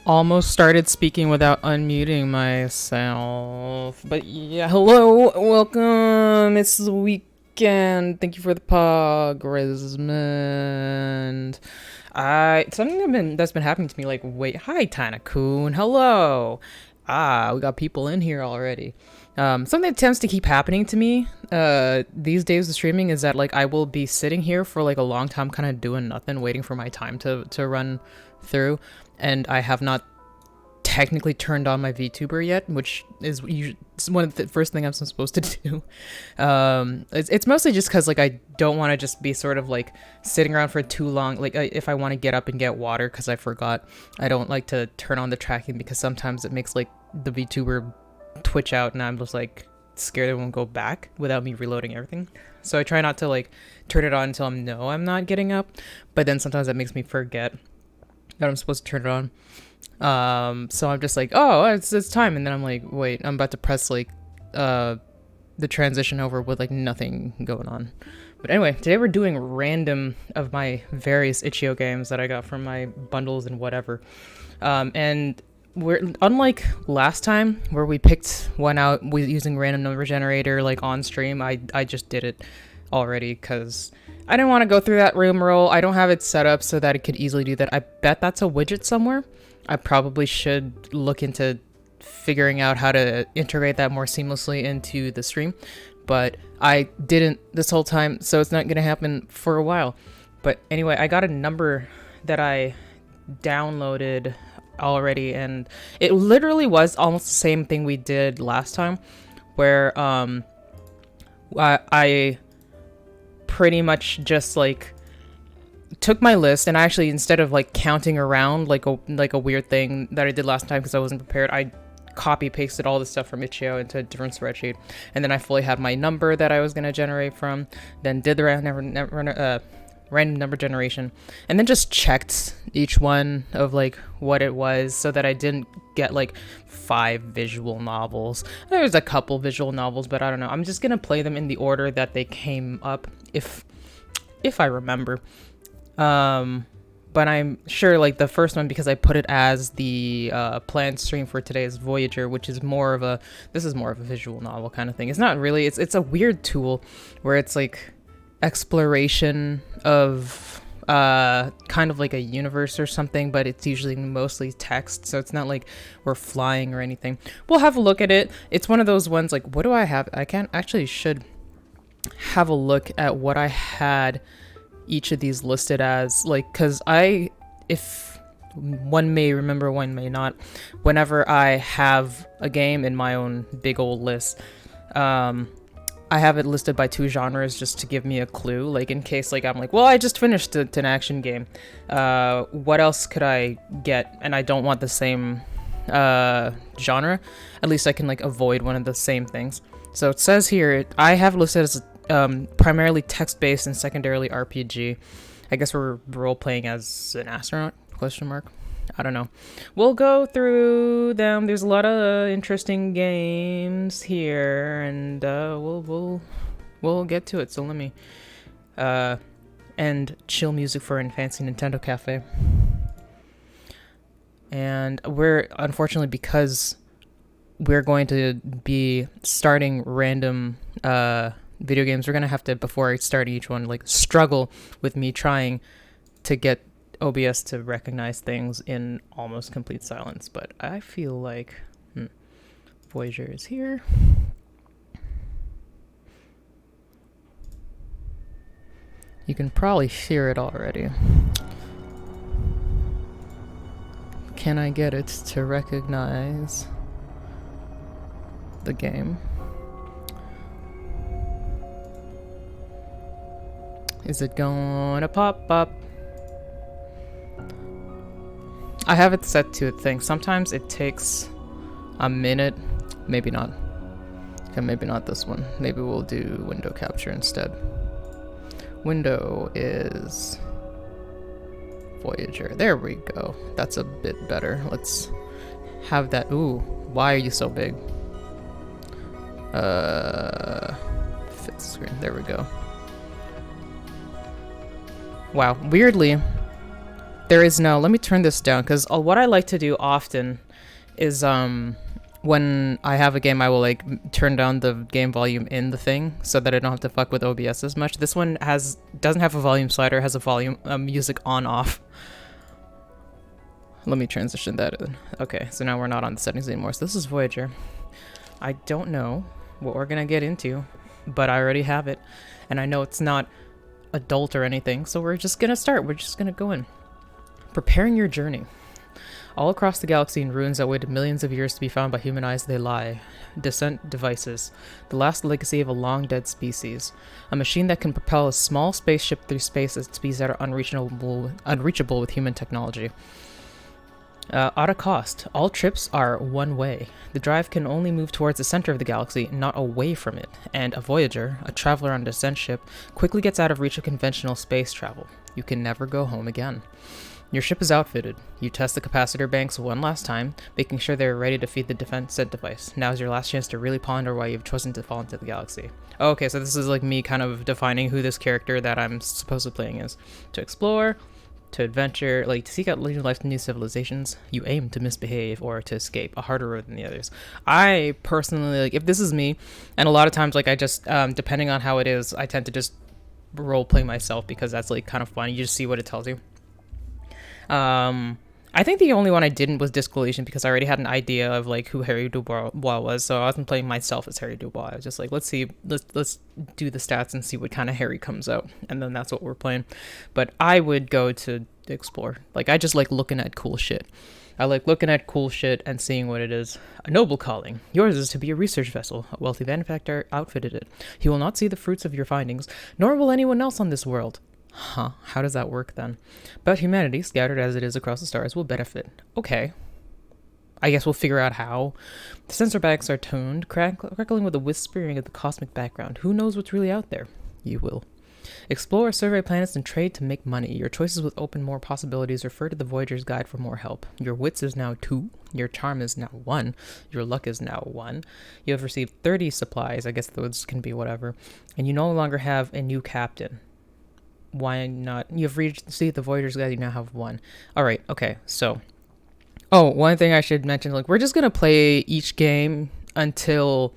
Almost started speaking without unmuting myself. But yeah, hello, welcome. It's the weekend. Thank you for the progressment. That's been happening to me. Like, wait, hi, Tanakun. Hello. We got people in here already. Something that tends to keep happening to me these days with streaming is that like I will be sitting here for like a long time, kind of doing nothing, waiting for my time to run through, and I have not technically turned on my VTuber yet, which is one of the first thing I'm supposed to do. It's mostly just because like I don't want to just be sort of like sitting around for too long. Like if I want to get up and get water because I forgot, I don't like to turn on the tracking because sometimes it makes like the VTuber twitch out, and I'm just like scared it won't go back without me reloading everything. So I try not to like turn it on until I'm not getting up, but then sometimes that makes me forget that I'm supposed to turn it on. So I'm just like, oh, it's time, and then I'm like, wait, I'm about to press like the transition over with like nothing going on. But anyway, today we're doing random of my various itch.io games that I got from my bundles and whatever. And we're unlike last time where we picked one out using random number generator like on stream. I just did it already because I didn't want to go through that rigmarole. I don't have it set up so that it could easily do that. I bet that's a widget somewhere. I probably should look into figuring out how to integrate that more seamlessly into the stream, but I didn't this whole time, so it's not going to happen for a while. But anyway, I got a number that I downloaded already, and it literally was almost the same thing we did last time, where I pretty much just like took my list, and actually instead of like counting around like a weird thing that I did last time because I wasn't prepared, I copy pasted all the stuff from itch.io into a different spreadsheet, and then I fully had my number that I was going to generate from, then did the random number generation, and then just checked each one of like what it was so that I didn't get like 5 visual novels. There's a couple visual novels, but I don't know. I'm just going to play them in the order that they came up if I remember. But I'm sure like the first one, because I put it as the planned stream for today, is Voyageur, which is more of a visual novel kind of thing. It's not really, it's a weird tool where it's like exploration of kind of like a universe or something, but it's usually mostly text, so it's not like we're flying or anything. We'll have a look at it. It's one of those ones like, what do I have? I can't actually should have a look at what I had each of these listed as, like, because if one may remember, one may not, whenever I have a game in my own big old list, I have it listed by 2 genres just to give me a clue, like in case like I'm like, well, I just finished an action game, what else could I get, and I don't want the same genre. At least I can like avoid one of the same things. So it says here I have listed as primarily text-based and secondarily RPG. I guess we're role-playing as an astronaut? Question mark. I don't know. We'll go through them. There's a lot of interesting games here, and we'll get to it. So let me and chill music for a fancy Nintendo cafe. And we're unfortunately, because we're going to be starting random video games, we're gonna have to, before I start each one, like struggle with me trying to get OBS to recognize things in almost complete silence. But I feel like Voyageur is here. You can probably hear it already. Can I get it to recognize the game? Is it gonna pop up? I have it set to a thing. Sometimes it takes a minute. Maybe not. Okay, maybe not this one. Maybe we'll do window capture instead. Window is Voyageur. There we go. That's a bit better. Let's have that. Ooh, why are you so big? Fit screen. There we go. Wow, weirdly, There is no. Let me turn this down because what I like to do often is when I have a game, I will like turn down the game volume in the thing so that I don't have to fuck with OBS as much. This one doesn't have a volume slider, has a volume music on off. Let me transition that in. Okay, so now we're not on the settings anymore. So this is Voyageur. I don't know what we're gonna get into, but I already have it, and I know it's not adult or anything, so we're just gonna start. We're just gonna go in. Preparing your journey. All across the galaxy in ruins that waited millions of years to be found by human eyes they lie. Descent devices. The last legacy of a long-dead species. A machine that can propel a small spaceship through space at speeds that are unreachable with human technology. At a cost. All trips are one way. The drive can only move towards the center of the galaxy, not away from it. And a Voyager, a traveler on a descent ship, quickly gets out of reach of conventional space travel. You can never go home again. Your ship is outfitted. You test the capacitor banks one last time, making sure they're ready to feed the defense set device. Now is your last chance to really ponder why you've chosen to fall into the galaxy. Oh, okay, so this is like me kind of defining who this character that I'm supposedly playing is. To explore, to adventure, like to seek out new life and new civilizations, you aim to misbehave or to escape, a harder road than the others. I personally, like, if this is me, and a lot of times, like, I just, depending on how it is, I tend to just role play myself because that's like kind of fun. You just see what it tells you. I think the only one I didn't was Discolation because I already had an idea of like who Harry Dubois was, so I wasn't playing myself as Harry Dubois. I was just like, let's do the stats and see what kind of Harry comes out, and then that's what we're playing. But I would go to explore. Like, I just like looking at cool shit. I like looking at cool shit and seeing what it is. A noble calling. Yours is to be a research vessel. A wealthy benefactor outfitted it. He will not see the fruits of your findings, nor will anyone else on this world. Huh, how does that work then? But humanity, scattered as it is across the stars, will benefit. Okay. I guess we'll figure out how. The sensor banks are tuned, crackling with the whispering of the cosmic background. Who knows what's really out there? You will. Explore, survey planets, and trade to make money. Your choices will open more possibilities. Refer to the Voyager's Guide for more help. Your wits is now 2. Your charm is now 1. Your luck is now 1. You have received 30 supplies. I guess those can be whatever. And you no longer have a new captain. Why not? You've received the Voyager's Guide. You now have 1. All right. Okay. So, one thing I should mention, like, we're just going to play each game until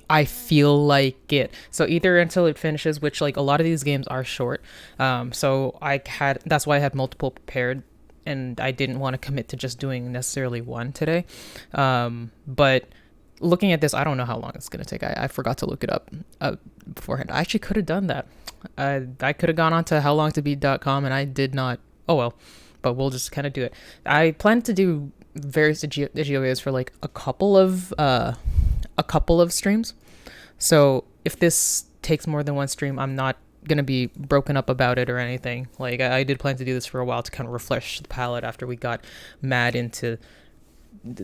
I feel like it. So either until it finishes, which like a lot of these games are short. So that's why I had multiple prepared, and I didn't want to commit to just doing necessarily one today. But looking at this, I don't know how long it's going to take. I forgot to look it up beforehand. I actually could have done that. I could have gone on to howlongtobeat.com and I did not. Oh well, but we'll just kind of do it. I plan to do various GOAs for like a couple of streams. So if this takes more than one stream, I'm not gonna be broken up about it or anything. Like I did plan to do this for a while to kind of refresh the palette after we got mad into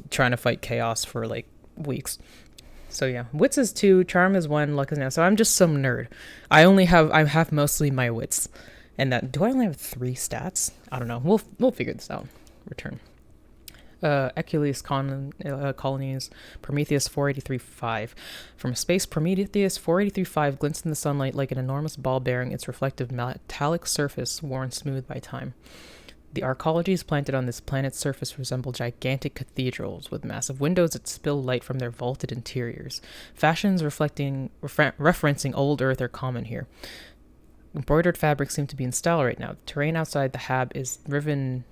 trying to fight chaos for like weeks. So yeah, wits is 2, charm is 1, luck is now. So I'm just some nerd. I have mostly my wits, and that do I only have 3 stats? I don't know. We'll figure this out. Return. Ecules colonies, Prometheus 483.5. From space, Prometheus 483.5 glints in the sunlight like an enormous ball bearing its reflective metallic surface worn smooth by time. The arcologies planted on this planet's surface resemble gigantic cathedrals with massive windows that spill light from their vaulted interiors. Fashions referencing old Earth are common here. Embroidered fabrics seem to be in style right now. The terrain outside the hab is riven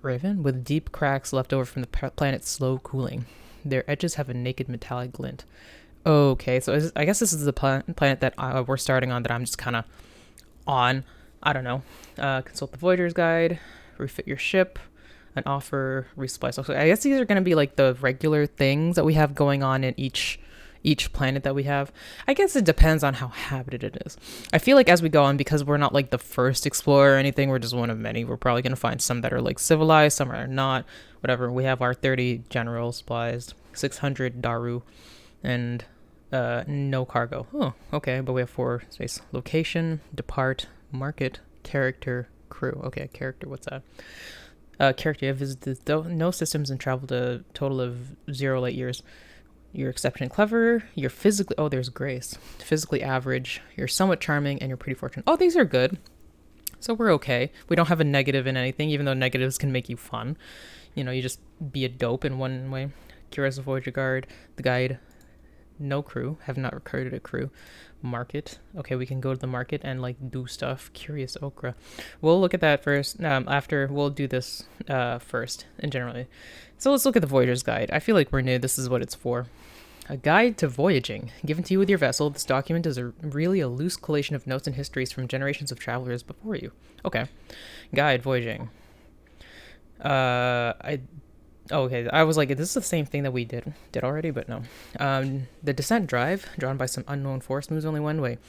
with deep cracks left over from the planet's slow cooling. Their edges have a naked metallic glint. Okay, so I guess this is the planet that we're starting on that I'm just kind of on. I don't know. Consult the Voyager's Guide. Refit your ship, and offer resupply. So I guess these are going to be like the regular things that we have going on in each planet that we have. I guess it depends on how habited it is. I feel like as we go on, because we're not like the first explorer or anything, we're just one of many. We're probably going to find some that are like civilized, some are not, whatever. We have our 30 general supplies, 600 Daru, and no cargo. Oh, okay, but we have 4 space. Location, depart, market, character, crew. Okay, character, what's that? Character, you have visited no systems and traveled a total of 0 light years. You're exceptionally clever. You're physically... Oh, there's grace. Physically average. You're somewhat charming, and you're pretty fortunate. Oh, these are good. So we're okay. We don't have a negative in anything, even though negatives can make you fun. You know, you just be a dope in one way. Curious Voyager Guard, the guide, no crew, have not recruited a crew. Market, okay, we can go to the market and like do stuff. Curious Okra, we'll look at that first. After we'll do this first and generally. So let's look at the Voyager's Guide. I feel like we're new. This is what it's for. A guide to voyaging, given to you with your vessel. This document is really a loose collation of notes and histories from generations of travelers before you. Okay, guide voyaging. Okay, I was like, this is the same thing that we did already, but no. The descent drive, drawn by some unknown force, moves only one way.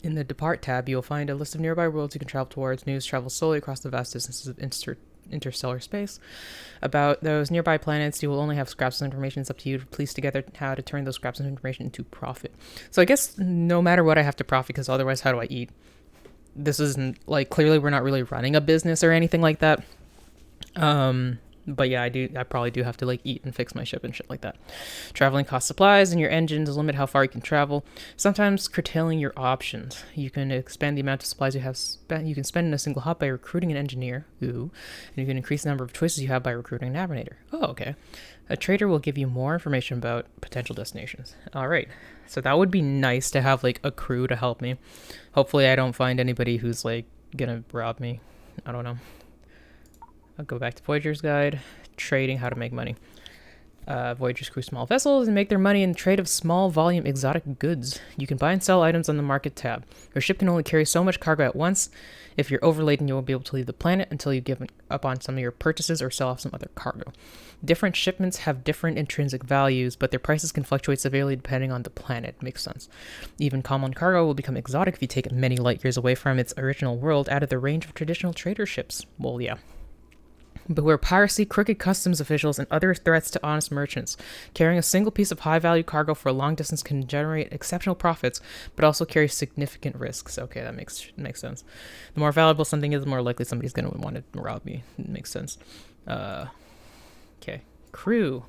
In the Depart tab, you'll find a list of nearby worlds you can travel towards. News travels slowly across the vast distances of interstellar space. About those nearby planets, you will only have scraps of information. It's up to you to piece together how to turn those scraps of information into profit. So I guess no matter what, I have to profit, because otherwise how do I eat? This isn't, like, clearly we're not really running a business or anything like that. But yeah, I probably do have to like eat and fix my ship and shit like that. Traveling costs supplies, and your engines limit how far you can travel, sometimes curtailing your options. You can expand the amount of supplies you can spend in a single hop by recruiting an engineer. Ooh. And you can increase the number of choices you have by recruiting a navigator. Oh, okay. A trader will give you more information about potential destinations. All right. So that would be nice to have like a crew to help me. Hopefully I don't find anybody who's like gonna rob me. I don't know. I'll go back to Voyager's Guide. Trading, how to make money. Voyagers crew small vessels and make their money in the trade of small volume exotic goods. You can buy and sell items on the market tab. Your ship can only carry so much cargo at once. If you're overladen, you won't be able to leave the planet until you give up on some of your purchases or sell off some other cargo. Different shipments have different intrinsic values, but their prices can fluctuate severely depending on the planet. Makes sense. Even common cargo will become exotic if you take it many light years away from its original world out of the range of traditional trader ships. Well, yeah. Beware piracy, crooked customs officials, and other threats to honest merchants. Carrying a single piece of high-value cargo for a long distance can generate exceptional profits, but also carry significant risks. Okay, that makes sense. The more valuable something is, the more likely somebody's going to want to rob me. It makes sense. Okay. Crew.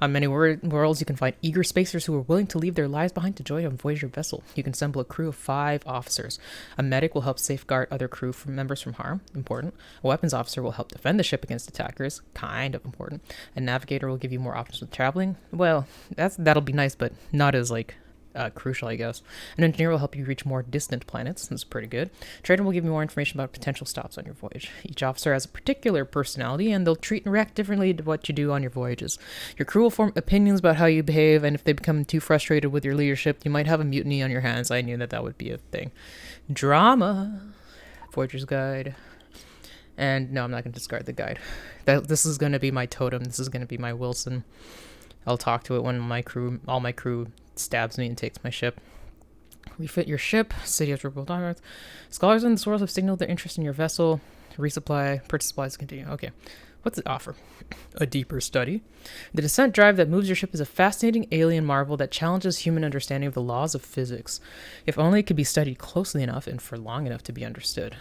On many worlds, you can find eager spacers who are willing to leave their lives behind to join a Voyager vessel. You can assemble a crew of 5 officers. A medic will help safeguard other crew members from harm. Important. A weapons officer will help defend the ship against attackers. Kind of important. A navigator will give you more options with traveling. Well, that'll be nice, but not as, like, crucial, I guess. An engineer will help you reach more distant planets. That's pretty good. Trader will give you more information about potential stops on your voyage. Each officer has a particular personality, and they'll treat and react differently to what you do on your voyages. Your crew will form opinions about how you behave, and if they become too frustrated with your leadership, you might have a mutiny on your hands. I knew that would be a thing. Drama. Voyager's Guide. And no, I'm not going to discard the guide. This is going to be my totem. This is going to be my Wilson. I'll talk to it when all my crew stabs me and takes my ship. Refit your ship. City of Triple Diamonds. Scholars in this world have signaled their interest in your vessel. Resupply. Purchase supplies continue. Okay. What's it offer? A deeper study. The descent drive that moves your ship is a fascinating alien marvel that challenges human understanding of the laws of physics. If only it could be studied closely enough and for long enough to be understood.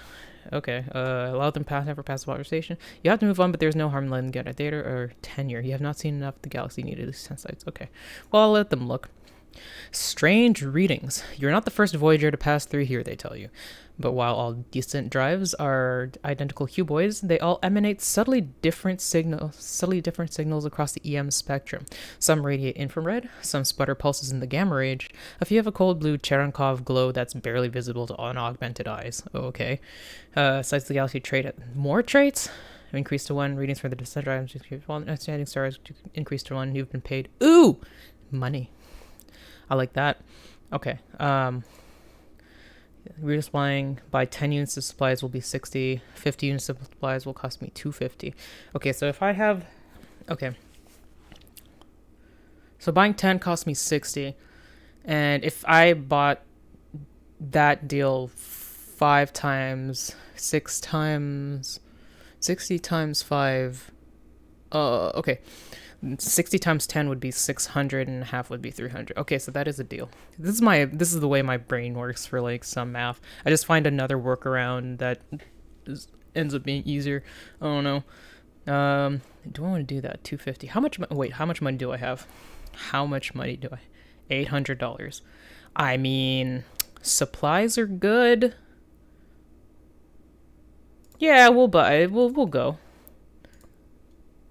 Okay. Allow them pass after passive observation. You have to move on, but there's no harm in letting them get a data or tenure. You have not seen enough of the galaxy needed at least 10 sites. Okay. Well, I'll let them look. Strange readings. You're not the first Voyager to pass through here, they tell you. But while all descent drives are identical cuboids, they all emanate subtly different signals across the EM spectrum. Some radiate infrared, some sputter pulses in the gamma range. A few have a cold blue Cherenkov glow that's barely visible to unaugmented eyes. Okay. Sites the galaxy trait at more traits. Increase to 1. Readings for the descent drives. Outstanding stars increase to 1. You've been paid. Ooh! Money. I like that. Okay. Resupplying by 10 units of supplies will be 60. 50 units of supplies will cost me 250. Okay, so if I have... Okay. So buying 10 cost me 60. And if I bought that deal 5 times, 6 times... 60 times 5... okay. 60 times 10 would be 600 and half would be 300. Okay, so that is a deal. This is the way my brain works for like some math. I just find another workaround that ends up being easier. I don't know. Do I want to do that? 250. How much money do I have? How much money do I? $800. I mean, supplies are good. Yeah, we'll buy it. We'll go.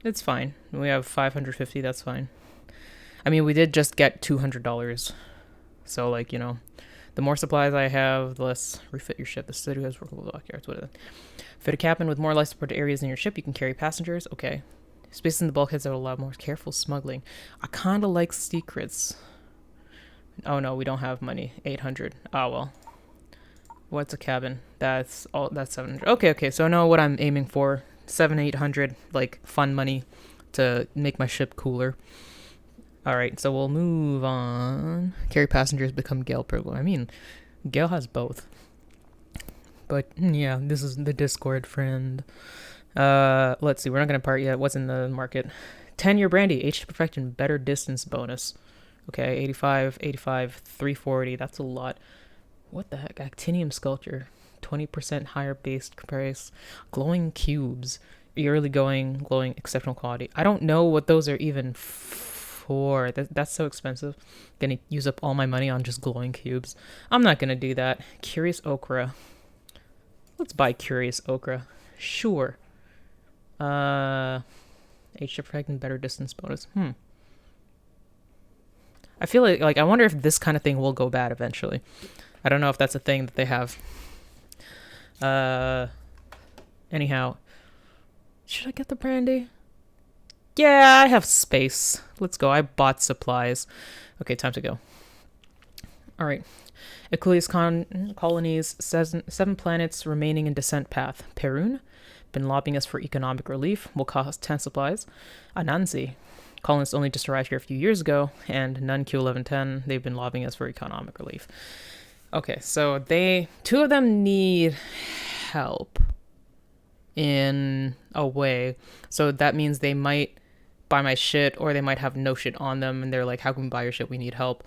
It's fine. We have 550. That's fine. I mean, we did just get $200. So, like, you know, the more supplies I have, the less refit your ship. The city has workable dockyards. What is it? Fit a cabin with more life supported areas in your ship. You can carry passengers. Okay. Spaces in the bulkheads that will allow more careful smuggling. I kind of like secrets. Oh no, we don't have money. 800. Oh well. What's a cabin? That's all. That's 700. Okay. So I know what I'm aiming for. 800. Like fun money to make my ship cooler. All right. So we'll move on. Carry passengers, become Gale privilege. I mean, Gale has both. But yeah, this is the Discord friend. Let's see. We're not gonna part yet. What's in the market? 10-year brandy, H to perfection, better distance bonus. Okay, 85, 340. That's a lot. What the heck? Actinium sculpture, 20% higher base price. Glowing cubes, yearly glowing exceptional quality. I don't know what those are even for. That's so expensive. Gonna use up all my money on just glowing cubes. I'm not gonna do that. Curious ochre. Let's buy curious ochre. Sure. H to perfection, better distance bonus. I feel like I wonder if this kind of thing will go bad eventually. I don't know if that's a thing that they have. Anyhow, should I get the brandy? Yeah, I have space. Let's go. I bought supplies. Okay, time to go. All right. Achilles colonies, 7 planets remaining in descent path. Perun, been lobbying us for economic relief, will cost 10 supplies. Anansi, colonists only just arrived here a few years ago, and Nun Q1110, they've been lobbying us for economic relief. Okay, so 2 of them need help in a way. So that means they might buy my shit, or they might have no shit on them, and they're like, how can we buy your shit? We need help.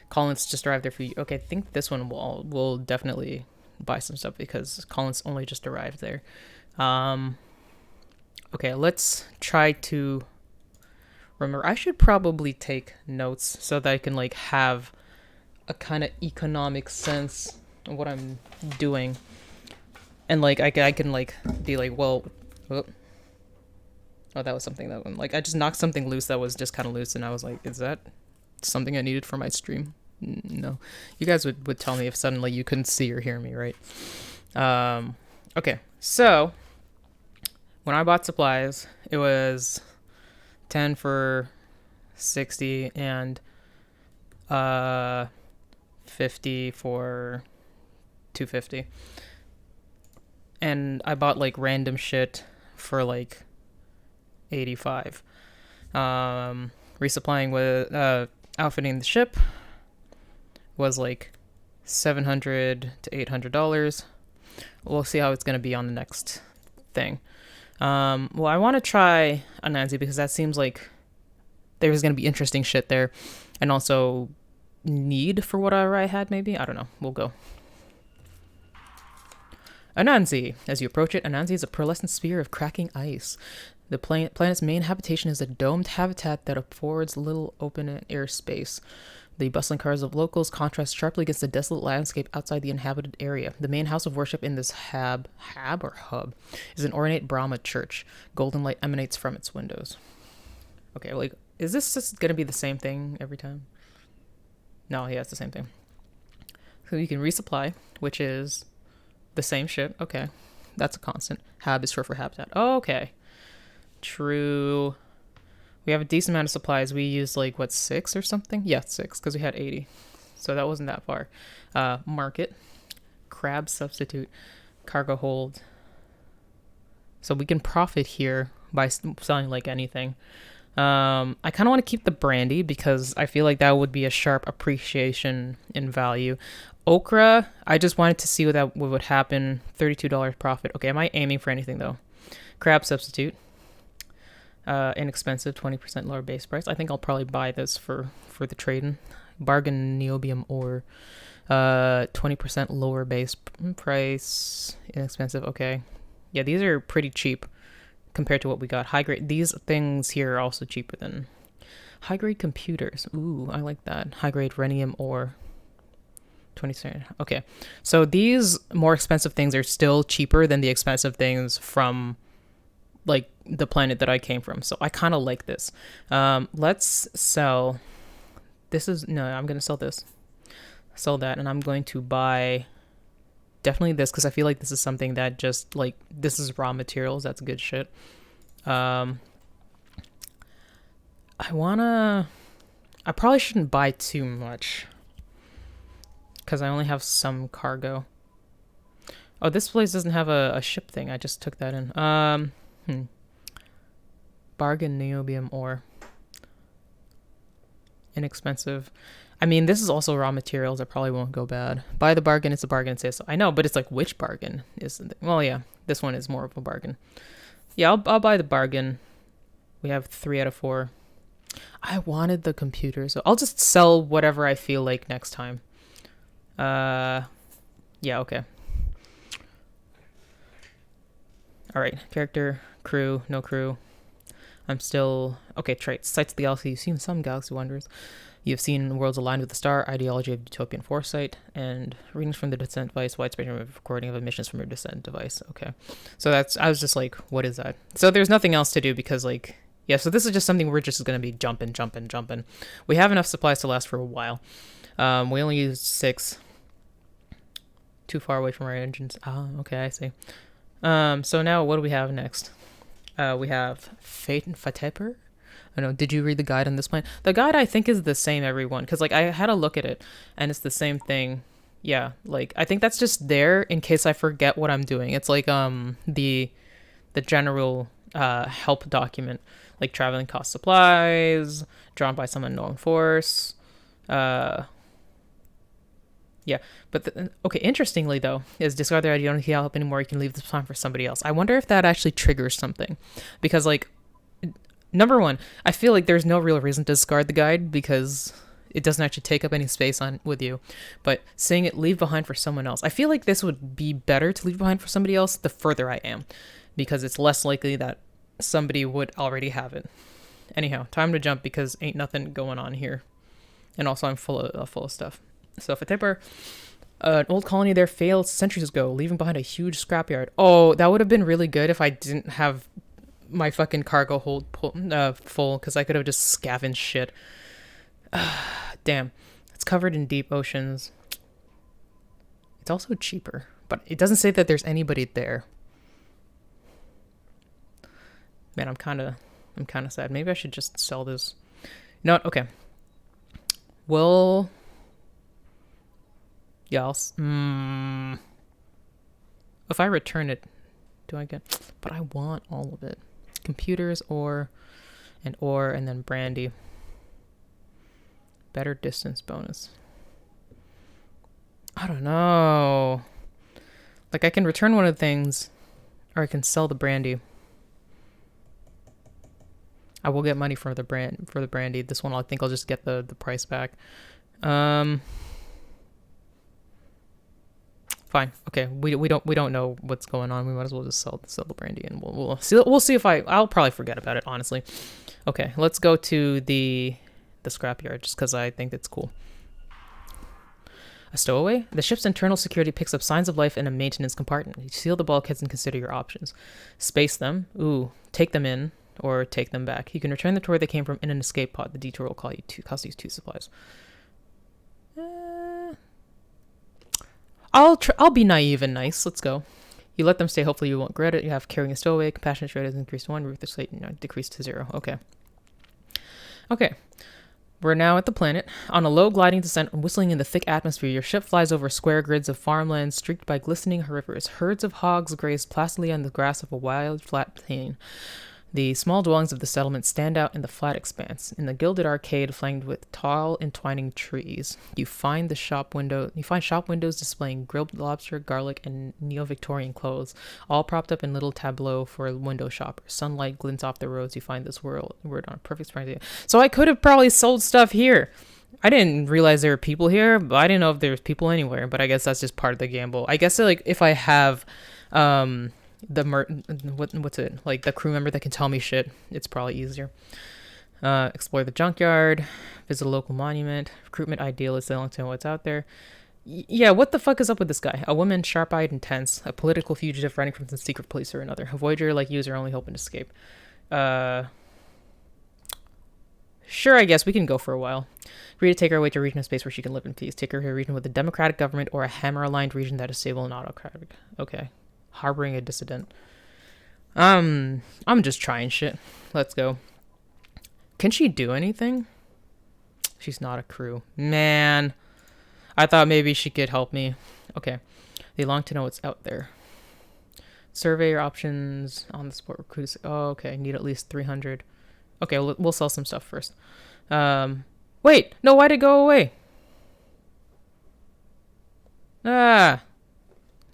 Collins just arrived there for you. Okay, I think this one will definitely buy some stuff because Collins only just arrived there. Okay, let's try to remember. I should probably take notes so that I can like have a kind of economic sense of what I'm doing, and like I can like be like, well, oh, that was something that like I just knocked something loose that was just kind of loose, and I was like, is that something I needed for my stream? No, you guys would tell me if suddenly you couldn't see or hear me, right? Okay, so when I bought supplies, it was 10 for 60 and 50 for 250, and I bought like random shit for like 85. Resupplying with outfitting the ship was like $700 to $800. We'll see how it's gonna be on the next thing. Well, I want to try Anansi because that seems like there's gonna be interesting shit there, and also need for whatever I had. Maybe, I don't know. We'll go. Anansi. As you approach it, Anansi is a pearlescent sphere of cracking ice. The planet's main habitation is a domed habitat that affords little open air space. The bustling cars of locals contrast sharply against the desolate landscape outside the inhabited area. The main house of worship in this hub, is an ornate Brahma church. Golden light emanates from its windows. Okay, like, is this just gonna be the same thing every time? No, yeah, it's the same thing. So you can resupply, which is the same shit. Okay, that's a constant. Hab is short for habitat. Oh, okay. True. We have a decent amount of supplies. We used like, what, 6 or something? Yeah, 6, because we had 80. So that wasn't that far. Market. Crab substitute. Cargo hold. So we can profit here by selling like anything. I kind of want to keep the brandy because I feel like that would be a sharp appreciation in value. Okra, I just wanted to see what would happen. $32 profit. Okay, am I aiming for anything though? Crab substitute. Inexpensive, 20% lower base price. I think I'll probably buy this for the trading. Bargain niobium ore. 20% lower base price. Inexpensive. Okay. Yeah, these are pretty cheap compared to what we got. High grade. These things here are also cheaper than high grade computers. Ooh, I like that. High grade rhenium ore. 20 cent. Okay. So these more expensive things are still cheaper than the expensive things from like the planet that I came from. So I kind of like this. Let's sell. This is no. I'm gonna sell this. Sell that, and I'm going to buy definitely this because I feel like this is something that just like this is raw materials. That's good shit. I probably shouldn't buy too much because I only have some cargo. Oh, this place doesn't have a ship thing. I just took that in. Bargain niobium ore. Inexpensive. I mean, this is also raw materials. That probably won't go bad. Buy the bargain. It's a bargain. It says so. I know, but it's like which bargain is? Well, yeah, this one is more of a bargain. Yeah, I'll buy the bargain. We have 3 out of 4. I wanted the computer, so I'll just sell whatever I feel like next time. Yeah, okay. All right, character, crew, no crew. I'm still okay. Traits: sights of the galaxy. You've seen some galaxy wonders. You've seen worlds aligned with the star. Ideology of utopian foresight, and readings from the descent device. Wide spectrum recording of emissions from your descent device. Okay, so that's. I was just like, what is that? So there's nothing else to do because like, yeah. So this is just something we're just gonna be jumping. We have enough supplies to last for a while. We only used 6. Too far away from our engines. Oh, okay, I see. So now what do we have next? We have Fate and Fateper. I don't know. Did you read the guide on this plan? The guide I think is the same every one because like I had a look at it and it's the same thing. Yeah, like I think that's just there in case I forget what I'm doing. It's like the general help document, like traveling cost supplies, drawn by some unknown force. Yeah, but okay. Interestingly, though, is discard their idea. You don't need help anymore. You can leave this time for somebody else. I wonder if that actually triggers something, because like, number one, I feel like there's no real reason to discard the guide because it doesn't actually take up any space on with you. But saying it leave behind for someone else, I feel like this would be better to leave behind for somebody else the further I am, because it's less likely that somebody would already have it. Anyhow, time to jump because ain't nothing going on here, and also I'm full of stuff. So if a tipper, an old colony there failed centuries ago, leaving behind a huge scrapyard. Oh, that would have been really good if I didn't have my fucking cargo hold full, because I could have just scavenged shit. Damn. It's covered in deep oceans. It's also cheaper, but it doesn't say that there's anybody there. Man, I'm kind of sad. Maybe I should just sell this. You know what? Okay. Well... Yeah, if I return it, do I get... But I want all of it. Computers, ore, and then brandy. Better distance bonus. I don't know. Like, I can return one of the things, or I can sell the brandy. I will get money for the brandy. This one, I think I'll just get the price back. Fine. Okay. We don't know what's going on. We might as well just sell the brandy, and we'll see if I'll probably forget about it, honestly. Okay. Let's go to the scrapyard just because I think it's cool. A stowaway. The ship's internal security picks up signs of life in a maintenance compartment. You seal the bulkheads and consider your options. Space them. Ooh. Take them in or take them back. You can return the tour they came from in an escape pod. The detour will cost you 2 supplies. I'll be naive and nice. Let's go. You let them stay. Hopefully you won't regret it. You have carrying a stowaway. Compassionate rate is increased to 1. Ruthless rate decreased to 0. Okay. We're now at the planet. On a low gliding descent, whistling in the thick atmosphere, your ship flies over square grids of farmland streaked by glistening rivers. Herds of hogs graze placidly on the grass of a wild, flat plain. The small dwellings of the settlement stand out in the flat expanse. In the gilded arcade flanked with tall, entwining trees, you find shop windows displaying grilled lobster, garlic, and neo-Victorian clothes, all propped up in little tableaux for window shoppers. Sunlight glints off the roads. You find this word on a perfect spring. So I could have probably sold stuff here. I didn't realize there were people here, but I didn't know if there was people anywhere. But I guess that's just part of the gamble. I guess like if I have, what's it like the crew member that can tell me shit, it's probably easier. Explore the junkyard, visit a local monument. Recruitment idealists, they don't know what's out there. Yeah, what the fuck is up with this guy? A woman, sharp-eyed and tense. A political fugitive running from some secret place or another. A Voyager like you is our only hope and escape. Uh, sure, I guess we can go for a while. Agree to take her away to a region of space where she can live in peace. Take her to a region with a democratic government or a hammer-aligned region that is stable and autocratic. Okay. Harboring a dissident. I'm just trying shit. Let's go. Can she do anything? She's not a crew. Man. I thought maybe she could help me. Okay. They long to know what's out there. Survey your options on the sport recruits. Oh, okay. Need at least 300. Okay, we'll sell some stuff first. Wait. No, why'd it go away? Ah.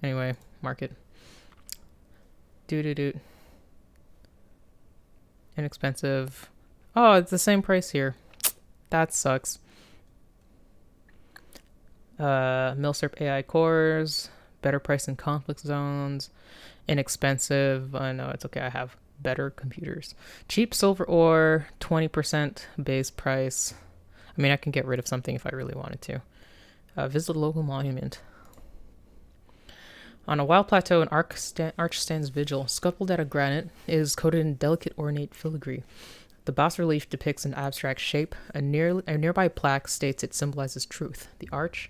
Anyway, market. Doo. Inexpensive. Oh, it's the same price here. That sucks. Milsurp AI cores. Better price in conflict zones. Inexpensive. No, it's okay. I have better computers. Cheap silver ore. 20% base price. I mean, I can get rid of something if I really wanted to. Visit a local monument. On a wild plateau, an arch stands vigil. Sculpted out of granite, it is coated in delicate ornate filigree. The bas-relief depicts an abstract shape. A nearby plaque states it symbolizes truth. The arch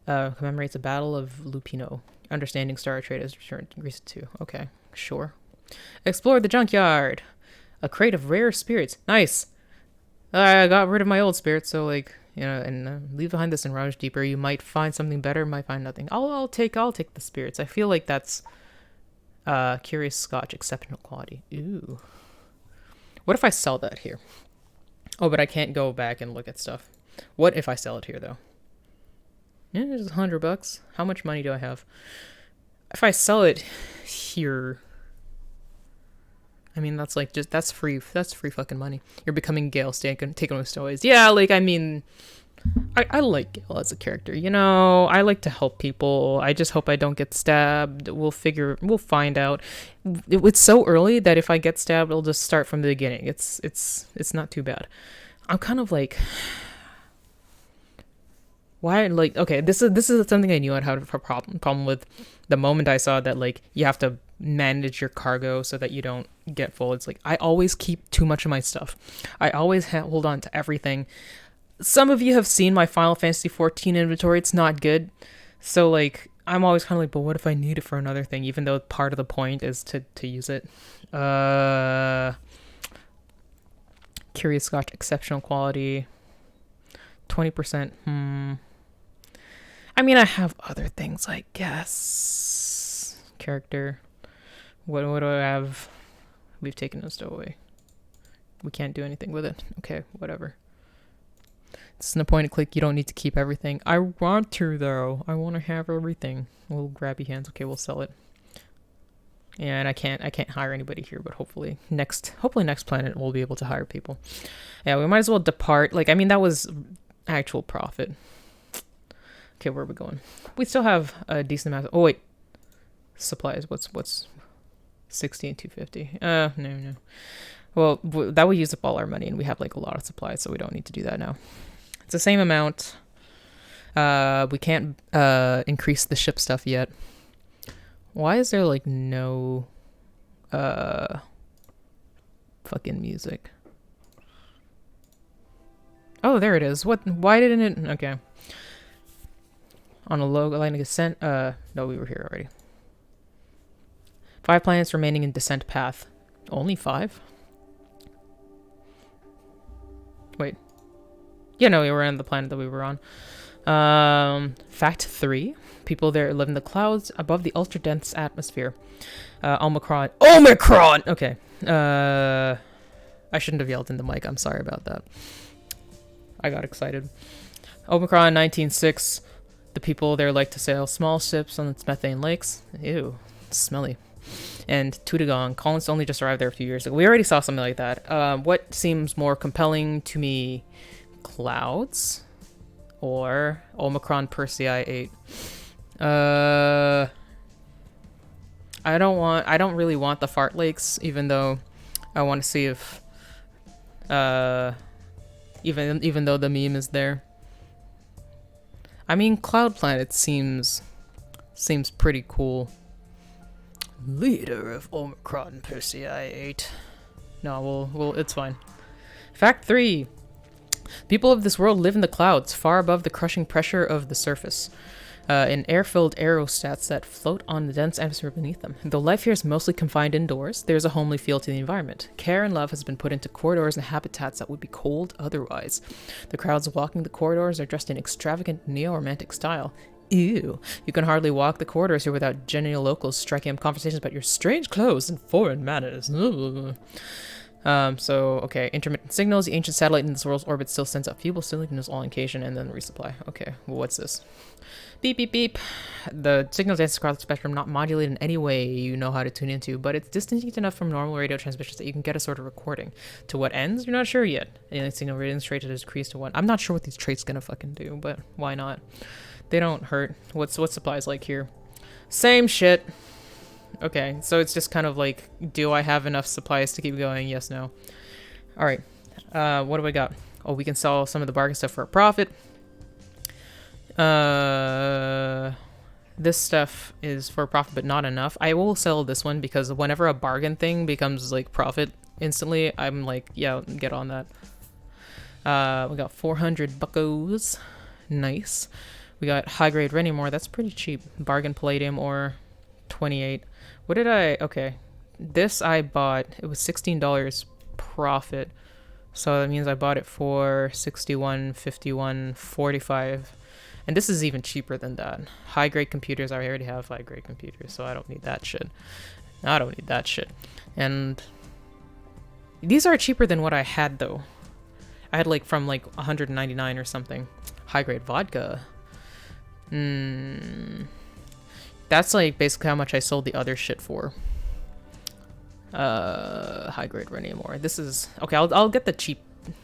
commemorates a battle of Lupino. Understanding Star Trade has returned to Greece too. Okay, sure. Explore the junkyard. A crate of rare spirits. Nice. I got rid of my old spirits, so like, you know, and leave behind this and rummage deeper. You might find something better, might find nothing. I'll take the spirits. I feel like that's curious Scotch, exceptional quality. Ooh. What if I sell that here? Oh, but I can't go back and look at stuff. What if I sell it here though? Yeah, it's $100. How much money do I have? If I sell it here, I mean that's like that's free fucking money. You're becoming Gale, taking with stowaways. Yeah, like I mean, I like Gale as a character. You know, I like to help people. I just hope I don't get stabbed. We'll find out. It's so early that if I get stabbed, I'll just start from the beginning. It's not too bad. I'm kind of like, why? Like, okay, this is something I knew I'd have a problem with. The moment I saw that, like, you have to manage your cargo so that you don't get full. It's like I always keep too much of my stuff. I always hold on to everything. Some of you have seen my Final Fantasy XIV inventory. It's not good. So, like, I'm always kind of like, but what if I need it for another thing? Even though part of the point is to use it. Curious Scotch, exceptional quality. 20%. I mean, I have other things, I guess. Character. What do I have? We've taken a stowaway. We can't do anything with it. Okay, whatever. This is an point and click. You don't need to keep everything. I want to, though. I want to have everything. Little grabby hands. Okay, we'll sell it. And I can't hire anybody here, but hopefully next planet we'll be able to hire people. Yeah, we might as well depart. Like, I mean, that was actual profit. Okay, where are we going? We still have a decent amount. Oh wait, supplies. What's 16,250? No. Well, that would use up all our money, and we have like a lot of supplies, so we don't need to do that now. It's the same amount. We can't increase the ship stuff yet. Why is there like no fucking music? Oh, there it is. What? Why didn't it? Okay. On a low line of descent. No, we were here already. 5 planets remaining in descent path. Only 5? Wait. Yeah, no, we were on the planet that we were on. Fact 3. People there live in the clouds above the ultra-dense atmosphere. Omicron. Omicron! Okay. I shouldn't have yelled in the mic. I'm sorry about that. I got excited. Omicron 19.6. The people there like to sail small ships on its methane lakes. Ew. Smelly. And Tutagong. Collins only just arrived there a few years ago. We already saw something like that. What seems more compelling to me? Clouds? Or Omicron Persei 8? I don't really want the fart lakes, even though I want to see if even though the meme is there. I mean, Cloud Planet seems pretty cool. Leader of Omicron Persei 8. No, well, it's fine. Fact 3. People of this world live in the clouds, far above the crushing pressure of the surface. In air-filled aerostats that float on the dense atmosphere beneath them. Though life here is mostly confined indoors, there's a homely feel to the environment. Care and love has been put into corridors and habitats that would be cold otherwise. The crowds walking the corridors are dressed in extravagant neo-romantic style. Ew. You can hardly walk the corridors here without genial locals striking up conversations about your strange clothes and foreign manners. Okay, intermittent signals. The ancient satellite in this world's orbit still sends out feeble signals all occasion and then resupply. Okay, well, what's this? Beep, beep, beep. The signal dances across the spectrum, not modulated in any way you know how to tune into, but it's distinct enough from normal radio transmissions that you can get a sort of recording. To what ends? You're not sure yet. Alien signal readings trait is decreased to 1. I'm not sure what these traits gonna fucking do, but why not? They don't hurt. What's supplies like here? Same shit. Okay, so it's just kind of like, do I have enough supplies to keep going? Yes, no. Alright. What do we got? Oh, we can sell some of the bargain stuff for a profit. This stuff is for profit, but not enough. I will sell this one because whenever a bargain thing becomes like profit instantly, I'm like, yeah, get on that. We got 400 buckos. Nice. We got high grade rhenium ore. That's pretty cheap. Bargain palladium ore, 28. What did I? Okay, this I bought. It was $16 profit, so that means I bought it for 61, 51, 45. And this is even cheaper than that. High grade computers, I already have high grade computers, so I don't need that shit. I don't need that shit. And these are cheaper than what I had though. I had like from like 199 or something. High grade vodka. That's like basically how much I sold the other shit for. High grade rhenium ore. This is okay. I'll get the cheap.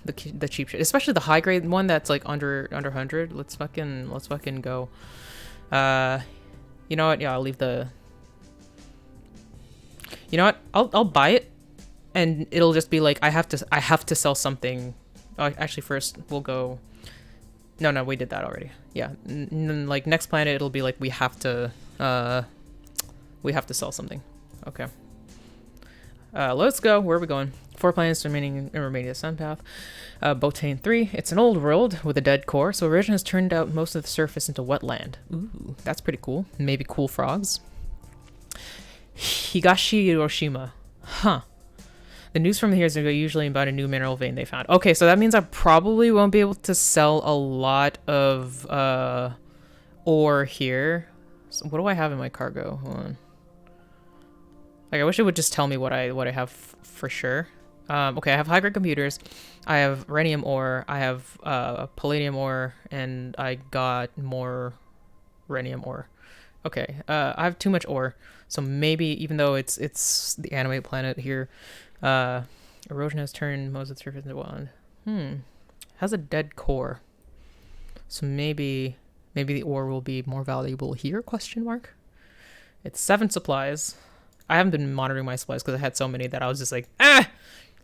The cheap shit, especially the high grade one that's like under 100. Let's fucking go. You know what? Yeah, I'll leave the. You know what? I'll buy it, and it'll just be like I have to sell something. Oh, actually, first we'll go. No, we did that already. Yeah, like next planet, it'll be like we have to sell something. Okay. Let's go. Where are we going? 4 planets remaining in the sun path. Botane 3. It's an old world with a dead core, so erosion has turned out most of the surface into wetland. Ooh, that's pretty cool. Maybe cool frogs. Higashi Hiroshima. Huh. The news from here is usually about a new mineral vein they found. Okay, so that means I probably won't be able to sell a lot of ore here. So what do I have in my cargo? Hold on. Like, I wish it would just tell me what I have for sure. Okay, I have high-grade computers. I have rhenium ore. I have palladium ore, and I got more rhenium ore. Okay, I have too much ore, so maybe even though it's the anime planet here, erosion has turned most of the surface into wetland. Has a dead core, so maybe the ore will be more valuable here? Question mark. It's 7 supplies. I haven't been monitoring my supplies because I had so many that I was just like,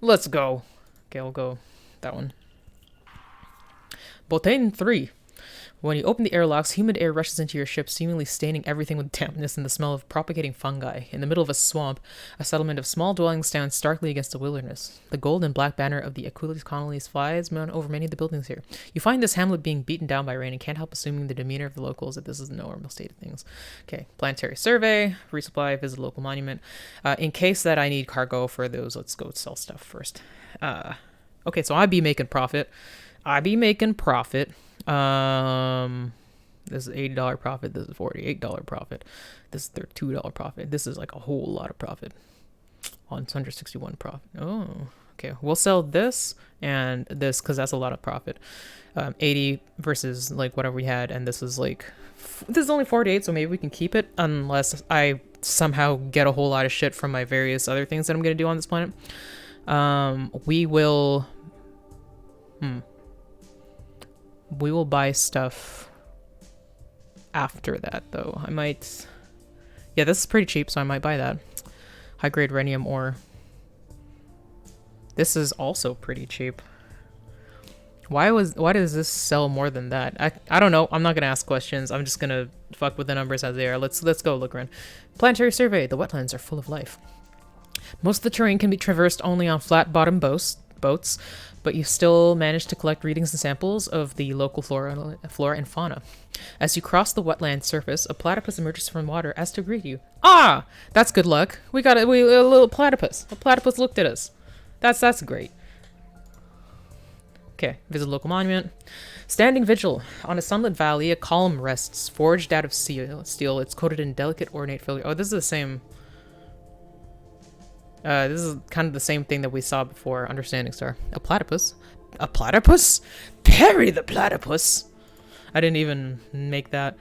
let's go. Okay, I'll go that one. Botane 3. When you open the airlocks, humid air rushes into your ship, seemingly staining everything with dampness and the smell of propagating fungi. In the middle of a swamp, a settlement of small dwellings stands starkly against the wilderness. The gold and black banner of the Aquiles colonies flies over many of the buildings here. You find this hamlet being beaten down by rain and can't help assuming the demeanor of the locals that this is a normal state of things. Okay, planetary survey, resupply, visit local monument. In case that I need cargo for those, let's go sell stuff first. Okay, so I be making profit. This is $80 profit. This is $48 profit. This is $32 profit. This is like a whole lot of profit on 161 profit. Oh, okay. We'll sell this and this because that's a lot of profit. 80 versus like whatever we had, and this is only 48, so maybe we can keep it unless I somehow get a whole lot of shit from my various other things that I'm gonna do on this planet. We will buy stuff after that, though. I might... Yeah, this is pretty cheap, so I might buy that. High-grade rhenium ore. This is also pretty cheap. Why does this sell more than that? I don't know. I'm not gonna ask questions. I'm just gonna fuck with the numbers as they are. Let's go look around. Planetary survey. The wetlands are full of life. Most of the terrain can be traversed only on flat-bottom boats, but you still manage to collect readings and samples of the local flora and fauna. As you cross the wetland surface, a platypus emerges from water as to greet you. Ah, that's good luck. We got a little platypus. A platypus looked at us. That's great. Okay, visit local monument. Standing vigil. On a sunlit valley, a column rests, forged out of steel. It's coated in delicate, ornate filigree. Oh, this is the same. This is kind of the same thing that we saw before. Understanding Star. A platypus? A platypus? Parry the platypus! I didn't even make that.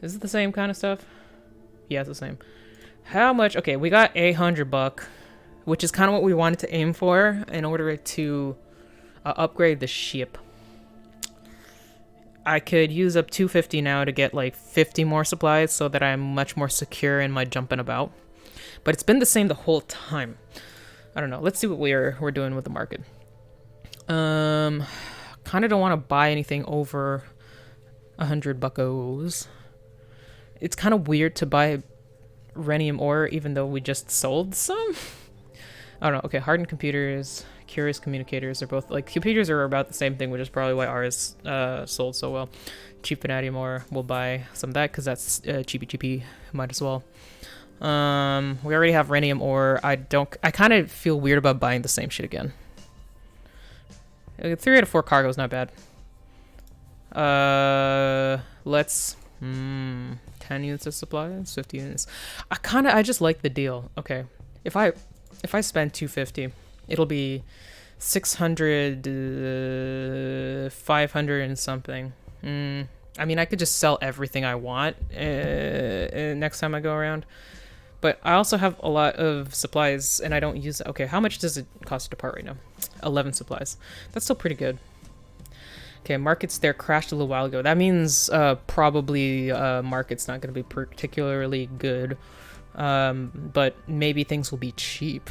Is it the same kind of stuff? Yeah, it's the same. How much? Okay, we got $800, which is kind of what we wanted to aim for in order to upgrade the ship. I could use up 250 now to get like 50 more supplies so that I'm much more secure in my jumping about. But it's been the same the whole time. I don't know. Let's see what we're doing with the market. Kind of don't want to buy anything over 100 buckos. It's kind of weird to buy rhenium ore even though we just sold some. I don't know. Okay, hardened computers, curious communicators are both like computers are about the same thing, which is probably why ours sold so well. Cheap vanadium ore, we'll buy some of that because that's cheapy. Might as well. We already have rhenium ore. I kind of feel weird about buying the same shit again. 3 out of 4 cargo is not bad. Let's 10 units of supplies, 50 units. I just like the deal. Okay, if I spend 250, it'll be 600, 500 and something. I mean, I could just sell everything I want next time I go around. But I also have a lot of supplies, and I don't use... Okay, how much does it cost to depart right now? 11 supplies. That's still pretty good. Okay, markets there crashed a little while ago. That means probably market's not going to be particularly good. But maybe things will be cheap.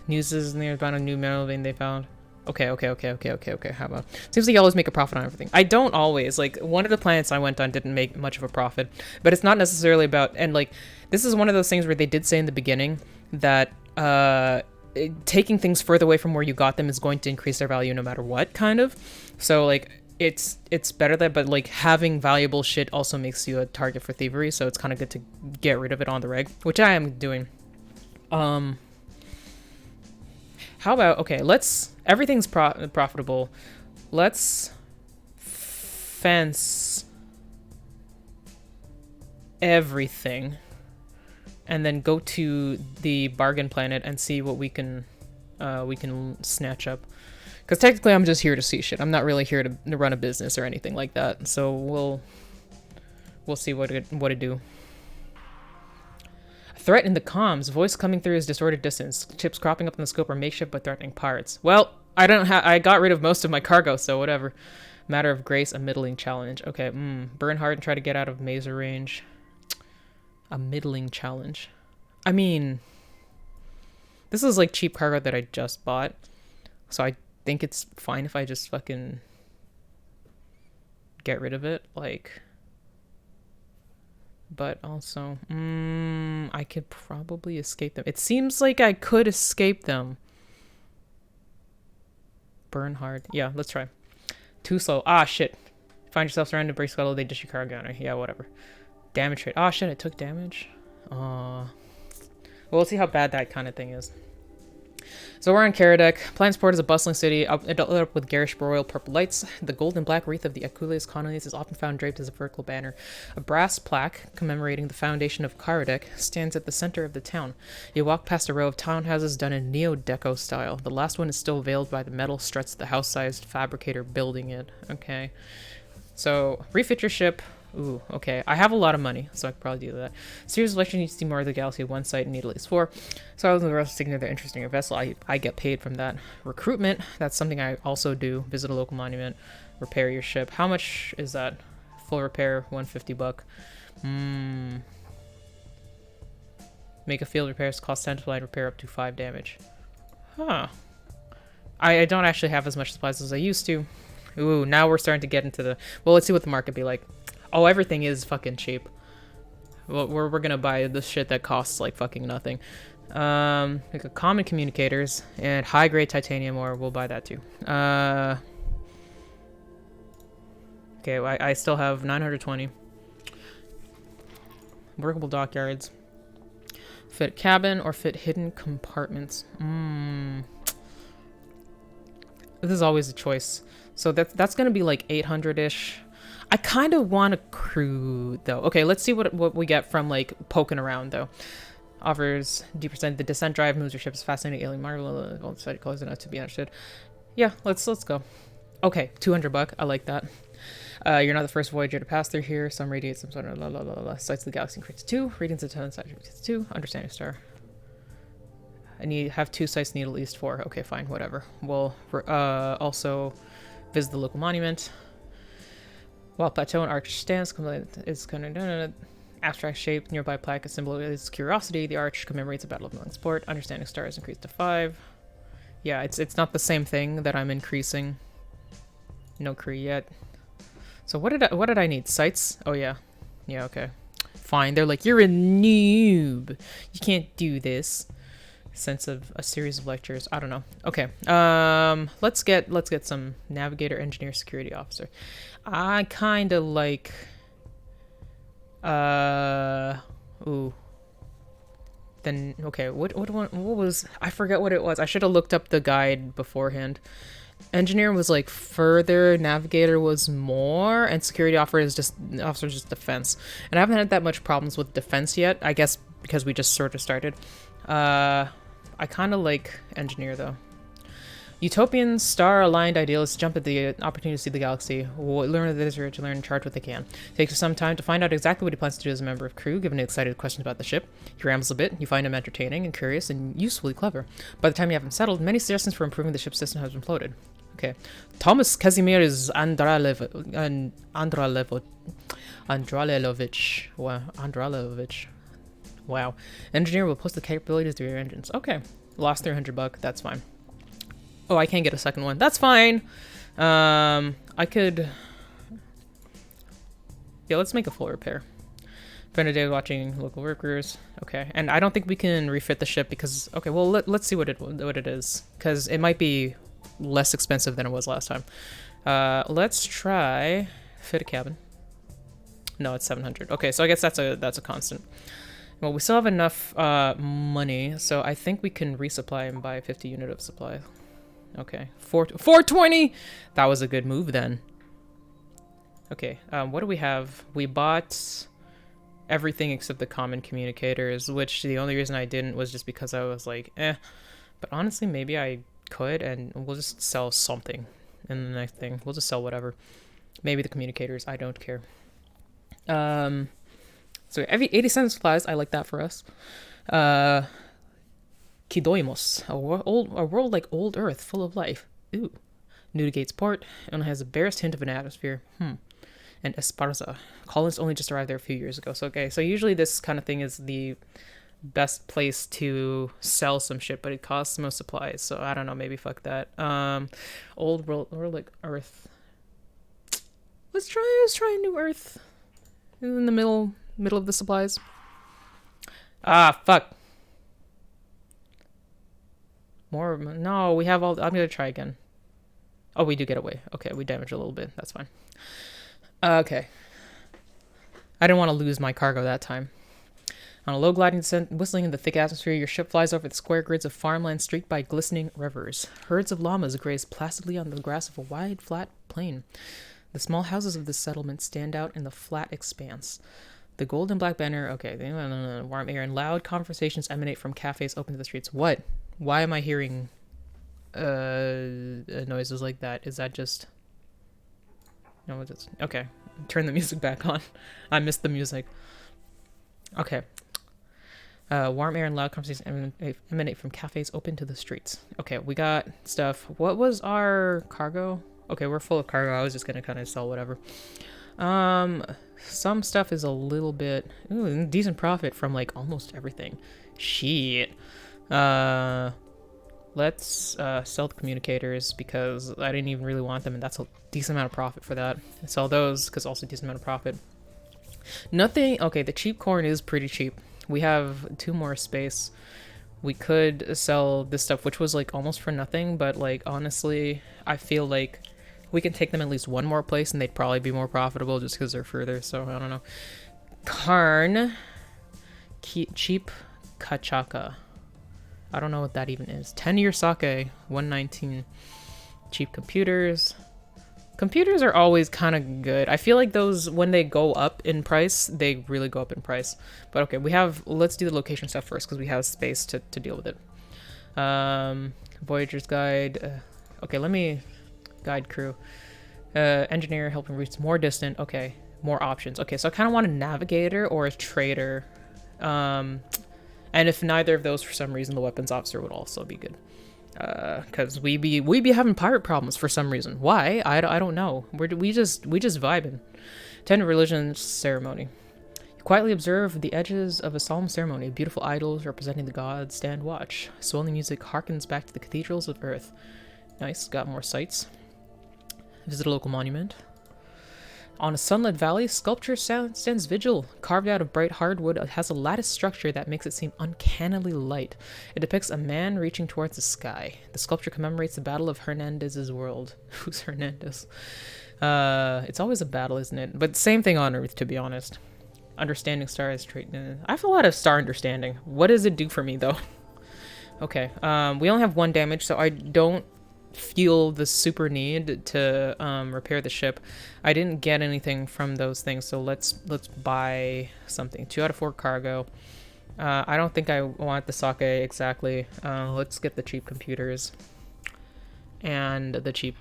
News is near about a new metal vein they found. Okay. How about... Seems like you always make a profit on everything. I don't always. Like, one of the planets I went on didn't make much of a profit. But it's not necessarily about... And, like, this is one of those things where they did say in the beginning that taking things further away from where you got them is going to increase their value no matter what, kind of. So, like, it's better that... But, like, having valuable shit also makes you a target for thievery. So it's kind of good to get rid of it on the reg. Which I am doing. How about... Okay, let's... Everything's profitable. Let's fence everything and then go to the bargain planet and see what we can snatch up. Because technically I'm just here to see shit. I'm not really here to run a business or anything like that. So we'll see what it do. Threat in the comms. Voice coming through his disordered distance. Chips cropping up in the scope are makeshift but threatening pirates. Well, I got rid of most of my cargo, so whatever. Matter of grace, a middling challenge. Okay, burn hard and try to get out of mazer range. A middling challenge. I mean, this is like cheap cargo that I just bought. So I think it's fine if I just fucking get rid of it. Like... But also, I could probably escape them. It seems like I could escape them. Burn hard. Yeah, let's try. Too slow. Ah, shit. Find yourself surrounded by scuttle, they dish your cargo on. Yeah, whatever. Damage rate. Ah, shit, it took damage. Well, we'll see how bad that kind of thing is. So we're on Karadec. Planetsport is a bustling city, lit up with garish royal purple lights. The gold and black wreath of the Akuleus colonies is often found draped as a vertical banner. A brass plaque commemorating the foundation of Karadec stands at the center of the town. You walk past a row of townhouses done in Neo-Deco style. The last one is still veiled by the metal struts of the house-sized fabricator building it. Okay. So, refit your ship. Ooh, okay. I have a lot of money, so I could probably do that. Series of Lecture needs to see more of the galaxy at one site and need at least 4. So I was in the rest taking their interesting a vessel. I get paid from that. Recruitment, that's something I also do. Visit a local monument. Repair your ship. How much is that? Full repair, $150. Make a field repairs, cost 10 to fly, repair up to 5 damage. Huh. I don't actually have as much supplies as I used to. Ooh, now we're starting to get into the... Well, let's see what the market be like. Oh, everything is fucking cheap. Well, we're gonna buy the shit that costs like fucking nothing. We got common communicators and high-grade titanium ore. We'll buy that too. Okay, I still have 920. Workable dockyards. Fit cabin or fit hidden compartments. This is always a choice. So that's gonna be like 800-ish. I kind of want a crew though. Okay, let's see what we get from like poking around though. Offers D%. The descent drive moves your ship is fascinating, alien marvel, all side close enough to be understood. Yeah, let's go. Okay, 200 buck. I like that. You're not the first Voyager to pass through here. Some radiate some sort of sights of the galaxy increase 2. Radiance of 10 sights increase 2. Understanding star. I have 2 sites, need at least 4. Okay, fine, whatever. We'll also visit the local monument. While plateau and arch stands, is kind of abstract shape. Nearby plaque, a symbol is curiosity. The arch commemorates a battle of Sport. Understanding star is increased to 5. Yeah, it's not the same thing that I'm increasing. No crew yet. So what did I need? Sights? Oh yeah. Yeah, okay. Fine. They're like, you're a noob. You can't do this. Sense of a series of lectures. I don't know. Okay. Let's get some navigator, engineer, security officer. I kind of like ooh. Then okay, what was, I forget what it was. I should have looked up the guide beforehand. Engineer was like further, navigator was more, and security officer is just defense. And I haven't had that much problems with defense yet, I guess because we just sort of started. I kind of like engineer though. Utopian star-aligned idealists jump at the opportunity to see the galaxy. Learn of the desert to learn and charge what they can. Takes some time to find out exactly what he plans to do as a member of crew, given excited questions about the ship. He rambles a bit, you find him entertaining and curious and usefully clever. By the time you have him settled, many suggestions for improving the ship's system have been floated. Okay. Thomas Kazimierz Andralovich. Wow. Engineer will post the capabilities to your engines. Okay. Lost 300 buck. That's fine. Oh, I can't get a second one. That's fine. I could... Yeah, let's make a full repair. Spend a day watching local workers. Okay. And I don't think we can refit the ship because... Okay, well, let's see what it is. Because it might be less expensive than it was last time. Let's try... Fit a cabin. No, it's 700. Okay, so I guess that's a constant. Well, we still have enough money, so I think we can resupply and buy 50 unit of supply. Okay, 420. That was a good move then. Okay, what do we have? We bought everything except the common communicators, which the only reason I didn't was just because I was like, eh. But honestly, maybe I could, and we'll just sell something in the next thing. We'll just sell whatever. Maybe the communicators. I don't care. So every 87 supplies, I like that for us. Kidoimos, a world like old Earth, full of life. Ooh. New to Gates Port, it only has the barest hint of an atmosphere. And Esparza. Colonists only just arrived there a few years ago. So okay, so usually this kind of thing is the best place to sell some shit, but it costs the most supplies. So I don't know, maybe fuck that. Old world like Earth. Let's try New Earth. In the middle of the supplies. Ah, fuck. More, no, we have all, I'm gonna try again. Oh, we do get away. Okay, we damaged a little bit, that's fine. Okay. I didn't want to lose my cargo that time. On a low gliding descent, whistling in the thick atmosphere, your ship flies over the square grids of farmland streaked by glistening rivers. Herds of llamas graze placidly on the grass of a wide, flat plain. The small houses of this settlement stand out in the flat expanse. The gold and black banner, okay, warm air and loud conversations emanate from cafes open to the streets. What? Why am I hearing noises like that? Is that just... No, it's... Okay, turn the music back on. I missed the music. Okay. Warm air and loud conversations emanate from cafes open to the streets. Okay, we got stuff. What was our cargo? Okay, we're full of cargo. I was just gonna kind of sell whatever. Some stuff is a little bit... Ooh, decent profit from, like, almost everything. Shit. Let's sell the communicators because I didn't even really want them, and that's a decent amount of profit for that. Sell those because also a decent amount of profit. Nothing. Okay, the cheap corn is pretty cheap. We have 2 more space. We could sell this stuff, which was like almost for nothing, but like honestly, I feel like we can take them at least 1 more place and they'd probably be more profitable just because they're further. So I don't know. Karn, cheap kachaka. I don't know what that even is. 10-year sake, 119. Cheap computers. Computers are always kind of good. I feel like those, when they go up in price, they really go up in price. But okay, let's do the location stuff first because we have space to deal with it. Voyager's guide. Okay, let me guide crew. Engineer helping routes more distant. Okay, more options. Okay, so I kind of want a navigator or a trader. And if neither of those for some reason, the weapons officer would also be good. Because we be having pirate problems for some reason. Why? I don't know. We just vibing. Attend a religion ceremony. You quietly observe the edges of a solemn ceremony. Beautiful idols representing the gods stand watch. Swelling music harkens back to the cathedrals of Earth. Nice. Got more sights. Visit a local monument. On a sunlit valley, sculpture stands vigil. Carved out of bright hardwood, it has a lattice structure that makes it seem uncannily light. It depicts a man reaching towards the sky. The sculpture commemorates the Battle of Hernandez's world. Who's Hernandez? It's always a battle, isn't it? But same thing on Earth, to be honest. Understanding star is trait. I have a lot of star understanding. What does it do for me, though? Okay, we only have 1 damage, so I don't feel the super need to repair the ship. I didn't get anything from those things, so let's buy something. 2 out of 4 cargo. I don't think I want the sake exactly. Let's get the cheap computers and the cheap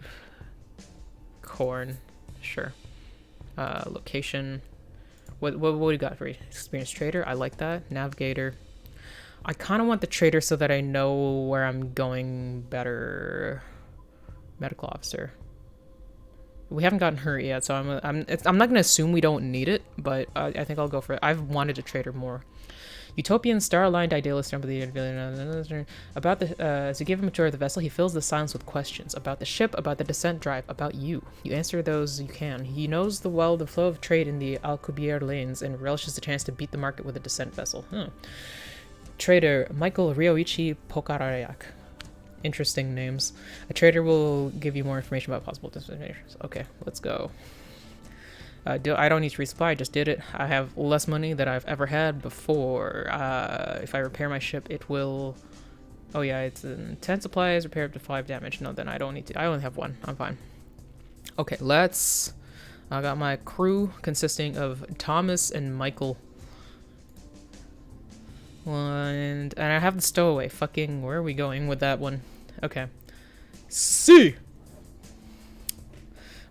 corn. Sure. Location. What do we got for you? Experienced trader. I like that. Navigator. I kind of want the trader so that I know where I'm going better. Medical officer. We haven't gotten her yet, so I'm not gonna assume we don't need it, but I think I'll go for it. I've wanted a trader more. Utopian star-aligned idealist about the as you give him a tour of the vessel, he fills the silence with questions about the ship, about the descent drive, about you. You answer those you can. He knows the flow of trade in the Alcubierre lanes and relishes the chance to beat the market with a descent vessel. Trader Michael Ryoichi Pokarayak. Interesting names. A trader will give you more information about possible destinations. Okay, let's go. I don't need to resupply, I just did it. I have less money than I've ever had before. If I repair my ship, it will... Oh yeah, it's 10 supplies, repair up to 5 damage. No, then I don't need to. I only have 1. I'm fine. Okay, let's... I got my crew consisting of Thomas and Michael. And I have the stowaway. Fucking, where are we going with that one? Okay. C!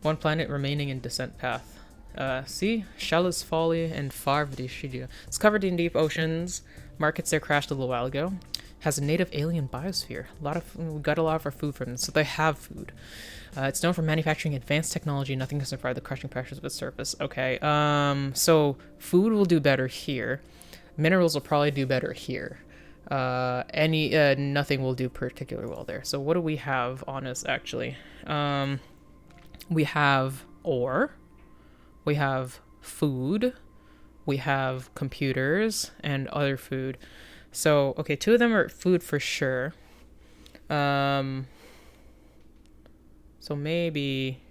1 planet remaining in descent path. C? Shallow's Folly and Far Vidishidia. It's covered in deep oceans. Markets there crashed a little while ago. Has a native alien biosphere. We got a lot of our food from them, so they have food. It's known for manufacturing advanced technology. Nothing can survive the crushing pressures of its surface. Okay, so food will do better here. Minerals will probably do better here. Nothing will do particularly well there. So what do we have on us, actually? We have ore. We have food. We have computers and other food. So, okay, 2 of them are food for sure. So maybe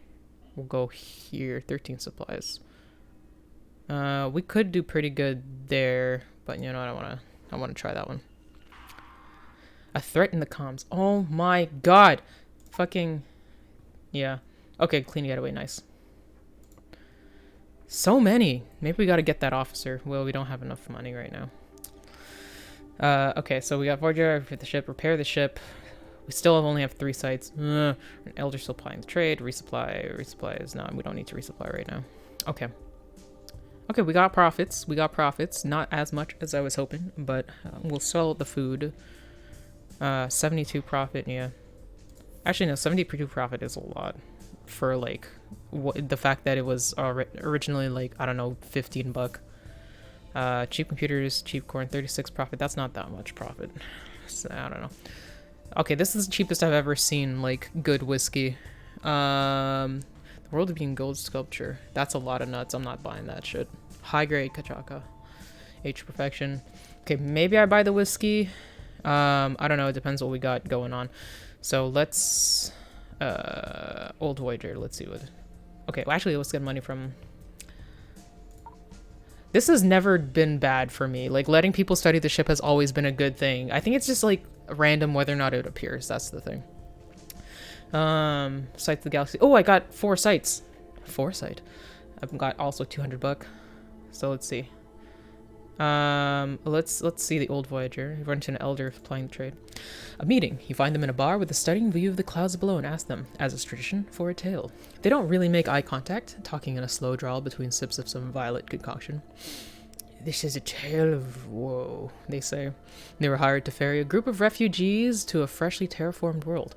we'll go here. 13 supplies. We could do pretty good there, but you know, I want to try that one. A threat in the comms. Oh my god. Fucking, yeah. Okay, clean getaway, nice. So many. Maybe we gotta get that officer. Well, we don't have enough money right now. Okay, so we got Voyageur for the ship, repair the ship. We still only have 3 sites. An elder still applying the trade, resupply is not, we don't need to resupply right now. Okay. Okay, we got profits. Not as much as I was hoping, but we'll sell the food. 72 profit, yeah. Actually, no, 72 profit is a lot for, like, the fact that it was originally, like, I don't know, 15 buck. Cheap computers, cheap corn, 36 profit. That's not that much profit. So, I don't know. Okay, this is the cheapest I've ever seen, like, good whiskey. The World of Being Gold sculpture. That's a lot of nuts. I'm not buying that shit. High grade Kachaka. H perfection. Okay, maybe I buy the whiskey. I don't know. It depends what we got going on. So let's... Old Voyageur. Let's see what... Okay, well, actually, let's get money from... This has never been bad for me. Like, letting people study the ship has always been a good thing. I think it's just, like, random whether or not it appears. That's the thing. Sight of the Galaxy. Oh, I got 4 sights. Foresight. I've got also 200 buck. So let's see. Let's see the Old Voyageur. You run into an elder plying the trade. A meeting. You find them in a bar with a stunning view of the clouds below and ask them, as is tradition, for a tale. They don't really make eye contact, talking in a slow drawl between sips of some violet concoction. This is a tale of woe, they say. They were hired to ferry a group of refugees to a freshly terraformed world.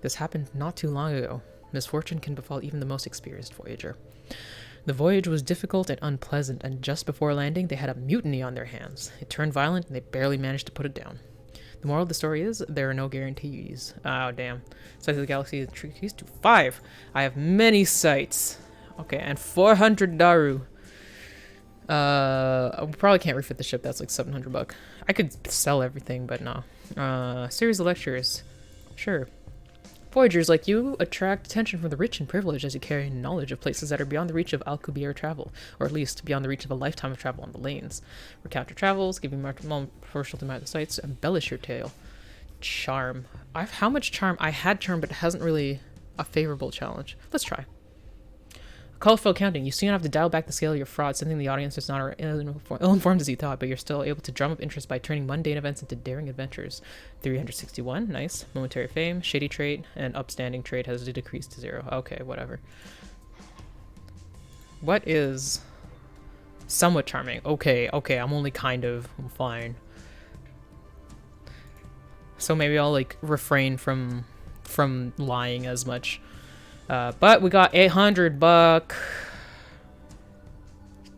This happened not too long ago. Misfortune can befall even the most experienced voyager. The voyage was difficult and unpleasant, and just before landing, they had a mutiny on their hands. It turned violent, and they barely managed to put it down. The moral of the story is, there are no guarantees. Oh, damn. Sight of the Galaxy increased to 5. I have many sights. Okay, and 400 Daru. We probably can't refit the ship. That's like 700 buck. I could sell everything, but no. Series of lectures. Sure. Voyagers like you attract attention from the rich and privileged as you carry knowledge of places that are beyond the reach of Alcubierre travel, or at least beyond the reach of a lifetime of travel on the lanes. Recount your travels, give you more proportional to the sites, embellish your tale. Charm. How much charm? I had charm, but it hasn't really a favorable challenge. Let's try. Colorful accounting. You soon have to dial back the scale of your fraud, something the audience is not as ill-informed as you thought, but you're still able to drum up interest by turning mundane events into daring adventures. 361, nice. Momentary fame, shady trait, and upstanding trait has decreased to 0. Okay, whatever. What is somewhat charming? Okay, I'm only kind of fine. So maybe I'll like refrain from lying as much. But we got 800 buck.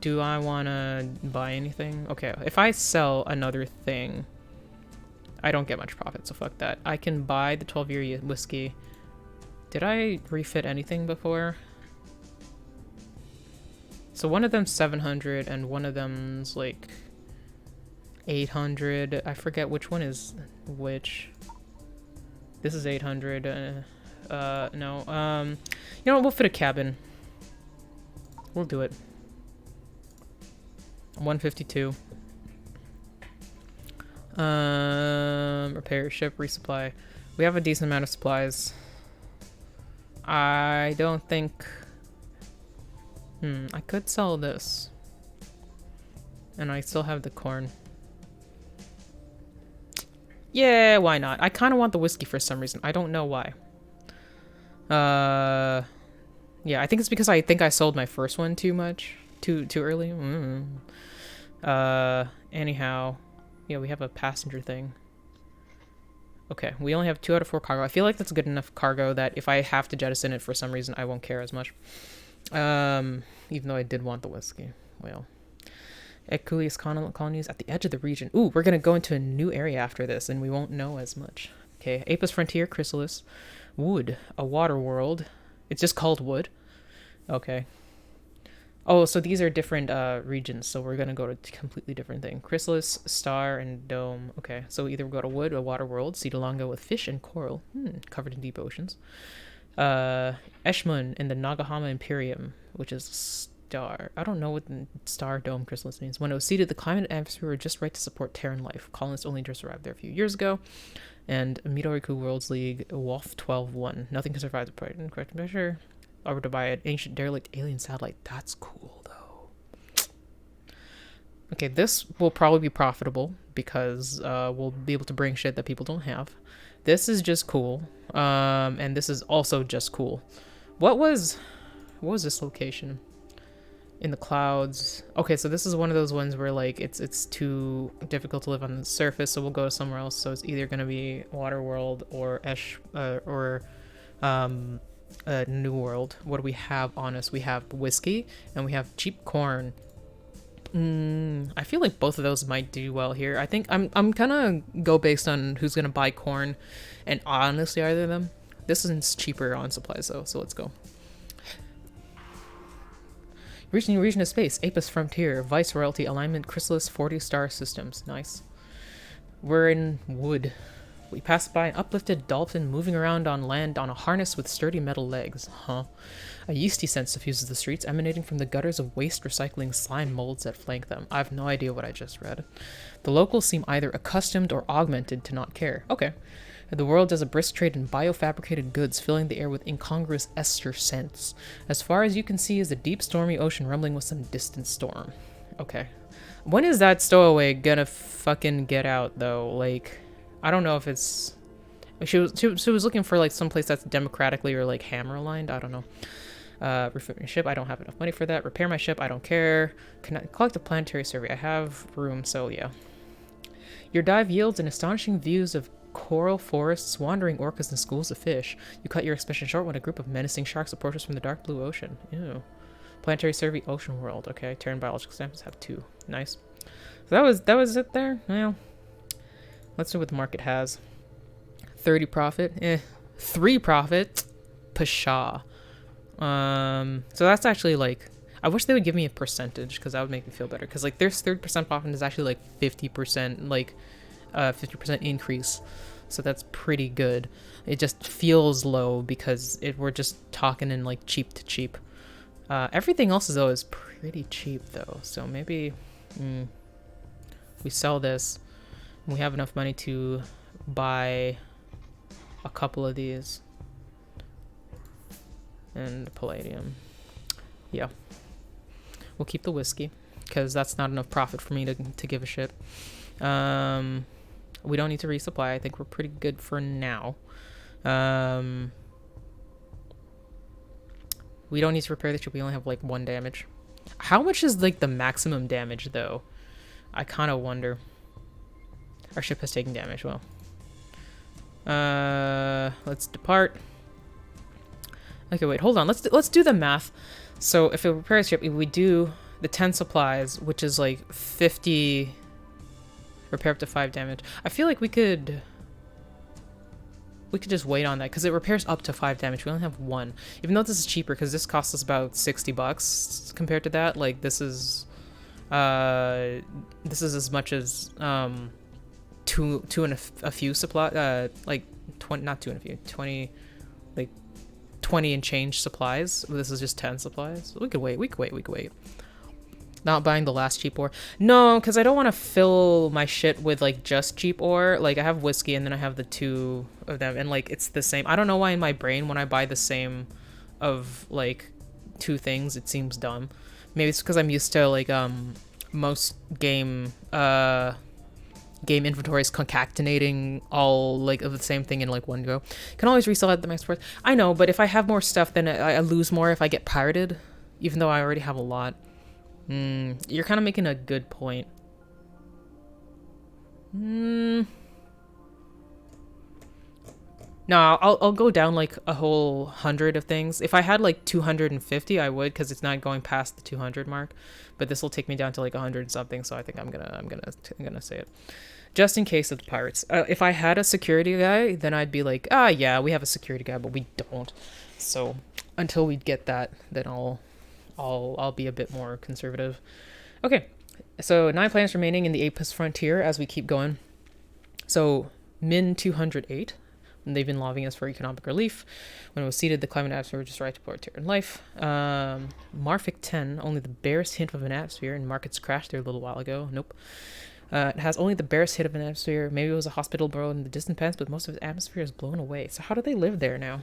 Do I want to buy anything? Okay, if I sell another thing, I don't get much profit, so fuck that. I can buy the 12-year whiskey. Did I refit anything before? So one of them's 700 and one of them's like 800. I forget which one is which. This is 800. No. You know what? We'll fit a cabin. We'll do it. 152. Repair ship, resupply. We have a decent amount of supplies. I don't think... I could sell this. And I still have the corn. Yeah, why not? I kind of want the whiskey for some reason. I don't know why. Yeah, I think it's because I think I sold my first one too much. Too early. Anyhow. Yeah, we have a passenger thing. Okay, we only have 2 out of 4 cargo. I feel like that's good enough cargo that if I have to jettison it for some reason, I won't care as much. Even though I did want the whiskey. Well. Eculius colonies at the edge of the region. Ooh, we're gonna go into a new area after this, and we won't know as much. Okay, Apis Frontier, Chrysalis. Wood, a water world. It's just called Wood. Okay. Oh, so these are different regions, so we're gonna go to a completely different thing. Chrysalis, Star, and Dome. Okay, so either we go to Wood, a water world, Cetalonga with fish and coral, covered in deep oceans. Eshmun in the Nagahama Imperium, which is Star. I don't know what the Star, Dome, Chrysalis means. When it was seeded, the climate and atmosphere were just right to support Terran life. Colonists only just arrived there a few years ago. And Midoriku Worlds League, WOF 12-1. Nothing can survive the pride and correct measure. Orbited by an ancient derelict alien satellite. That's cool, though. Okay, this will probably be profitable because we'll be able to bring shit that people don't have. This is just cool. And this is also just cool. What was this location? In the clouds. Okay, so this is one of those ones where like it's too difficult to live on the surface, so we'll go somewhere else. So it's either gonna be Water World or New World. What do we have on us? We have whiskey and we have cheap corn. I feel like both of those might do well here. I think I'm gonna go based on who's gonna buy corn, and honestly, either of them. This is cheaper on supplies though, so let's go. Reaching new region of space, Apis Frontier, Vice Royalty Alignment, Chrysalis 40-star systems. Nice. We're in wood. We pass by an uplifted dolphin moving around on land on a harness with sturdy metal legs. Huh. A yeasty scent suffuses the streets, emanating from the gutters of waste recycling slime molds that flank them. I have no idea what I just read. The locals seem either accustomed or augmented to not care. Okay. The world does a brisk trade in biofabricated goods, filling the air with incongruous ester scents. As far as you can see is a deep, stormy ocean rumbling with some distant storm. Okay. When is that stowaway gonna fucking get out, though? Like, I don't know if it's... She was looking for, like, someplace that's democratically or, like, hammer-aligned. I don't know. Refit my ship. I don't have enough money for that. Repair my ship. I don't care. Collect a planetary survey. I have room, so yeah. Your dive yields an astonishing views of coral forests, wandering orcas, and schools of fish. You cut your expedition short when a group of menacing sharks approaches from the dark blue ocean. Ew. Planetary survey, ocean world. Okay, Terran biological samples have 2. Nice. So that was it there. Well, let's see what the market has. 30 profit. 3 profit. Pshaw. So that's actually like, I wish they would give me a percentage because that would make me feel better. Because like there's 30% profit is actually like 50%, like 50% increase. So that's pretty good. It just feels low because we're just talking in like cheap to cheap. Everything else though is pretty cheap though. So maybe we sell this. And we have enough money to buy a couple of these. And palladium. Yeah. We'll keep the whiskey because that's not enough profit for me to give a shit. We don't need to resupply. I think we're pretty good for now. We don't need to repair the ship. We only have like 1 damage. How much is like the maximum damage though? I kind of wonder. Our ship has taken damage. Well, let's depart. Okay, wait, hold on. Let's do the math. So if it repairs ship, if we do the 10 supplies, which is like 50 repair up to 5 damage. I feel like we could just wait on that because it repairs up to 5 damage. We only have 1. Even though this is cheaper because this costs us about $60 compared to that. Like this is as much as two and a few supply like 20, not 2 and a few, 20, like 20 and change supplies. This is just 10 supplies. We could wait. Not buying the last cheap ore. No, because I don't want to fill my shit with like just cheap ore. Like I have whiskey and then I have the 2 of them and like it's the same. I don't know why in my brain when I buy the same of like 2 things it seems dumb. Maybe it's because I'm used to like most game inventories concatenating all like of the same thing in like one go. Can always resell at the max price. I know, but if I have more stuff then I lose more if I get pirated, even though I already have a lot. You're kind of making a good point. No, I'll go down like a whole 100 of things. If I had like 250, I would, because it's not going past the 200 mark. But this will take me down to like 100 something. So I think I'm gonna say it, just in case of the pirates. If I had a security guy, then I'd be like, yeah, we have a security guy, but we don't. So until we get that, then I'll be a bit more conservative. Okay, so 9 planets remaining in the Apis Frontier as we keep going. So Min 208, and they've been lobbying us for economic relief. When it was seeded, the climate atmosphere was just right to proletarian life. Marfic 10, only the barest hint of an atmosphere, and markets crashed there a little while ago. Nope. It has only the barest hint of an atmosphere. Maybe it was a hospital borough in the distant past, but most of its atmosphere is blown away. So how do they live there now?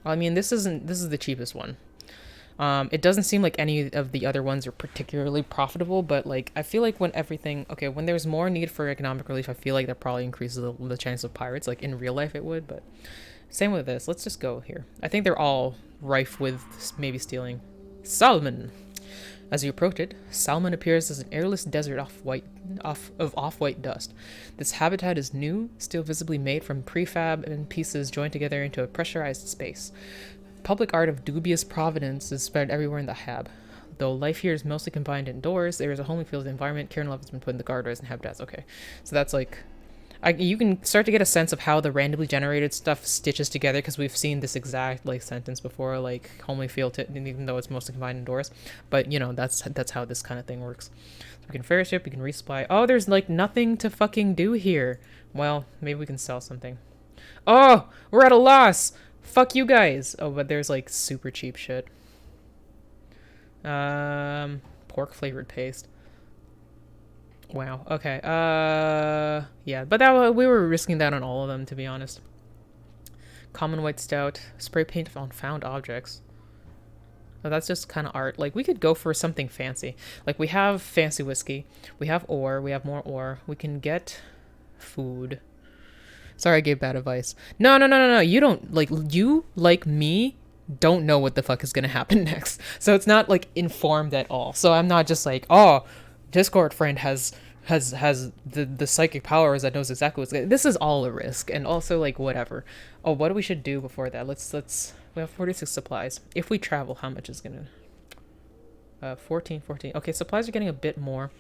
Well, I mean, this is the cheapest one. It doesn't seem like any of the other ones are particularly profitable, but like I feel like when there's more need for economic relief, I feel like that probably increases the chance of pirates. Like in real life it would, but same with this. Let's just go here. I think they're all rife with maybe stealing. Salmon. As you approach it, Salmon appears as an airless desert of off-white dust. This habitat is new, still visibly made from prefab and pieces joined together into a pressurized space. Public art of dubious provenance is spread everywhere in the hab. though life here is mostly confined indoors, there is a homely field environment. Care and love has been put in the guardrails and habitats. Okay, so that's like, you can start to get a sense of how the randomly generated stuff stitches together, because we've seen this exact like sentence before, like homely field, even though it's mostly confined indoors. But you know, that's how this kind of thing works. So we can ferry ship, we can resupply. Oh, there's like nothing to fucking do here. Well, maybe we can sell something. Oh, we're at a loss. Fuck you guys. Oh, but there's like super cheap shit. Pork flavored paste. Wow. Okay. Yeah, but that we were risking that on all of them, to be honest. Common white stout, spray paint on found objects. Oh, that's just kind of art. Like, we could go for something fancy. Like, we have fancy whiskey, we have ore, we have more ore. We can get food. Sorry, I gave bad advice. No. You don't, like, you, like me, don't know what the fuck is gonna happen next. So it's not, like, informed at all. So I'm not just like, oh, Discord friend has the psychic powers that knows exactly what's going. This is all a risk, and also like whatever. Oh, what we should do before that? Let's we have 46 supplies. If we travel, how much is gonna 14. Okay, supplies are getting a bit more.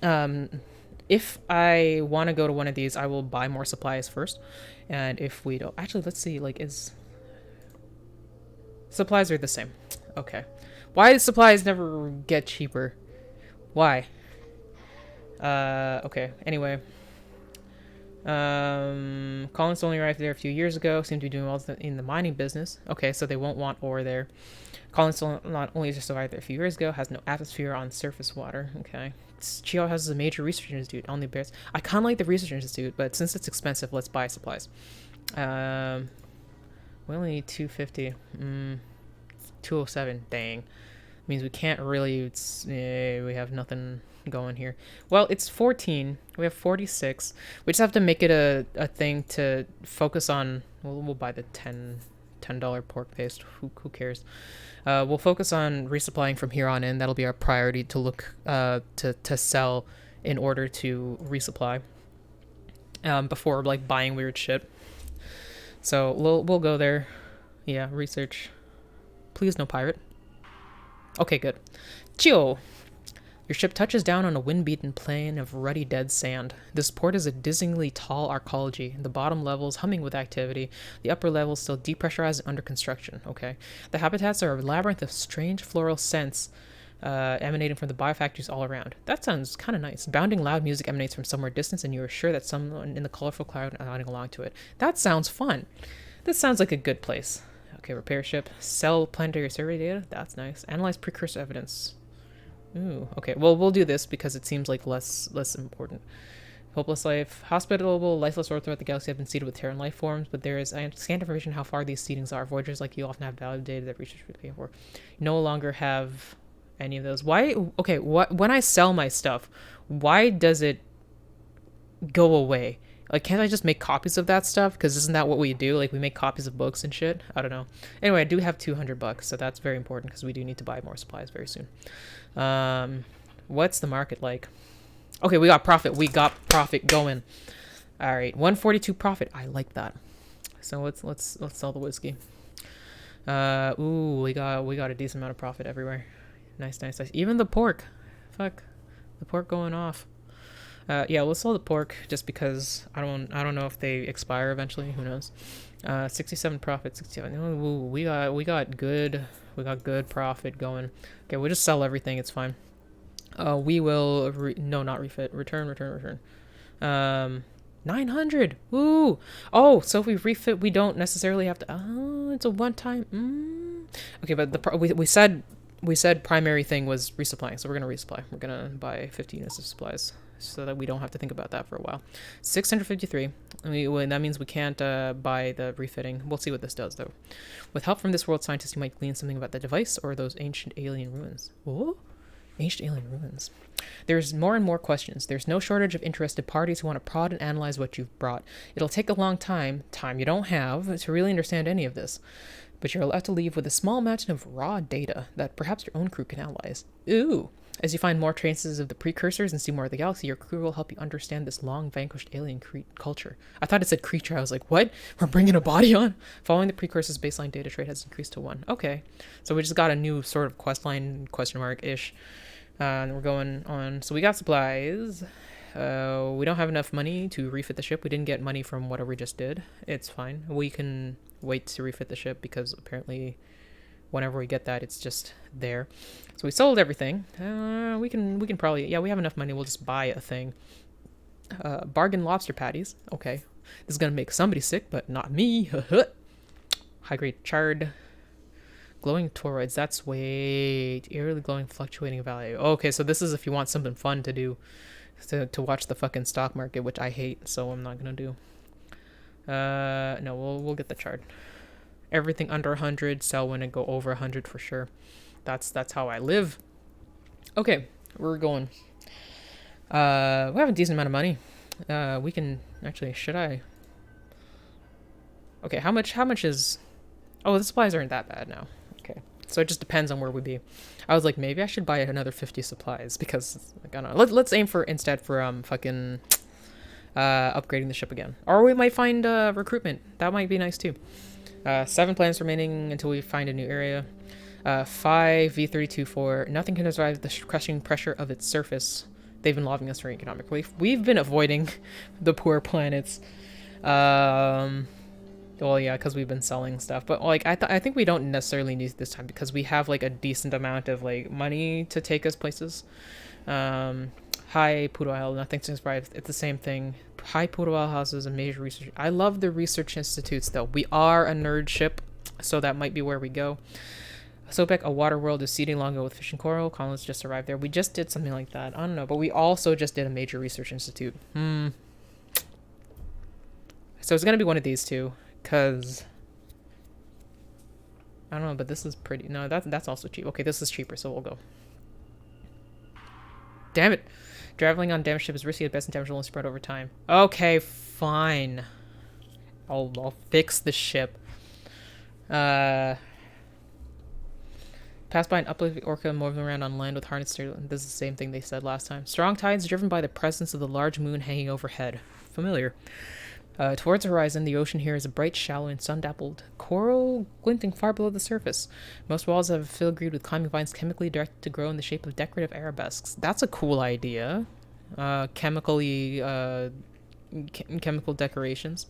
If I want to go to one of these, I will buy more supplies first, and if we don't, actually, let's see, like, is supplies are the same. Okay, why do supplies never get cheaper? Why? Okay, anyway. Collins only arrived there a few years ago, seemed to be doing well in the mining business. Okay, so they won't want ore there. Collins not only just arrived there a few years ago, has no atmosphere on surface water. Okay. Chio has a major research institute, only bears. I kind of like the research institute, but since it's expensive, let's buy supplies. We only need 250. 207, dang. Means we can't really, we have nothing going here. Well, it's 14, we have 46. We just have to make it a thing to focus on. We'll buy the $10 pork paste. Who cares? We'll focus on resupplying from here on in. That'll be our priority, to look to sell in order to resupply before like buying weird shit. So we'll go there. Yeah, research. Please no pirate. Okay, good. Chio! Your ship touches down on a wind-beaten plain of ruddy dead sand. This port is a dizzyingly tall arcology, the bottom levels humming with activity, the upper levels still depressurized and under construction. Okay. The habitats are a labyrinth of strange floral scents emanating from the biofactories all around. That sounds kind of nice. Bounding loud music emanates from somewhere distant, and you are sure that someone in the colorful cloud is nodding along to it. That sounds fun. This sounds like a good place. Okay, repair ship. Sell planetary survey data. That's nice. Analyze precursor evidence. Ooh, okay. Well, we'll do this because it seems like less important. Hopeless life. Hospitable, lifeless Earth throughout the galaxy have been seeded with Terran life forms, but there is scant information how far these seedings are. Voyagers like you often have valuable data that research would pay for. You no longer have any of those. Why? Okay, when I sell my stuff, why does it go away? Like, can't I just make copies of that stuff? Because isn't that what we do? Like, we make copies of books and shit? I don't know. Anyway, I do have $200, so that's very important because we do need to buy more supplies very soon. What's the market like? Okay, we got profit. We got profit going. All right, 142 profit. I like that. So let's sell the whiskey. Ooh, we got a decent amount of profit everywhere. Nice. Even the pork. Fuck, the pork going off. Yeah, we'll sell the pork just because I don't know if they expire eventually. Who knows? 67 profit, 67. Ooh, we got good profit going. Okay, we'll just sell everything. It's fine. We will not refit. Return. 900. Woo! Oh, so if we refit, we don't necessarily have to. Oh, it's a one-time. Okay, but we said primary thing was resupplying, so we're gonna resupply. We're gonna buy 50 units of supplies, so that we don't have to think about that for a while. 653. That means we can't buy the refitting. We'll see what this does, though. With help from this world scientist, you might glean something about the device or those ancient alien ruins. Whoa? Ancient alien ruins. There's more and more questions. There's no shortage of interested parties who want to prod and analyze what you've brought. It'll take a long time you don't have, to really understand any of this. But you're allowed to leave with a small mountain of raw data that perhaps your own crew can analyze. Ooh. As you find more traces of the precursors and see more of the galaxy, your crew will help you understand this long vanquished alien culture. I thought it said creature. I was like, what? We're bringing a body on? Following the precursors, baseline data trait has increased to 1. Okay. So we just got a new sort of quest line, question mark-ish. And we're going on. So we got supplies. We don't have enough money to refit the ship. We didn't get money from whatever we just did. It's fine. We can wait to refit the ship because apparently whenever we get that, it's just there. So we sold everything. We can probably, yeah, we have enough money. We'll just buy a thing. Bargain lobster patties. Okay. This is going to make somebody sick, but not me. High grade chard. Glowing toroids. That's way eerily glowing, fluctuating value. Okay, so this is if you want something fun to do. To watch the fucking stock market, which I hate, so I'm not going to do. No, we'll get the chard. Everything under 100, sell when it go over 100 for sure. That's how I live. Okay, we're going. We have a decent amount of money. We can actually, should I? Okay, how much is? Oh, the supplies aren't that bad now. Okay, so it just depends on where we be. I was like, maybe I should buy another 50 supplies because like, I don't know. Let's aim for instead for fucking upgrading the ship again, or we might find recruitment. That might be nice too. 7 planets remaining until we find a new area. 5 V32-4. Nothing can survive the crushing pressure of its surface. They've been lobbing us for economic relief. We've been avoiding the poor planets. Well, yeah, because we've been selling stuff. But like, I think we don't necessarily need it this time because we have like a decent amount of like money to take us places. High Poodle Isle, nothing to survive. It's the same thing. High Poodle Isle houses a major research. I love the research institutes though. We are a nerd ship, so that might be where we go. Sobek, a water world, is seeding Longo with fish and coral. Colonists just arrived there. We just did something like that. I don't know, but we also just did a major research institute. So it's gonna be one of these two, cause I don't know, but this is pretty. No, that's also cheap. Okay, this is cheaper, so we'll go. Damn it. Traveling on damaged ship is risky at best and damage will only spread over time. Okay, fine. I'll fix the ship. Pass by an uplifting orca moving around on land with harness steer. This is the same thing they said last time. Strong tides driven by the presence of the large moon hanging overhead. Familiar. Towards the horizon, the ocean here is a bright, shallow, and sun-dappled coral glinting far below the surface. Most walls have filigreed with climbing vines chemically directed to grow in the shape of decorative arabesques. That's a cool idea. Chemical decorations.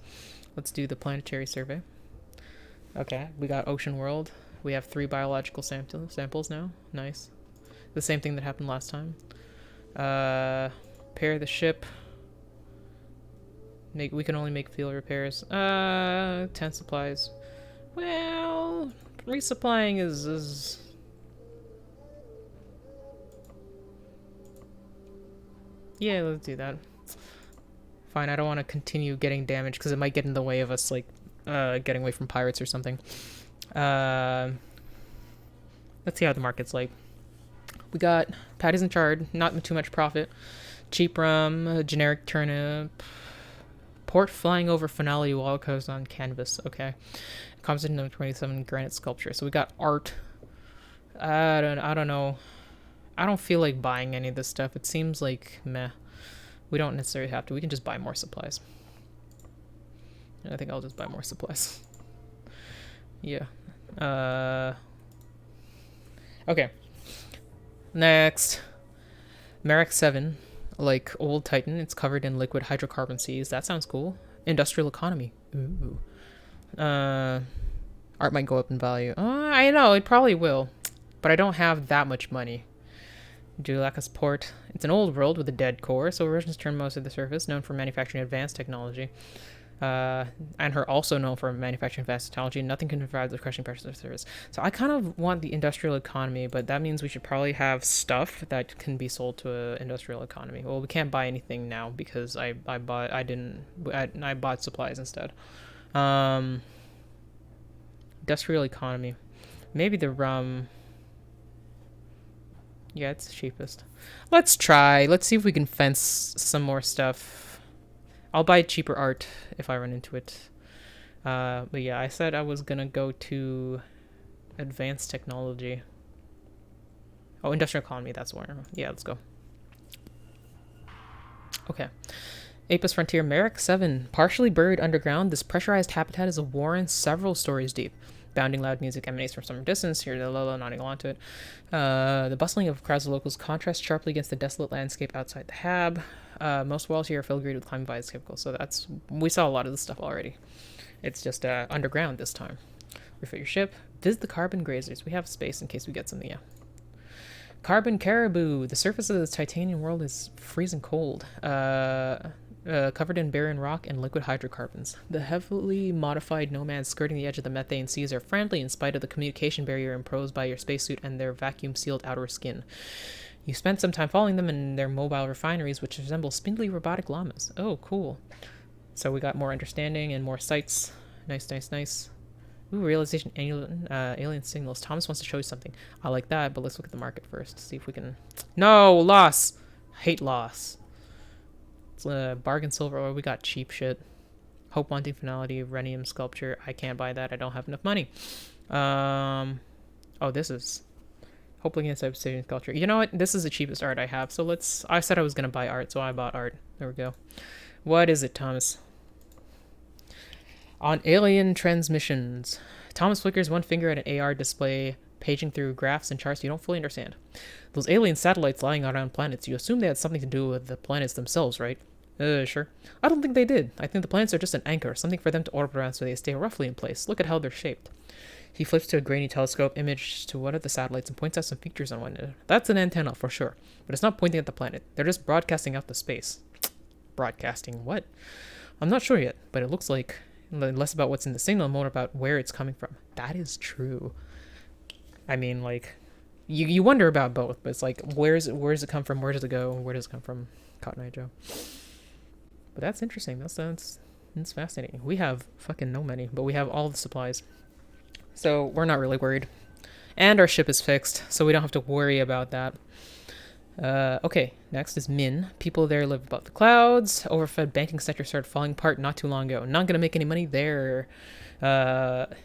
Let's do the planetary survey. Okay, we got ocean world. We have 3 biological samples now. Nice. The same thing that happened last time. Repair the ship. We can only make field repairs. 10 supplies. Well, resupplying is... Yeah, let's do that. Fine, I don't want to continue getting damaged because it might get in the way of us, like, getting away from pirates or something. Let's see how the market's like. We got patties and chard, not too much profit. Cheap rum, generic turnip. Port flying over finale wall coast on canvas. Okay. Composition number 27 granite sculpture. So we got art. I don't know. I don't feel like buying any of this stuff. It seems like meh. We don't necessarily have to. We can just buy more supplies. I think I'll just buy more supplies. Yeah. Okay. Next. Merrick 7. Like old Titan, it's covered in liquid hydrocarbon seas. That sounds cool. Industrial economy. Ooh. Art might go up in value. I know, it probably will. But I don't have that much money. Dulacus Port. It's an old world with a dead core, so Russians turn most of the surface, known for manufacturing advanced technology. And her also known for manufacturing advanced technology. Nothing can survive the crushing pressure of the surface. So I kind of want the industrial economy, but that means we should probably have stuff that can be sold to an industrial economy. Well, we can't buy anything now because I bought supplies instead. Industrial economy. Maybe the rum. Yeah, it's the cheapest. Let's try. Let's see if we can fence some more stuff. I'll buy cheaper art if I run into it. But yeah, I said I was gonna go to advanced technology. Oh, industrial economy, that's where. Yeah, let's go. Okay. Apis Frontier Merrick 7. Partially buried underground, this pressurized habitat is a warren several stories deep. Bounding loud music emanates from some distance. Here, the Lolo nodding along to it. The bustling of crowds of locals contrasts sharply against the desolate landscape outside the hab. Most walls here are filigreed with climbing vines typical, so that's... We saw a lot of this stuff already. It's just underground this time. Refit your ship. Visit the carbon grazers. We have space in case we get something, yeah. Carbon caribou. The surface of the titanium world is freezing cold. Covered in barren rock and liquid hydrocarbons. The heavily modified nomads skirting the edge of the methane seas are friendly in spite of the communication barrier imposed by your spacesuit and their vacuum-sealed outer skin. You spent some time following them in their mobile refineries, which resemble spindly robotic llamas. Oh, cool. So we got more understanding and more sights. Nice, nice, nice. Ooh, realization alien signals. Thomas wants to show you something. I like that, but let's look at the market first. See if we can... No! Loss! Hate loss. Bargain silver ore, we got cheap shit. Hope wanting finality, rhenium sculpture. I can't buy that. I don't have enough money. Oh, this is hope looking at obsidian sculpture. You know what? This is the cheapest art I have. So let's. I said I was gonna buy art, so I bought art. There we go. What is it, Thomas? On alien transmissions, Thomas flickers one finger at an AR display, paging through graphs and charts you don't fully understand. Those alien satellites lying around planets, you assume they had something to do with the planets themselves, right? Sure. I don't think they did. I think the planets are just an anchor, something for them to orbit around so they stay roughly in place. Look at how they're shaped. He flips to a grainy telescope image to one of the satellites and points out some features on one. That's an antenna, for sure. But it's not pointing at the planet. They're just broadcasting out to space. Broadcasting what? I'm not sure yet, but it looks like less about what's in the signal, more about where it's coming from. That is true. I mean, like, you wonder about both, but it's like, where's it come from? Where does it go? Where does it come from? Cotton Eye Joe. But that's interesting. That's fascinating. We have fucking no money, but we have all the supplies. So we're not really worried. And our ship is fixed, so we don't have to worry about that. Okay, next is Min. People there live above the clouds. Overfed banking sector started falling apart not too long ago. Not gonna make any money there.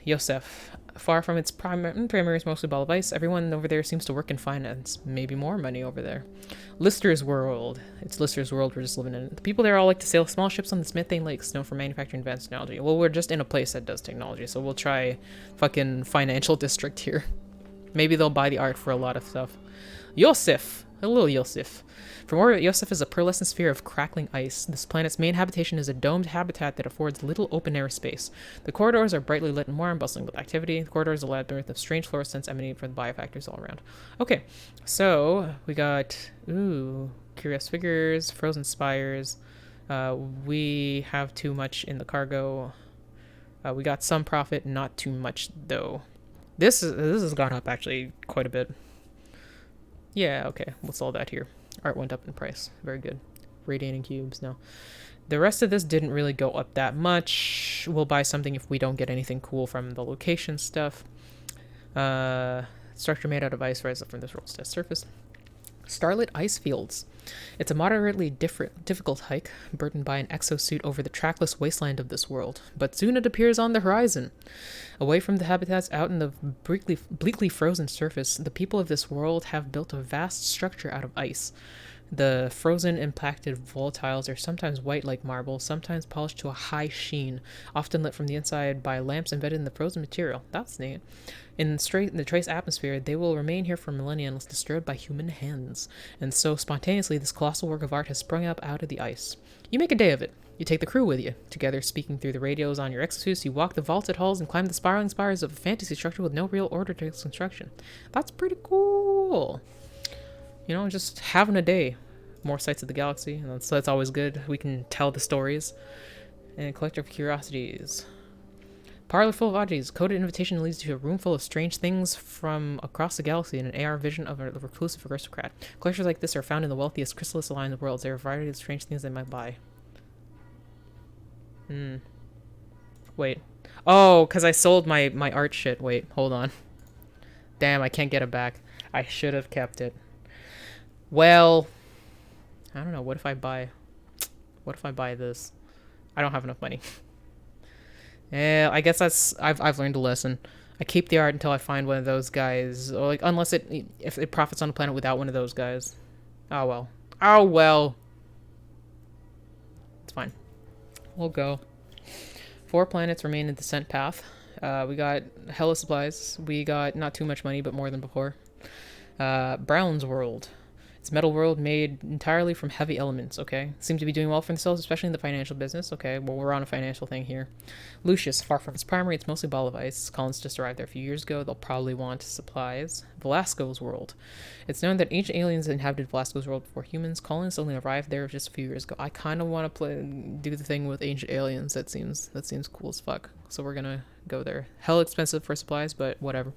Yosef. Far from its primary is mostly a ball of ice. Everyone over there seems to work in finance. Maybe more money over there. Lister's World. It's Lister's World, we're just living in it. The people there all like to sail small ships on the methane lakes, known for manufacturing advanced technology. Well, we're just in a place that does technology, so we'll try fucking financial district here. Maybe they'll buy the art for a lot of stuff. Yosef. Hello, Yosef. From orbit, Yosef is a pearlescent sphere of crackling ice. This planet's main habitation is a domed habitat that affords little open-air space. The corridors are brightly lit and warm, bustling with activity. The corridors are a labyrinth of strange fluorescence emanating from the biofactors all around. Okay, so we got, curious figures, frozen spires. We have too much in the cargo. We got some profit, not too much, though. This has gone up, actually, quite a bit. Yeah, okay, what's all that here? Art went up in price. Very good. Radiating cubes, no. The rest of this didn't really go up that much. We'll buy something if we don't get anything cool from the location stuff. Structure made out of ice rises up from this world's test surface. Starlit ice fields. It's a moderately difficult hike, burdened by an exosuit over the trackless wasteland of this world. But soon it appears on the horizon. Away from the habitats out in the bleakly frozen surface, the people of this world have built a vast structure out of ice. The frozen, impacted volatiles are sometimes white like marble, sometimes polished to a high sheen, often lit from the inside by lamps embedded in the frozen material. That's neat. In the trace atmosphere, they will remain here for millennia unless disturbed by human hands. And so, spontaneously, this colossal work of art has sprung up out of the ice. You make a day of it. You take the crew with you. Together, speaking through the radios on your exosuits, you walk the vaulted halls and climb the spiraling spires of a fantasy structure with no real order to its construction. That's pretty cool. You know, just having a day. More sights of the galaxy, and that's always good. We can tell the stories. And collector of curiosities. Parlor full of oddities. Coded invitation leads to a room full of strange things from across the galaxy and an AR vision of a reclusive aristocrat. Collectors like this are found in the wealthiest chrysalis aligned worlds. There are a variety of strange things they might buy. Wait. Oh, because I sold my art shit. Wait, hold on. Damn, I can't get it back. I should have kept it. Well, I don't know. What if I buy this? I don't have enough money. Yeah, I guess that's I've learned a lesson. I keep the art until I find one of those guys. Or like, unless if it profits on a planet without one of those guys. Oh well. Oh well. It's fine. We'll go. 4 planets remain in the descent path. We got hella supplies. We got not too much money, but more than before. Brown's world. It's a metal world made entirely from heavy elements, okay? Seem to be doing well for themselves, especially in the financial business. Okay, well, we're on a financial thing here. Lucius, far from its primary, it's mostly ball of ice. Colonists just arrived there a few years ago. They'll probably want supplies. Velasco's world. It's known that ancient aliens inhabited Velasco's world before humans. Colonists only arrived there just a few years ago. I kind of want to do the thing with ancient aliens. That seems cool as fuck. So we're gonna go there. Hell expensive for supplies, but whatever.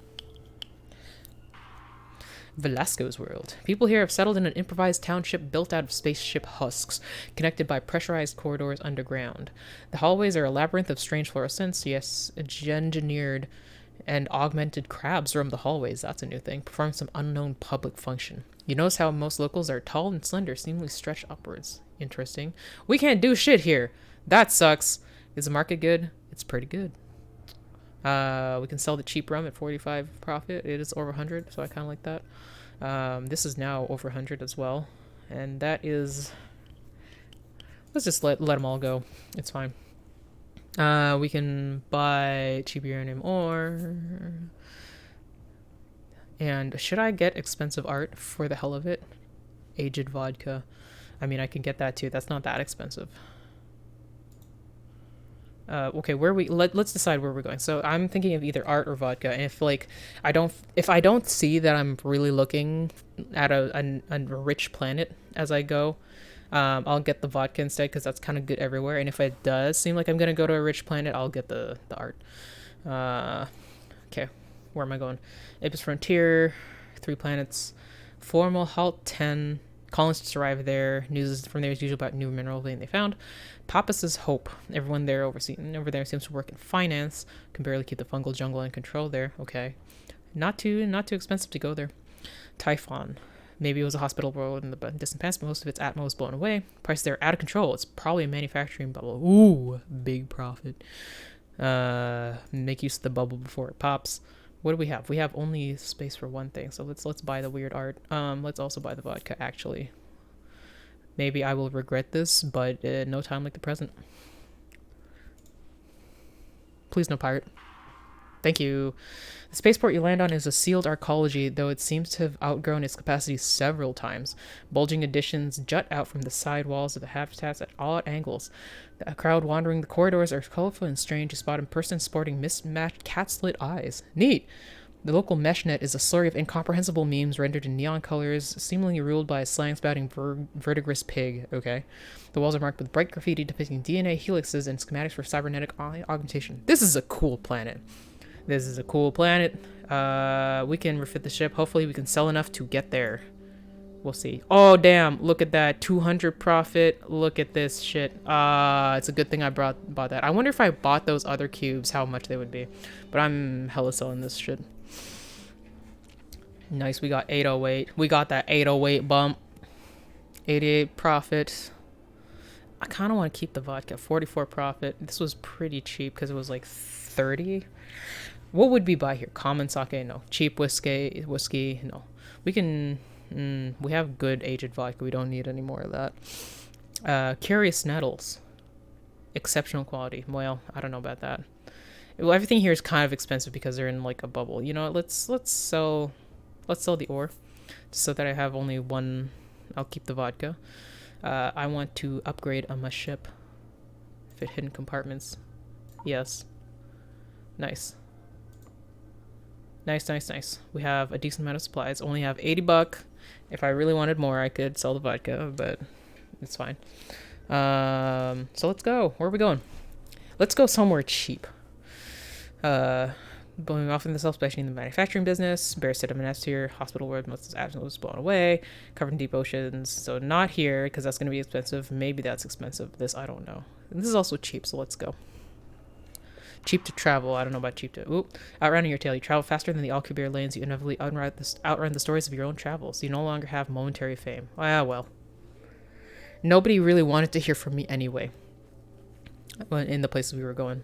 Velasco's world. People here have settled in an improvised township built out of spaceship husks, connected by pressurized corridors underground. The hallways are a labyrinth of strange fluorescence, yes, engineered and augmented crabs roam the hallways, that's a new thing, performing some unknown public function. You notice how most locals are tall and slender, seemingly stretched upwards. Interesting. We can't do shit here. That sucks. Is the market good? It's pretty good. We can sell the cheap rum at 45 profit. It is over 100, so I kind of like that. This is now over 100 as well. And that is... Let's just let them all go. It's fine. We can buy cheap uranium ore. And should I get expensive art for the hell of it? Aged vodka. I mean, I can get that too. That's not that expensive. Okay, let's decide where we're going. So I'm thinking of either art or vodka, and if I don't see that I'm really looking at a rich planet as I go, I'll get the vodka instead, because that's kind of good everywhere. And if it does seem like I'm gonna go to a rich planet, I'll get the art. Okay, where am I going? Apis Frontier, 3 planets, formal halt 10. Colonists arrive there. News from there is usually about new mineral vein they found. Pappas's Hope. Everyone there over there seems to work in finance. Can barely keep the fungal jungle in control there. Okay, not too expensive to go there. Typhon. Maybe it was a hospital world in the distant past, but most of its atmo was blown away. Prices there are out of control. It's probably a manufacturing bubble. Ooh, big profit. Make use of the bubble before it pops. What do we have? We have only space for one thing, so let's buy the weird art. Let's also buy the vodka, actually. Maybe I will regret this, but no time like the present. Please no pirate. Thank you. The spaceport you land on is a sealed arcology, though it seems to have outgrown its capacity several times. Bulging additions jut out from the side walls of the habitats at odd angles. The crowd wandering the corridors are colorful and strange to spot in person sporting mismatched cat-slit eyes. Neat! The local mesh net is a slurry of incomprehensible memes rendered in neon colors, seemingly ruled by a slang-spouting vertigrous pig. Okay. The walls are marked with bright graffiti depicting DNA helixes and schematics for cybernetic augmentation. This is a cool planet. This is a cool planet. We can refit the ship. Hopefully we can sell enough to get there. We'll see. Oh, damn. Look at that. 200 profit. Look at this shit. It's a good thing I bought that. I wonder if I bought those other cubes, how much they would be. But I'm hella selling this shit. Nice. We got 808. We got that 808 bump. 88 profit. I kind of want to keep the vodka. 44 profit. This was pretty cheap because it was like 30. What would we buy here? Common sake? No. Cheap whiskey? No. We can... we have good aged vodka. We don't need any more of that. Curious nettles. Exceptional quality. Well, I don't know about that. Well, everything here is kind of expensive because they're in like a bubble. You know, let's sell the ore so that I have only one. I'll keep the vodka. I want to upgrade on my ship. Fit hidden compartments. Yes. Nice. Nice. We have a decent amount of supplies. Only have 80 buck. If I really wanted more, I could sell the vodka, but it's fine. So let's go. Where are we going? Let's go somewhere cheap. Blowing off in the self-especially in the manufacturing business. Bare sediment here. Hospital where most of the absence was blown away. Covered in deep oceans. So not here, because that's going to be expensive. Maybe that's expensive. This, I don't know. And this is also cheap, so let's go. Cheap to travel. I don't know about cheap to... Oop. Outrunning your tail. You travel faster than the Alcubierre lanes. You inevitably outrun the stories of your own travels. You no longer have momentary fame. Ah, well. Nobody really wanted to hear from me anyway. In the places we were going.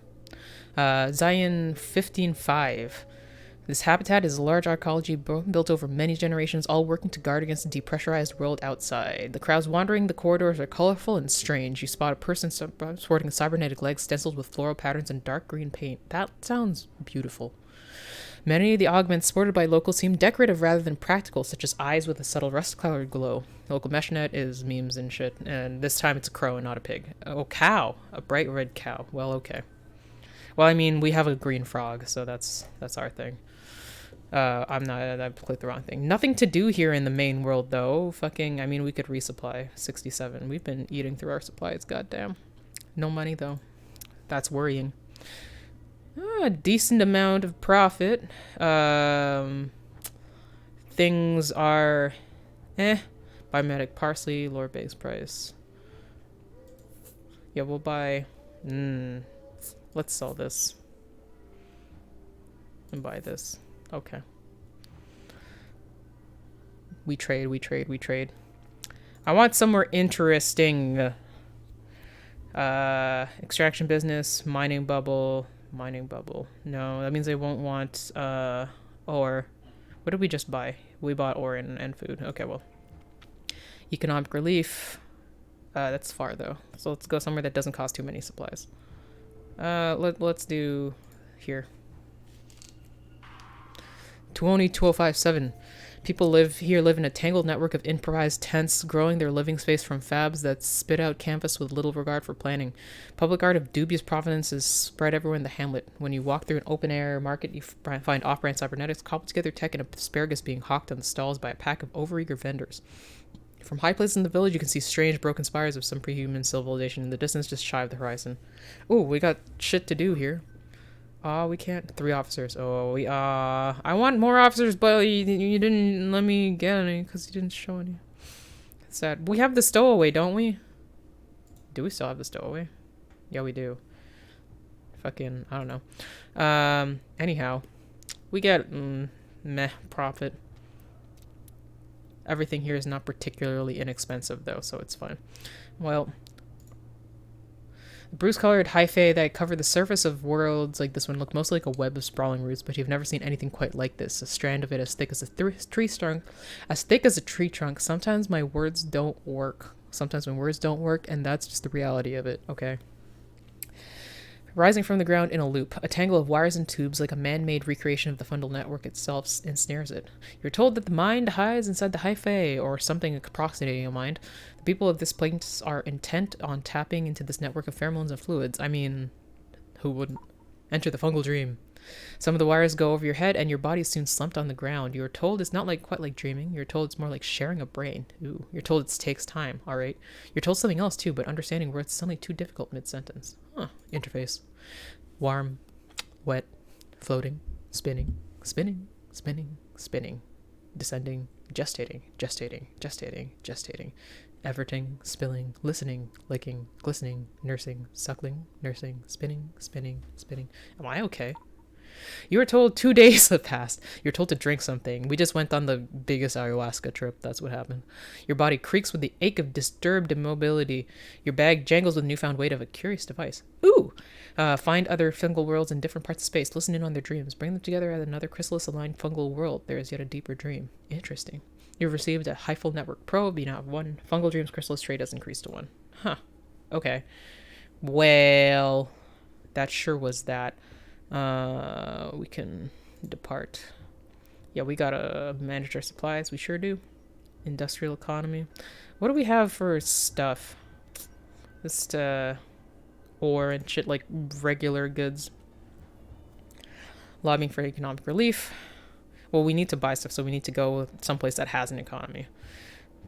Zion 15.5. This habitat is a large archaeology built over many generations, all working to guard against the depressurized world outside. The crowds wandering the corridors are colorful and strange. You spot a person sporting a cybernetic leg stenciled with floral patterns and dark green paint. That sounds beautiful. Many of the augments sported by locals seem decorative rather than practical, such as eyes with a subtle rust-colored glow. The local meshnet is memes and shit, and this time it's a crow and not a pig. Oh, cow! A bright red cow. Well, okay. Well, I mean, we have a green frog, so that's our thing. I clicked the wrong thing. Nothing to do here in the main world, though. Fucking, I mean, we could resupply. 67. We've been eating through our supplies, goddamn. No money, though. That's worrying. A decent amount of profit. Things are... Biomedic parsley, lore base price. Yeah, we'll buy... Let's sell this. And buy this. Okay. We trade. I want somewhere interesting. Extraction business, mining bubble. No, that means they won't want ore. What did we just buy? We bought ore and food. Okay, well. Economic relief. That's far though. So let's go somewhere that doesn't cost too many supplies. Let's do here. 2057. People live in a tangled network of improvised tents, growing their living space from fabs that spit out canvas with little regard for planning. Public art of dubious provenance is spread everywhere in the hamlet. When you walk through an open-air market, you find off-brand cybernetics, cobbled together tech, and asparagus being hawked on the stalls by a pack of overeager vendors. From high places in the village, you can see strange broken spires of some pre-human civilization in the distance just shy of the horizon. Ooh, we got shit to do here. We can't. 3 officers. I want more officers, but you didn't let me get any because you didn't show any. It's sad. We have the stowaway, don't we? Do we still have the stowaway? Yeah, we do. Fucking, I don't know. Anyhow, we get meh profit. Everything here is not particularly inexpensive though, so it's fine. Well, bruise-colored hyphae that cover the surface of worlds like this one look mostly like a web of sprawling roots, but you've never seen anything quite like this. A strand of it as thick as a tree trunk. Sometimes my words don't work. Sometimes my words don't work, and that's just the reality of it, okay? Rising from the ground in a loop, a tangle of wires and tubes like a man-made recreation of the fundal network itself ensnares it. You're told that the mind hides inside the hyphae, or something approximating a mind. The people of this place are intent on tapping into this network of pheromones and fluids. I mean, who wouldn't? Enter the fungal dream. Some of the wires go over your head, and your body is soon slumped on the ground. You're told it's not quite like dreaming. You're told it's more like sharing a brain. Ooh. You're told it takes time, alright? You're told something else, too, but understanding words is suddenly too difficult mid-sentence. Interface. Warm, wet, floating, spinning, descending, gestating, everting, spilling, listening, licking, glistening, nursing, suckling, spinning. Am I okay? You were told 2 days have passed. You're told to drink something. We just went on the biggest ayahuasca trip. That's what happened. Your body creaks with the ache of disturbed immobility. Your bag jangles with newfound weight of a curious device. Ooh! Find other fungal worlds in different parts of space. Listen in on their dreams. Bring them together at another chrysalis-aligned fungal world. There is yet a deeper dream. Interesting. You've received a hyphal network probe. You now have 1. Fungal dreams chrysalis trait has increased to 1. Huh. Okay. Well, that sure was that. We can depart. Yeah, we gotta manage our supplies. We sure do. Industrial economy. What do we have for stuff? Just, ore and shit like regular goods. Lobbying for economic relief. Well, we need to buy stuff, so we need to go someplace that has an economy.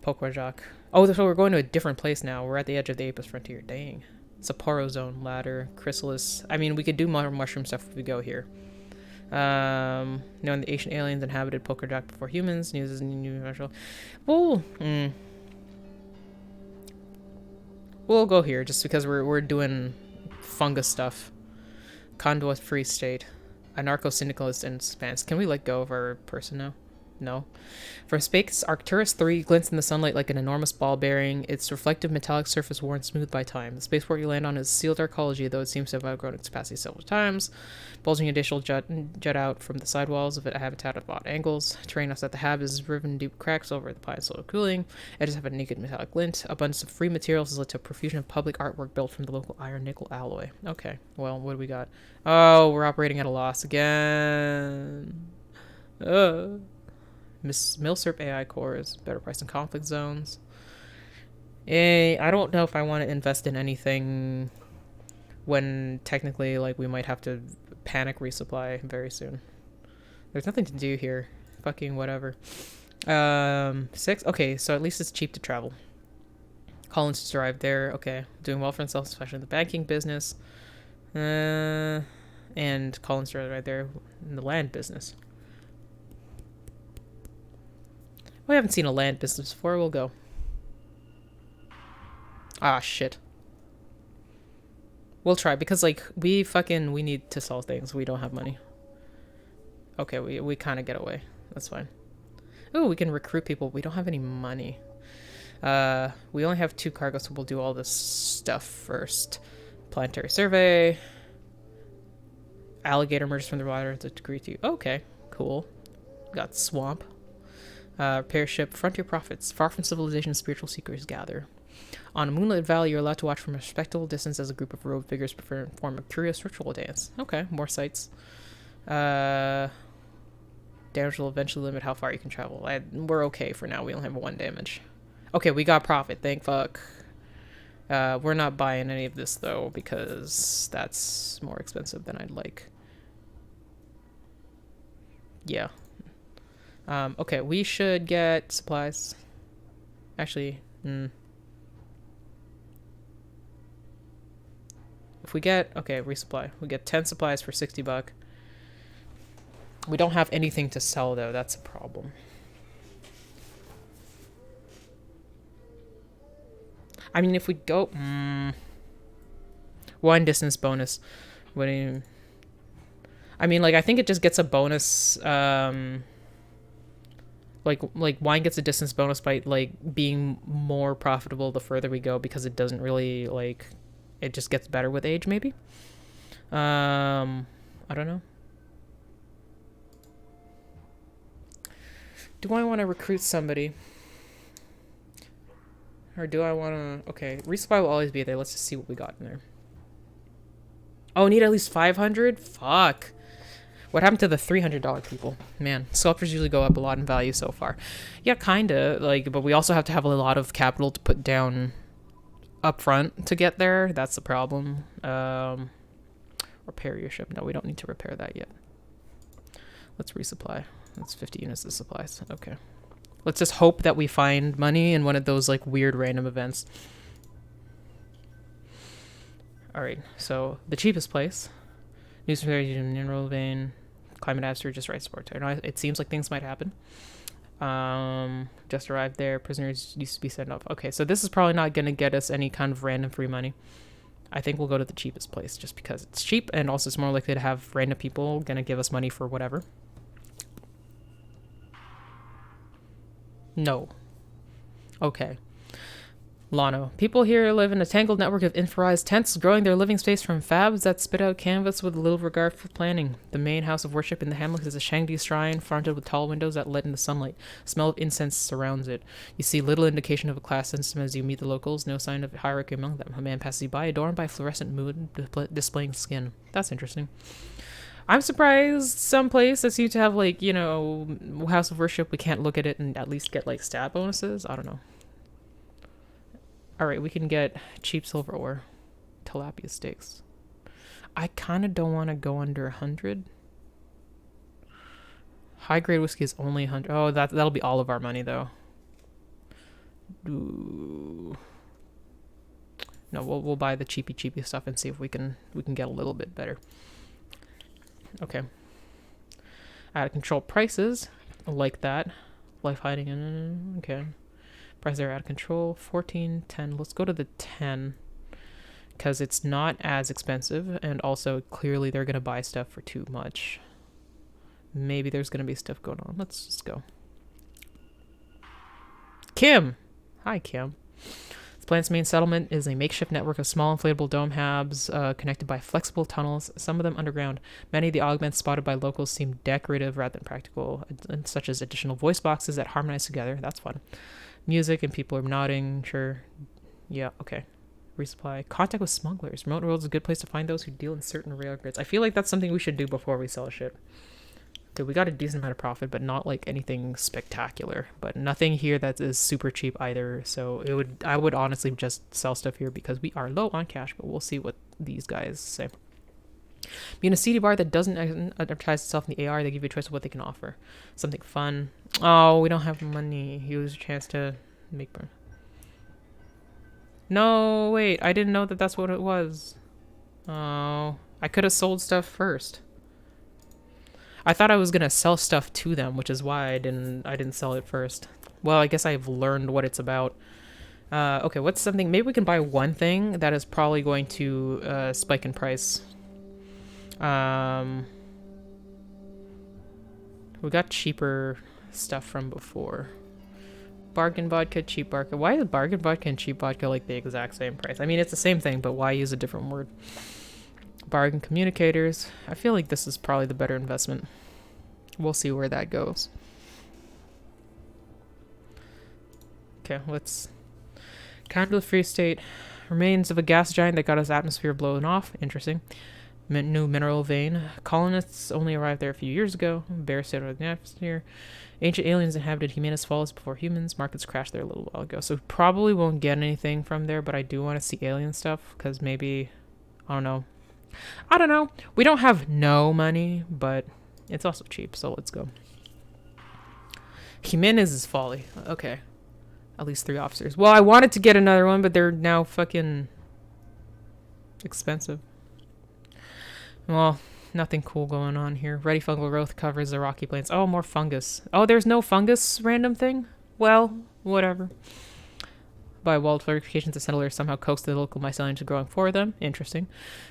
Voyageur. Oh, so we're going to a different place now. We're at the edge of the Apis frontier. Dang. Sapporo zone, ladder, chrysalis. I mean, we could do more mushroom stuff if we go here. Knowing the ancient aliens inhabited Voyageur before humans, uses new natural. We'll go here just because we're doing fungus stuff. Conduit free state, anarcho-syndicalist and spans. Can we let go of our person now? No. From space, Arcturus 3 glints in the sunlight like an enormous ball bearing, its reflective metallic surface worn smooth by time. The spaceport you land on is sealed arcology, though it seems to have outgrown its capacity several times. Bulging additional jut out from the sidewalls of it, a habitat at odd angles. Terrain outside the hab is riven deep cracks over the pine soil cooling. Edges have a naked metallic glint. Abundance of free materials has led to a profusion of public artwork built from the local iron nickel alloy. Okay, well, what do we got? Oh, we're operating at a loss again. Milsurp AI cores, better price in conflict zones. I don't know if I want to invest in anything when technically, like, we might have to panic resupply very soon. There's nothing to do here. Fucking whatever. 6? Okay, so at least it's cheap to travel. Collins just arrived there. Okay, doing well for himself, especially in the banking business. And Collins arrived right there in the land business. We haven't seen a land business before. We'll go. Ah, shit. We'll try, because, like, we need to sell things. We don't have money. Okay, we kind of get away. That's fine. Ooh, we can recruit people. We don't have any money. We only have 2 cargoes, so we'll do all this stuff first. Planetary survey. Alligator emerges from the water to degree 2. Okay, cool. Got swamp. Repair ship, frontier prophets. Far from civilization, spiritual seekers gather. On a moonlit valley, you're allowed to watch from a respectable distance as a group of robed figures perform a curious ritual dance. Okay, more sights. Damage will eventually limit how far you can travel. We're okay for now. We only have 1 damage. Okay, we got profit. Thank fuck. We're not buying any of this, though, because that's more expensive than I'd like. Yeah. Okay, we should get supplies. Actually, if we get, okay, resupply. We get 10 supplies for 60 bucks. We don't have anything to sell, though. That's a problem. I mean, if we go, 1 distance bonus. What do you? I mean, like, I think it just gets a bonus. Like wine gets a distance bonus by, like, being more profitable the further we go, because it doesn't really, like, it just gets better with age, maybe. I don't know. Do I want to recruit somebody? Or do I want to... Okay, resupply will always be there. Let's just see what we got in there. Oh, need at least 500? Fuck. What happened to the $300 people? Man, sculptures usually go up a lot in value so far. Yeah, kinda. Like, but we also have to have a lot of capital to put down up front to get there. That's the problem. Repair your ship. No, we don't need to repair that yet. Let's resupply. That's 50 units of supplies. Okay. Let's just hope that we find money in one of those, like, weird random events. Alright, so the cheapest place. Newspaper, mineral vein, climate atmosphere, just right support. It seems like things might happen. Just arrived there. Prisoners used to be sent off. Okay, so this is probably not going to get us any kind of random free money. I think we'll go to the cheapest place just because it's cheap, and also it's more likely to have random people going to give us money for whatever. No. Okay. Lano. People here live in a tangled network of infrarized tents, growing their living space from fabs that spit out canvas with little regard for planning. The main house of worship in the hamlet is a Shangdi shrine fronted with tall windows that let in the sunlight. A smell of incense surrounds it. You see little indication of a class system as you meet the locals, no sign of hierarchy among them. A man passes you by, adorned by a fluorescent moon displaying skin. That's interesting. I'm surprised some place that seems to have, like, you know, house of worship, we can't look at it and at least get, like, stat bonuses. I don't know. Alright, we can get cheap silver ore. Tilapia steaks. I kind of don't want to go under 100. High grade whiskey is only 100. Oh, that'll be all of our money, though. Ooh. No, we'll buy the cheapy stuff and see if we can get a little bit better. Okay. Out of control prices. Like that. Life hiding in. Okay. Prices are out of control. 14, 10. Let's go to the 10. Because it's not as expensive. And also, clearly, they're going to buy stuff for too much. Maybe there's going to be stuff going on. Let's just go. Kim! Hi, Kim. This planet's main settlement is a makeshift network of small inflatable dome hubs connected by flexible tunnels, some of them underground. Many of the augments spotted by locals seem decorative rather than practical, such as additional voice boxes that harmonize together. That's fun. Music and people are nodding. Sure. Yeah, okay. Resupply. Contact with smugglers. Remote world is a good place to find those who deal in certain rare goods. I feel like that's something we should do before we sell shit. Dude, we got a decent amount of profit, but not like anything spectacular. But nothing here that is super cheap either. So I would honestly just sell stuff here because we are low on cash, but we'll see what these guys say. Being a CD bar that doesn't advertise itself in the AR, they give you a choice of what they can offer. Something fun. Oh, we don't have money. Use a chance to make burn. No, wait. I didn't know that that's what it was. Oh, I could have sold stuff first. I thought I was gonna sell stuff to them, which is why I didn't sell it first. Well, I guess I've learned what it's about. Okay, what's something? Maybe we can buy one thing that is probably going to spike in price. We got cheaper stuff from before. Bargain vodka, cheap vodka. Why is bargain vodka and cheap vodka like the exact same price? I mean, it's the same thing, but why use a different word? Bargain communicators. I feel like this is probably the better investment. We'll see where that goes. Okay, let's... Counter the free state. Remains of a gas giant that got his atmosphere blown off. Interesting. New mineral vein. Colonists only arrived there a few years ago. Bare state of the atmosphere. Ancient aliens inhabited Humanus Falls before humans. Markets crashed there a little while ago. So probably won't get anything from there, but I do want to see alien stuff because maybe... I don't know. We don't have no money, but it's also cheap, so let's go. Jimenez is folly. Okay. At least 3 officers. Well, I wanted to get another one, but they're now fucking expensive. Well, nothing cool going on here. Ready fungal growth covers the rocky plains. Oh, more fungus. Oh, there's no fungus random thing? Well, whatever. By wild fortifications, the settlers somehow coaxed the local mycelium to growing for them. Interesting.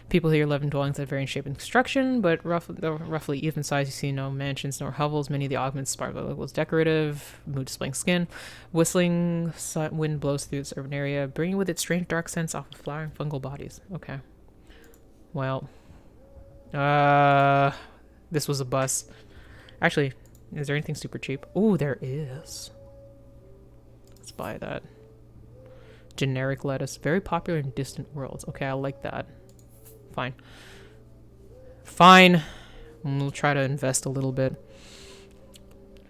People here live in dwellings that vary in shape and construction, but roughly even size. You see no mansions nor hovels. Many of the augments sparkle locals decorative, mood displaying skin. Whistling wind blows through this urban area, bringing with it strange dark scents off of flowering fungal bodies. Okay. Well, this was a bus. Actually, is there anything super cheap? Oh, there is. Let's buy that. Generic lettuce. Very popular in distant worlds. Okay, I like that. Fine. Fine. We'll try to invest a little bit.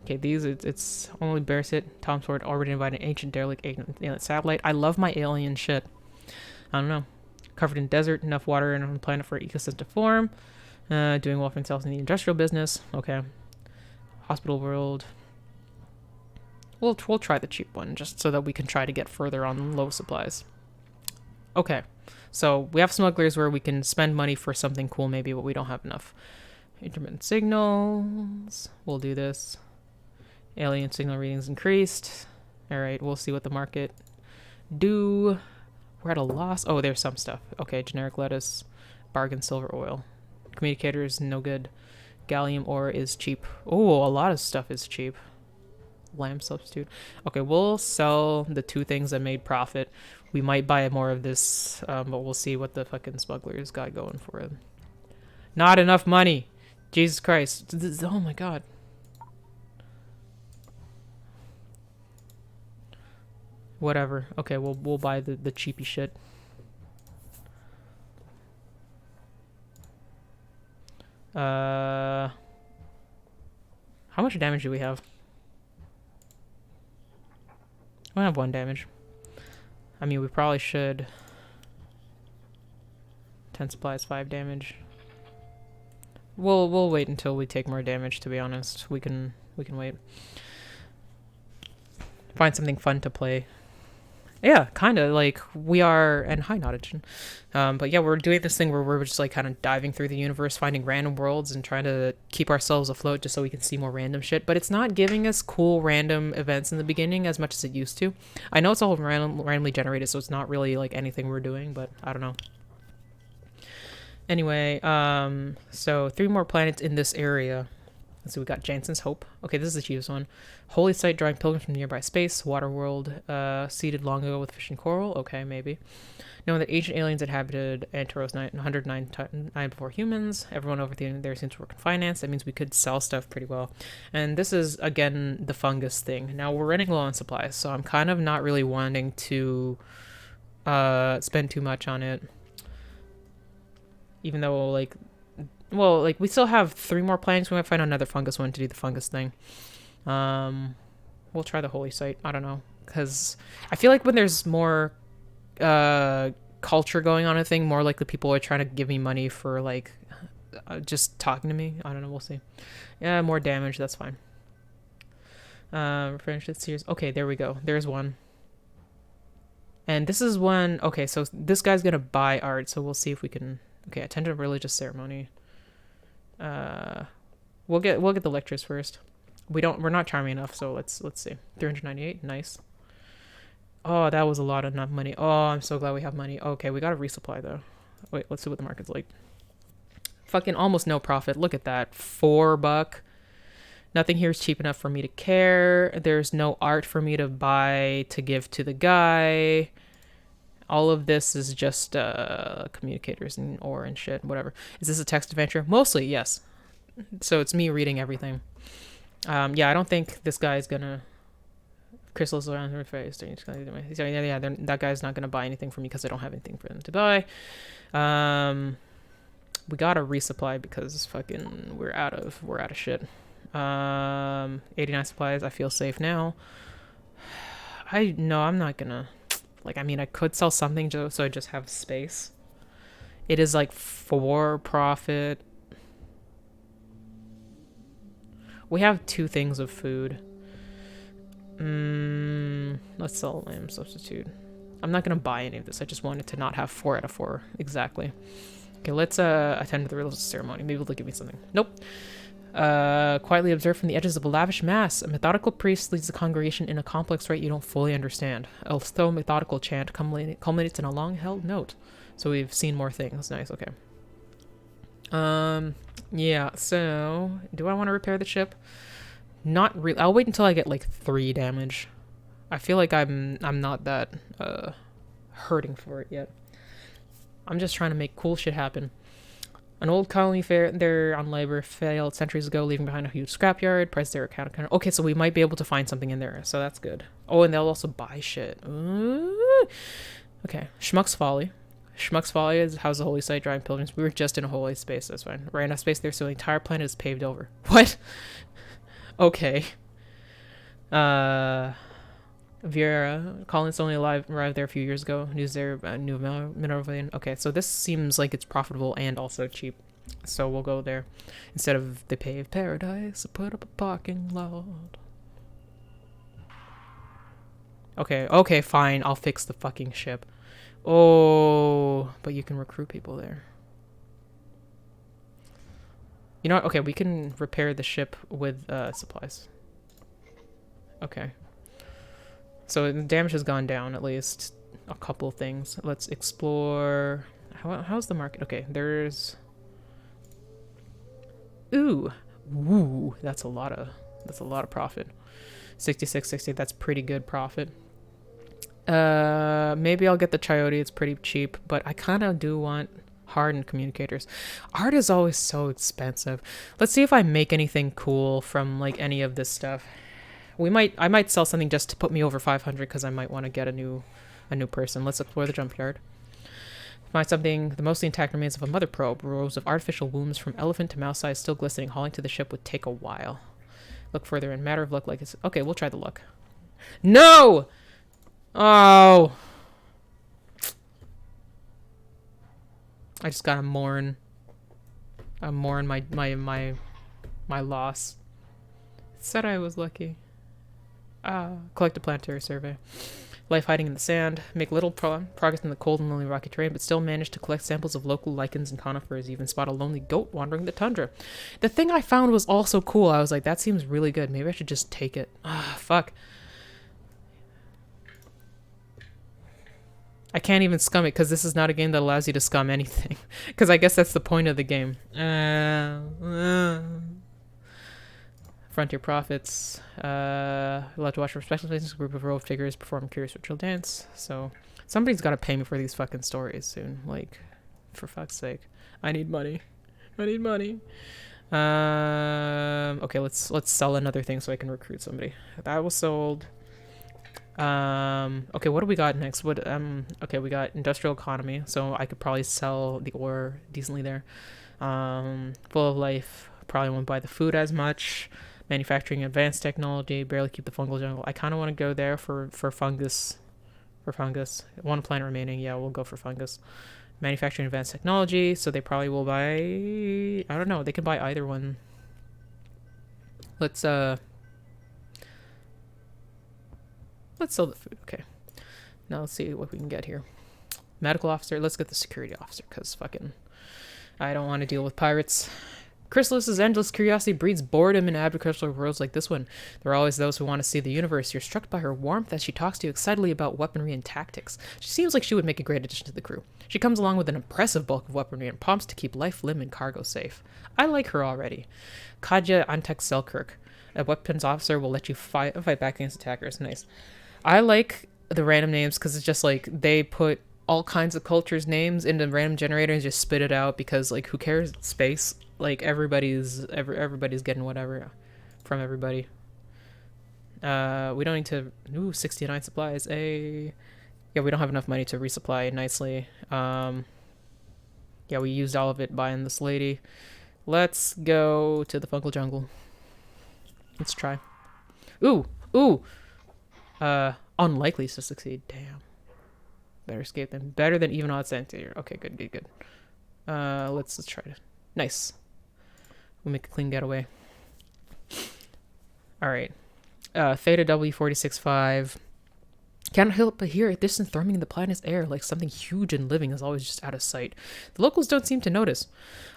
Okay, these, it's only bear sit. Tom Sword already invited ancient derelict alien satellite. I love my alien shit. I don't know. Covered in desert, enough water on the planet for ecosystem to form. Doing well for themselves in the industrial business. Okay. Hospital world. We'll try the cheap one, just so that we can try to get further on low supplies. Okay, so we have smugglers where we can spend money for something cool maybe, but we don't have enough. Intermittent signals. We'll do this. Alien signal readings increased. Alright, we'll see what the market do. We're at a loss. Oh, there's some stuff. Okay, generic lettuce. Bargain silver oil. Communicators, no good. Gallium ore is cheap. Oh, a lot of stuff is cheap. Lamb substitute. Okay, we'll sell the 2 things that made profit. We might buy more of this, but we'll see what the fucking smugglers got going for them. Not enough money. Jesus Christ. Oh my god. Whatever. Okay, we'll buy the cheapy shit. How much damage do we have? We have 1 damage. I mean, we probably should. 10 supplies, 5 damage. We'll wait until we take more damage, to be honest. We can wait. Find something fun to play. Yeah, kind of like we are, and hi, Notigen. But yeah, we're doing this thing where we're just like kind of diving through the universe, finding random worlds and trying to keep ourselves afloat just so we can see more random shit. But it's not giving us cool random events in the beginning as much as it used to. I know it's all randomly generated, so it's not really like anything we're doing, but I don't know. Anyway, so 3 more planets in this area. Let's see, we got Jansen's Hope. Okay, this is the cheapest one. Holy Site, drawing pilgrims from nearby space. Water world, seeded long ago with fish and coral. Okay, maybe. Knowing that ancient aliens inhabited Antaros 109 before humans. Everyone over there seems to work in finance. That means we could sell stuff pretty well. And this is, again, the fungus thing. Now, we're running low on supplies, so I'm kind of not really wanting to spend too much on it. Even though, like... Well, like, we still have 3 more plants. We might find another fungus one to do the fungus thing. We'll try the Holy Site. I don't know. Because I feel like when there's more culture going on a thing, more like the people are trying to give me money for, like, just talking to me. I don't know. We'll see. Yeah, more damage. That's fine. Finish it series. Okay, there we go. There's one. And this is one... Okay, so this guy's going to buy art, so we'll see if we can... Okay, attend a religious ceremony. We'll get the lectures first. We're not charming enough, so let's see. 398, nice. Oh, that was a lot of enough money. Oh, I'm so glad we have money. Okay, we gotta resupply though. Wait, let's see what the market's like. Fucking almost no profit. Look at that. $4. Nothing here is cheap enough for me to care. There's no art for me to buy to give to the guy. All of this is just communicators and ore and shit, whatever. Is this a text adventure? Mostly, yes. So it's me reading everything. Yeah, I don't think this guy is gonna... Crystals around her face. So yeah, that guy's not gonna buy anything from me because I don't have anything for them to buy. We gotta resupply because fucking we're out of shit. 89 supplies. I feel safe now. I'm not gonna... Like, I mean, I could sell something so I just have space. It is, like, for profit. We have 2 things of food. Let's sell lamb substitute. I'm not going to buy any of this. I just wanted to not have 4 out of 4. Exactly. Okay, let's attend to the religious ceremony. Maybe they'll give me something. Nope. Quietly observed from the edges of a lavish mass, a methodical priest leads the congregation in a complex rite you don't fully understand. A slow, methodical chant culminates in a long-held note. So we've seen more things. Nice, okay. Yeah, so... Do I want to repair the ship? Not really. I'll wait until I get, like, 3 damage. I feel like I'm not that, hurting for it yet. I'm just trying to make cool shit happen. An old colony fair there on labor failed centuries ago, leaving behind a huge scrapyard. Price their account. Okay, so we might be able to find something in there, so that's good. Oh, and they'll also buy shit. Ooh. Okay, Schmuck's Folly. Schmuck's Folly is how's the holy site drawing pilgrims. We were just in a holy space, that's fine. Right enough space there, so the entire planet is paved over. What? Okay. Vieira, colonists only arrived there a few years ago. News there, new mineral vein. Okay, so this seems like it's profitable and also cheap. So we'll go there. Instead of the paved paradise, put up a parking lot. Okay, fine. I'll fix the fucking ship. Oh, but you can recruit people there. You know what? Okay, we can repair the ship with supplies. Okay. So the damage has gone down at least a couple things. Let's explore. How's the market? Okay, there's... Ooh. Woo. That's a lot of profit. 66.60. That's pretty good profit. Maybe I'll get the Coyote. It's pretty cheap, but I kind of do want hardened communicators. Art is always so expensive. Let's see if I make anything cool from like any of this stuff. I might sell something just to put me over 500 because I might want to get a new person. Let's explore the jump yard. Find something. The mostly intact remains of a mother probe. Rows of artificial wombs from elephant to mouse size still glistening. Hauling to the ship would take a while. Look further in. Matter of luck like it's... Okay, we'll try the luck. No! Oh! I just gotta mourn. I mourn my loss. It said I was lucky. Collect a planetary survey. Life hiding in the sand. Make little progress in the cold and lonely rocky terrain, but still manage to collect samples of local lichens and conifers. Even spot a lonely goat wandering the tundra. The thing I found was also cool. I was like, that seems really good. Maybe I should just take it. Ah, fuck. I can't even scum it because this is not a game that allows you to scum anything. Because I guess that's the point of the game. Frontier Prophets. Allowed to watch a respectful places, a group of robed figures perform curious ritual dance. So somebody's got to pay me for these fucking stories soon. Like, for fuck's sake, I need money. I need money. Okay, let's sell another thing so I can recruit somebody. That was sold. Okay, what do we got next? Okay, we got industrial economy, so I could probably sell the ore decently there. Full of life, probably won't buy the food as much. Manufacturing advanced technology, barely keep the fungal jungle. I kind of want to go there for fungus. For fungus. One planet remaining, yeah, we'll go for fungus. Manufacturing advanced technology, so they probably will buy, I don't know, they can buy either one. Let's sell the food. Okay, now let's see what we can get here. Medical officer, let's get the security officer, because fucking I don't want to deal with pirates. Chrysalis's endless curiosity breeds boredom in agricultural worlds like this one. There are always those who want to see the universe. You're struck by her warmth as she talks to you excitedly about weaponry and tactics. She seems like she would make a great addition to the crew. She comes along with an impressive bulk of weaponry and prompts to keep life, limb, and cargo safe. I like her already. Kadja Antek Selkirk. A weapons officer will let you fight back against attackers. Nice. I like the random names because it's just like they put all kinds of cultures' names into random generator and just spit it out because, like, who cares? It's space. Like, everybody's getting whatever from everybody. We don't need to... Ooh, 69 supplies. Yeah, we don't have enough money to resupply nicely. Yeah, we used all of it buying this lady. Let's go to the fungal jungle. Let's try. Ooh! Unlikely to succeed. Damn. Better escape them. Better than even odds centimeter. Okay, good. Let's try it. Nice. We'll make a clean getaway. Alright. Theta W465. Can't help but hear a distant thrumming in the planet's air, like something huge and living is always just out of sight. The locals don't seem to notice.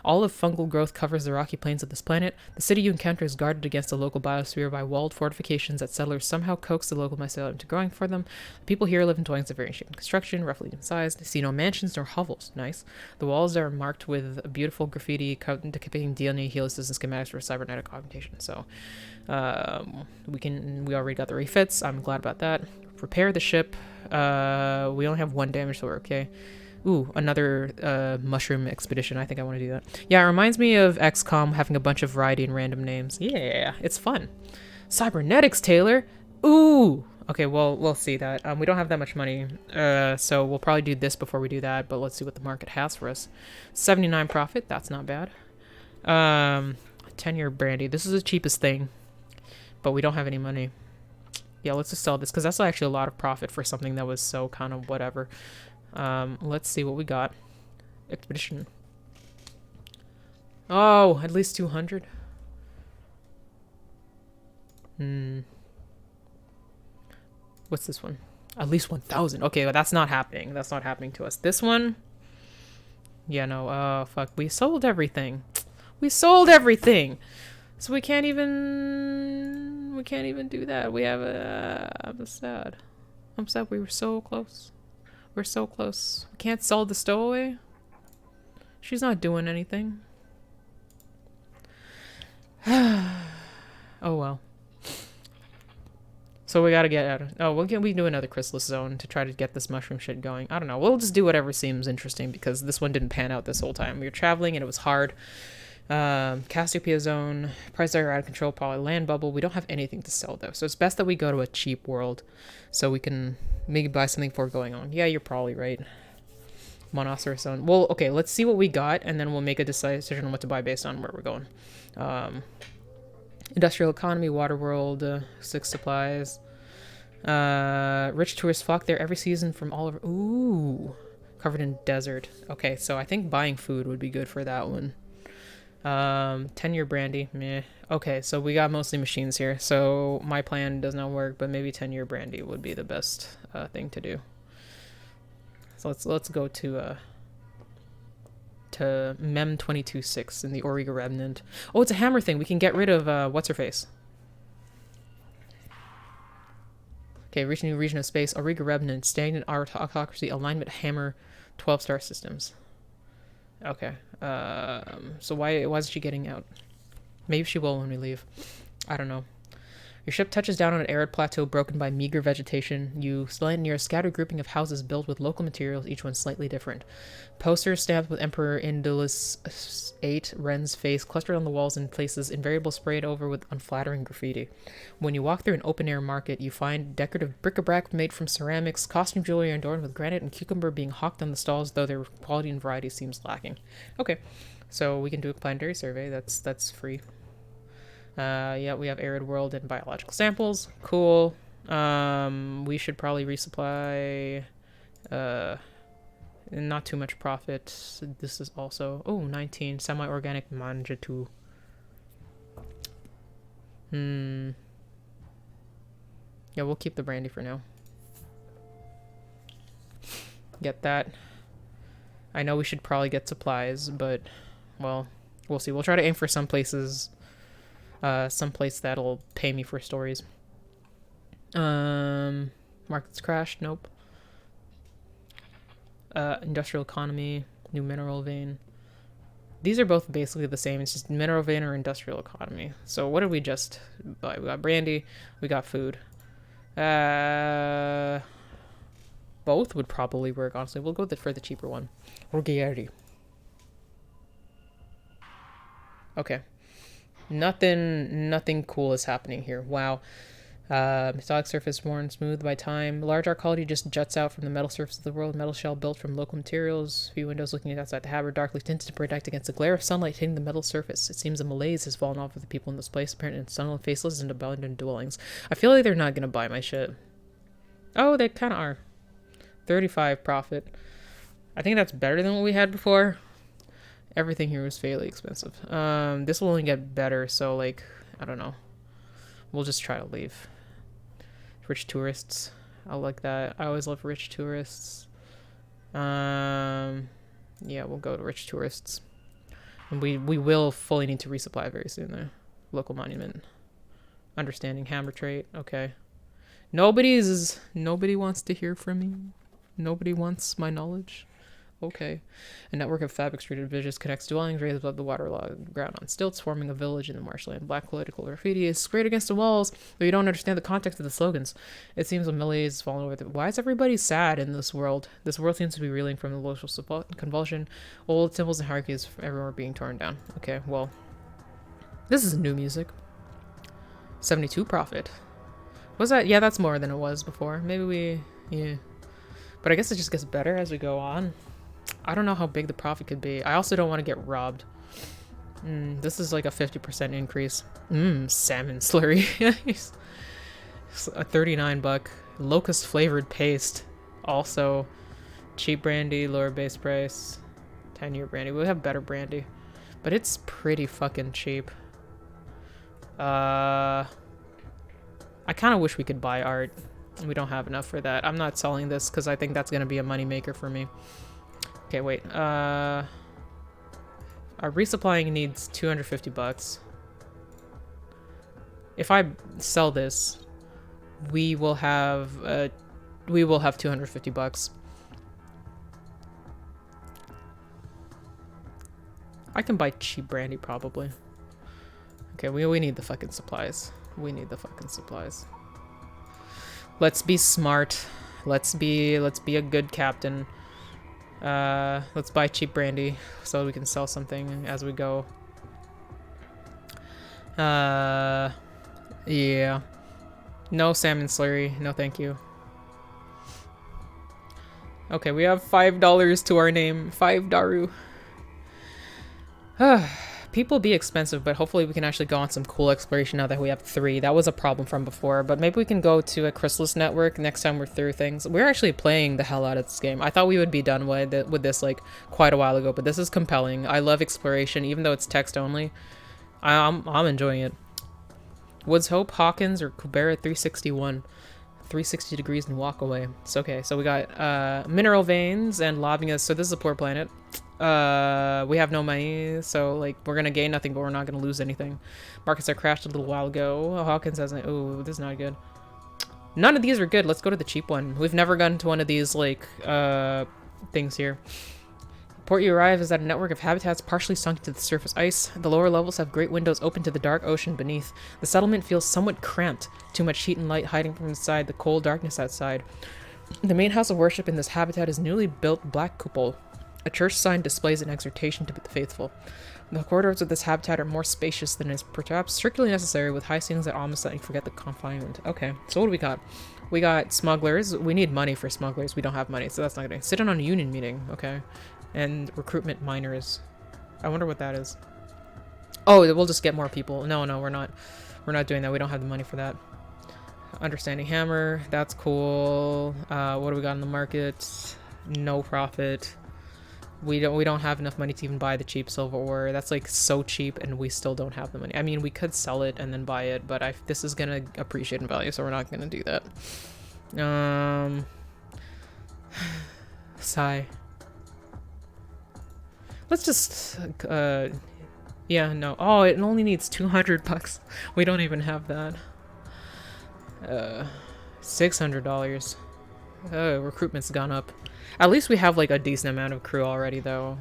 All of fungal growth covers the rocky plains of this planet. The city you encounter is guarded against the local biosphere by walled fortifications that settlers somehow coax the local mycelium into growing for them. The people here live in dwellings of varying shape and construction, roughly in size. They see no mansions nor hovels. Nice. The walls are marked with beautiful graffiti depicting DNA helices and schematics for cybernetic augmentation. So, we already got the refits. I'm glad about that. Repair the ship. We only have 1 damage, so we're okay. Ooh, another mushroom expedition. I think I want to do that. Yeah, it reminds me of XCOM having a bunch of variety and random names. Yeah, it's fun. Cybernetics, Taylor. Ooh. Okay, well, we'll see that. We don't have that much money, so we'll probably do this before we do that, but let's see what the market has for us. 79 profit. That's not bad. 10-year brandy. This is the cheapest thing, but we don't have any money. Yeah, let's just sell this because that's actually a lot of profit for something that was so kind of whatever. Let's see what we got. Expedition. Oh, at least 200. What's this one? At least 1,000. Okay, well, that's not happening. That's not happening to us. This one. Yeah, no. Oh, fuck. We sold everything. We sold everything. So we can't even do that. We have I'm sad. I'm sad. We were so close. We're so close. We can't sell the stowaway. She's not doing anything. Oh well. So we gotta get out of... Oh, we do another chrysalis zone to try to get this mushroom shit going. I don't know. We'll just do whatever seems interesting because this one didn't pan out this whole time. We were traveling and it was hard. Cassiopeia zone, prices are out of control, probably land bubble. We don't have anything to sell though, so it's best that we go to a cheap world so we can maybe buy something before going on. Yeah, you're probably right. Monoceros zone. Well, okay, let's see what we got and then we'll make a decision on what to buy based on where we're going. Industrial economy, water world, 6 supplies. Rich tourists flock there every season from all over. Ooh, covered in desert. Okay, so I think buying food would be good for that one. 10-year brandy, meh. Okay, so we got mostly machines here, so my plan does not work, but maybe 10-year brandy would be the best thing to do. So let's go to Mem 22-6 in the Auriga Remnant. Oh, it's a hammer thing. We can get rid of what's her face. Okay, reach a new region of space. Auriga Remnant, stagnant autocracy, alignment, hammer, 12-star systems. Okay. So why isn't she getting out? Maybe she will when we leave. I don't know. Your ship touches down on an arid plateau broken by meager vegetation. You land near a scattered grouping of houses built with local materials, each one slightly different. Posters stamped with Emperor Indulus VIII Ren's face clustered on the walls in places, invariable sprayed over with unflattering graffiti. When you walk through an open-air market, you find decorative bric-a-brac made from ceramics, costume jewelry adorned with granite, and cucumber being hawked on the stalls, though their quality and variety seems lacking. Okay, so we can do a planetary survey. That's free. Yeah, we have arid world and biological samples. Cool. We should probably resupply. Not too much profit. This is also 19 semi-organic manjatu. Yeah, we'll keep the brandy for now. Get that. I know we should probably get supplies, but well, we'll see. We'll try to aim for some places. Someplace that'll pay me for stories. Markets crashed. Nope. Industrial economy, new mineral vein. These are both basically the same. It's just mineral vein or industrial economy. So what did we just buy? We got brandy. We got food. Both would probably work, honestly. We'll go for the cheaper one. Voyageur. Okay. Nothing cool is happening here. Wow. Metallic surface worn smooth by time. Large arc quality just juts out from the metal surface of the world. Metal shell built from local materials. Few windows looking outside the habit, darkly tinted to protect against the glare of sunlight hitting the metal surface. It seems a malaise has fallen off of the people in this place, apparently sunless, faceless, and abandoned dwellings. I feel like they're not gonna buy my shit. Oh, they kind of are. 35 profit. I think that's better than what we had before. Everything here was fairly expensive. This will only get better, so like, I don't know. We'll just try to leave. Rich tourists. I like that. I always love rich tourists. Yeah, we'll go to rich tourists. And we will fully need to resupply very soon though. Local monument. Understanding hammer trait. Okay. Nobody wants to hear from me. Nobody wants my knowledge. Okay. A network of fabric-streeted villages connects dwellings raised above the waterlogged ground on stilts, forming a village in the marshland. Black political graffiti is sprayed against the walls, though you don't understand the context of the slogans. It seems a malaise has fallen over the... Why is everybody sad in this world? This world seems to be reeling from the social convulsion. Old symbols and hierarchies everywhere being torn down. Okay, well. This is new music. 72 profit. Was that? Yeah, that's more than it was before. Maybe we... Yeah. But I guess it just gets better as we go on. I don't know how big the profit could be. I also don't want to get robbed. This is like a 50% increase. Salmon slurry. A 39 buck. Locust flavored paste. Also, cheap brandy, lower base price. 10-year brandy. We'll have better brandy. But it's pretty fucking cheap. I kind of wish we could buy art. We don't have enough for that. I'm not selling this because I think that's going to be a moneymaker for me. Okay, wait. Our resupplying needs 250 bucks. If I sell this, we will have 250 bucks. I can buy cheap brandy probably. Okay, we need the fucking supplies. We need the fucking supplies. Let's be smart. Let's be a good captain. Let's buy cheap brandy so we can sell something as we go. Yeah. No salmon slurry. No thank you. Okay, we have $5 to our name. 5 Daru. People be expensive, but hopefully we can actually go on some cool exploration now that we have 3. That was a problem from before, but maybe we can go to a Chrysalis network next time we're through things. We're actually playing the hell out of this game. I thought we would be done with this like quite a while ago, but this is compelling. I love exploration, even though it's text only. I'm enjoying it. Woods Hope, Hawkins, or Kubera 361. 360 degrees and walk away. It's okay. So we got mineral veins and lobbing us. So this is a poor planet. We have no money, so like we're gonna gain nothing, but we're not gonna lose anything. Markets are crashed a little while ago. Hawkins hasn't. Oh, this is not good. None of these are good. Let's go to the cheap one. We've never gotten to one of these like things here. Port you arrive is at a network of habitats partially sunk into the surface ice. The lower levels have great windows open to the dark ocean beneath. The settlement feels somewhat cramped, too much heat and light hiding from inside the cold darkness outside. The main house of worship in this habitat is newly built black cupola. A church sign displays an exhortation to the faithful. The corridors of this habitat are more spacious than is perhaps strictly necessary, with high ceilings that almost let you forget the confinement. Okay, so what do we got? We got smugglers. We need money for smugglers. We don't have money, so that's not gonna sit in on a union meeting. Okay. And recruitment miners. I wonder what that is. Oh, we'll just get more people. No, we're not doing that. We don't have the money for that. Understanding hammer. That's cool. What do we got in the market? No profit. We don't have enough money to even buy the cheap silver ore. That's like so cheap, and we still don't have the money. I mean, we could sell it and then buy it, but this is gonna appreciate in value, so we're not gonna do that. Sigh. Let's just yeah, no. Oh, it only needs 200 bucks. We don't even have that. $600. Oh, recruitment's gone up. At least we have like a decent amount of crew already, though.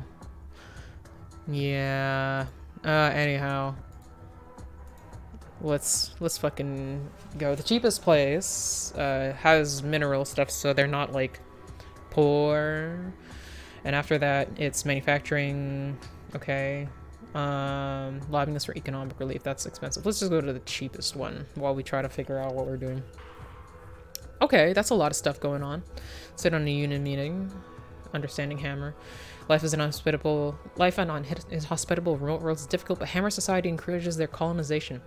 Yeah. Anyhow, let's fucking go. The cheapest place has mineral stuff, so they're not like poor. And after that, it's manufacturing. Okay. Lobbying us for economic relief. That's expensive. Let's just go to the cheapest one while we try to figure out what we're doing. Okay, that's a lot of stuff going on. Sit on a union meeting. Understanding hammer. Life in hospitable remote worlds is difficult, but Hammer Society encourages their colonization.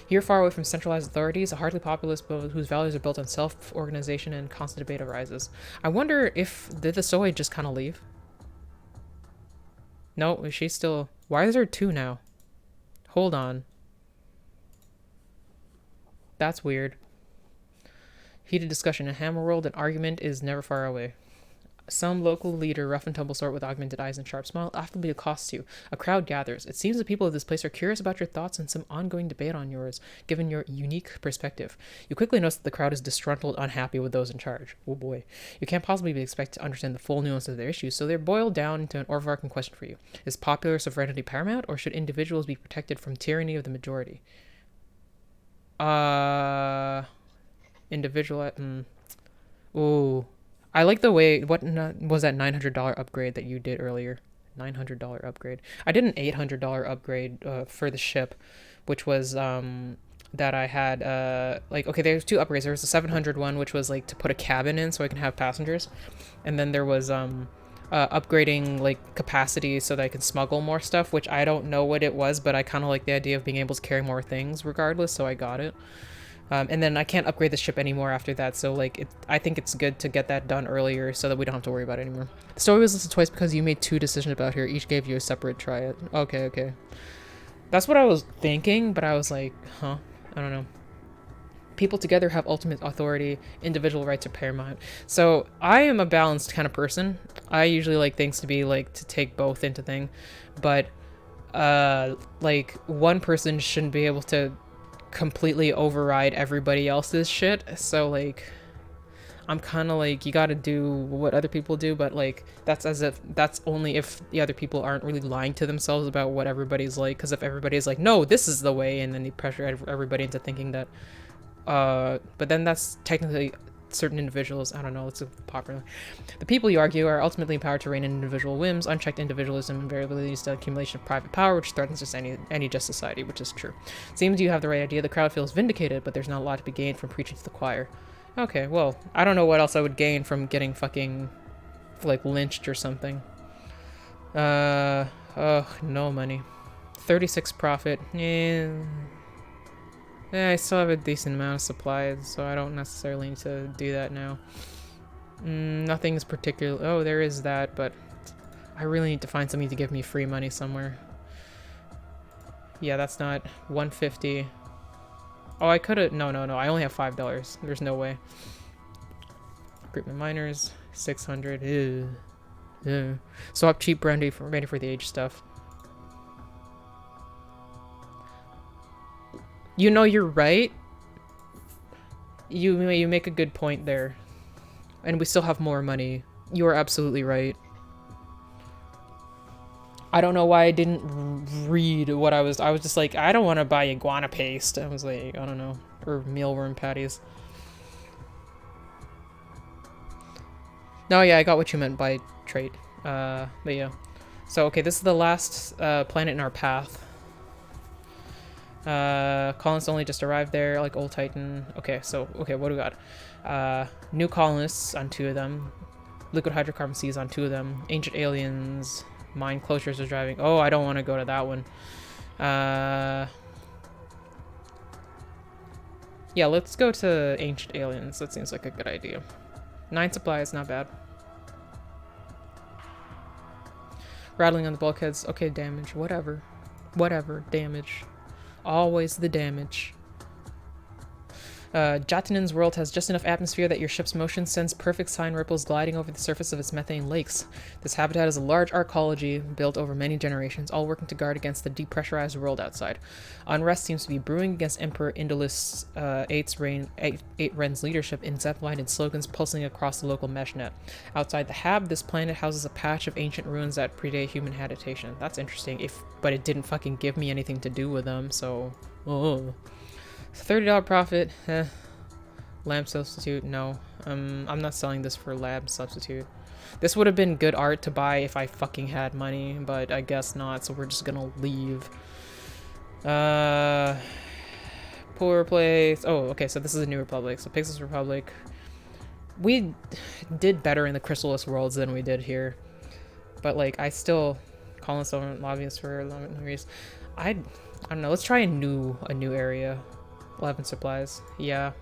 Here, far away from centralized authorities, a hardly populace whose values are built on self-organization and constant debate arises. I wonder if did the Soe just kind of leave? No, is she still? Why is there two now? Hold on. That's weird. Heated discussion in Hammer World, an argument is never far away. Some local leader, rough and tumble sort with augmented eyes and sharp smile, affably accosts you. A crowd gathers. It seems the people of this place are curious about your thoughts and some ongoing debate on yours, given your unique perspective. You quickly notice that the crowd is disgruntled, unhappy with those in charge. Oh boy. You can't possibly be expected to understand the full nuance of their issues, so they're boiled down into an overarching question for you. Is popular sovereignty paramount, or should individuals be protected from tyranny of the majority? Ooh. I like the way, what was that $900 upgrade that you did earlier? $900 upgrade. I did an $800 upgrade for the ship, which was that I had like, okay, there's two upgrades. There was a 700 one, which was like to put a cabin in so I can have passengers, and then there was upgrading like capacity so that I can smuggle more stuff, which I don't know what it was, but I kind of like the idea of being able to carry more things regardless, so I got it. And then I can't upgrade the ship anymore after that, so like I think it's good to get that done earlier so that we don't have to worry about it anymore. The story was listed twice because you made two decisions about her. Each gave you a separate try. Okay. That's what I was thinking, but I was like, huh? I don't know. People together have ultimate authority. Individual rights are paramount. So I am a balanced kind of person. I usually like things to be like to take both into thing, but like one person shouldn't be able to completely override everybody else's shit. So like I'm kind of like, you gotta do what other people do, but like that's only if the other people aren't really lying to themselves about what everybody's like, because if everybody's like, no, this is the way, and then they pressure everybody into thinking that but then that's technically certain individuals. I don't know, it's popular. The people, you argue, are ultimately empowered to rein in individual whims. Unchecked individualism invariably leads to accumulation of private power, which threatens just any just society, which is true. Seems you have the right idea. The crowd feels vindicated, but there's not a lot to be gained from preaching to the choir. Okay, well, I don't know what else I would gain from getting fucking like lynched or something. No money. 36 profit. Yeah, I still have a decent amount of supplies, so I don't necessarily need to do that now. Nothing's particular. Oh, there is that, but I really need to find something to give me free money somewhere. Yeah, that's not 150. Oh, I could have. No. I only have $5. There's no way. Recruitment miners, 600. Ew. Swap cheap brandy for ready for the age stuff. You know, you're right. You make a good point there. And we still have more money. You are absolutely right. I don't know why I didn't read what I was just like, I don't want to buy iguana paste. I was like, I don't know. Or mealworm patties. No, yeah, I got what you meant by trait. But yeah. So, okay, this is the last planet in our path. Colonists only just arrived there, like Old Titan. Okay, so, okay, what do we got? New colonists on 2 of them. Liquid hydrocarbon seas on 2 of them. Ancient aliens. Mine closures are driving. Oh, I don't want to go to that one. Yeah, let's go to ancient aliens. That seems like a good idea. 9 supplies, not bad. Rattling on the bulkheads. Okay, damage. Whatever. Whatever. Damage. Always the damage. Jatanin's world has just enough atmosphere that your ship's motion sends perfect sine ripples gliding over the surface of its methane lakes. This habitat is a large arcology built over many generations, all working to guard against the depressurized world outside. Unrest seems to be brewing against Emperor Indolus 8 Ren's leadership in Zeppelin slogans pulsing across the local mesh net. Outside the Hab, this planet houses a patch of ancient ruins that predate human habitation. That's interesting, but it didn't fucking give me anything to do with them, so... Oh... $30 profit. Lamp substitute. No. I'm not selling this for lab substitute. This would have been good art to buy if I fucking had money, but I guess not, so we're just gonna leave. Poor place. Oh, okay, so this is a New Republic. So Pixels Republic. We did better in the Chrysalis worlds than we did here. But, like, I still... Colonists aren't lobbyists for 11 degrees. I don't know. Let's try a new area. 11 supplies. Yeah.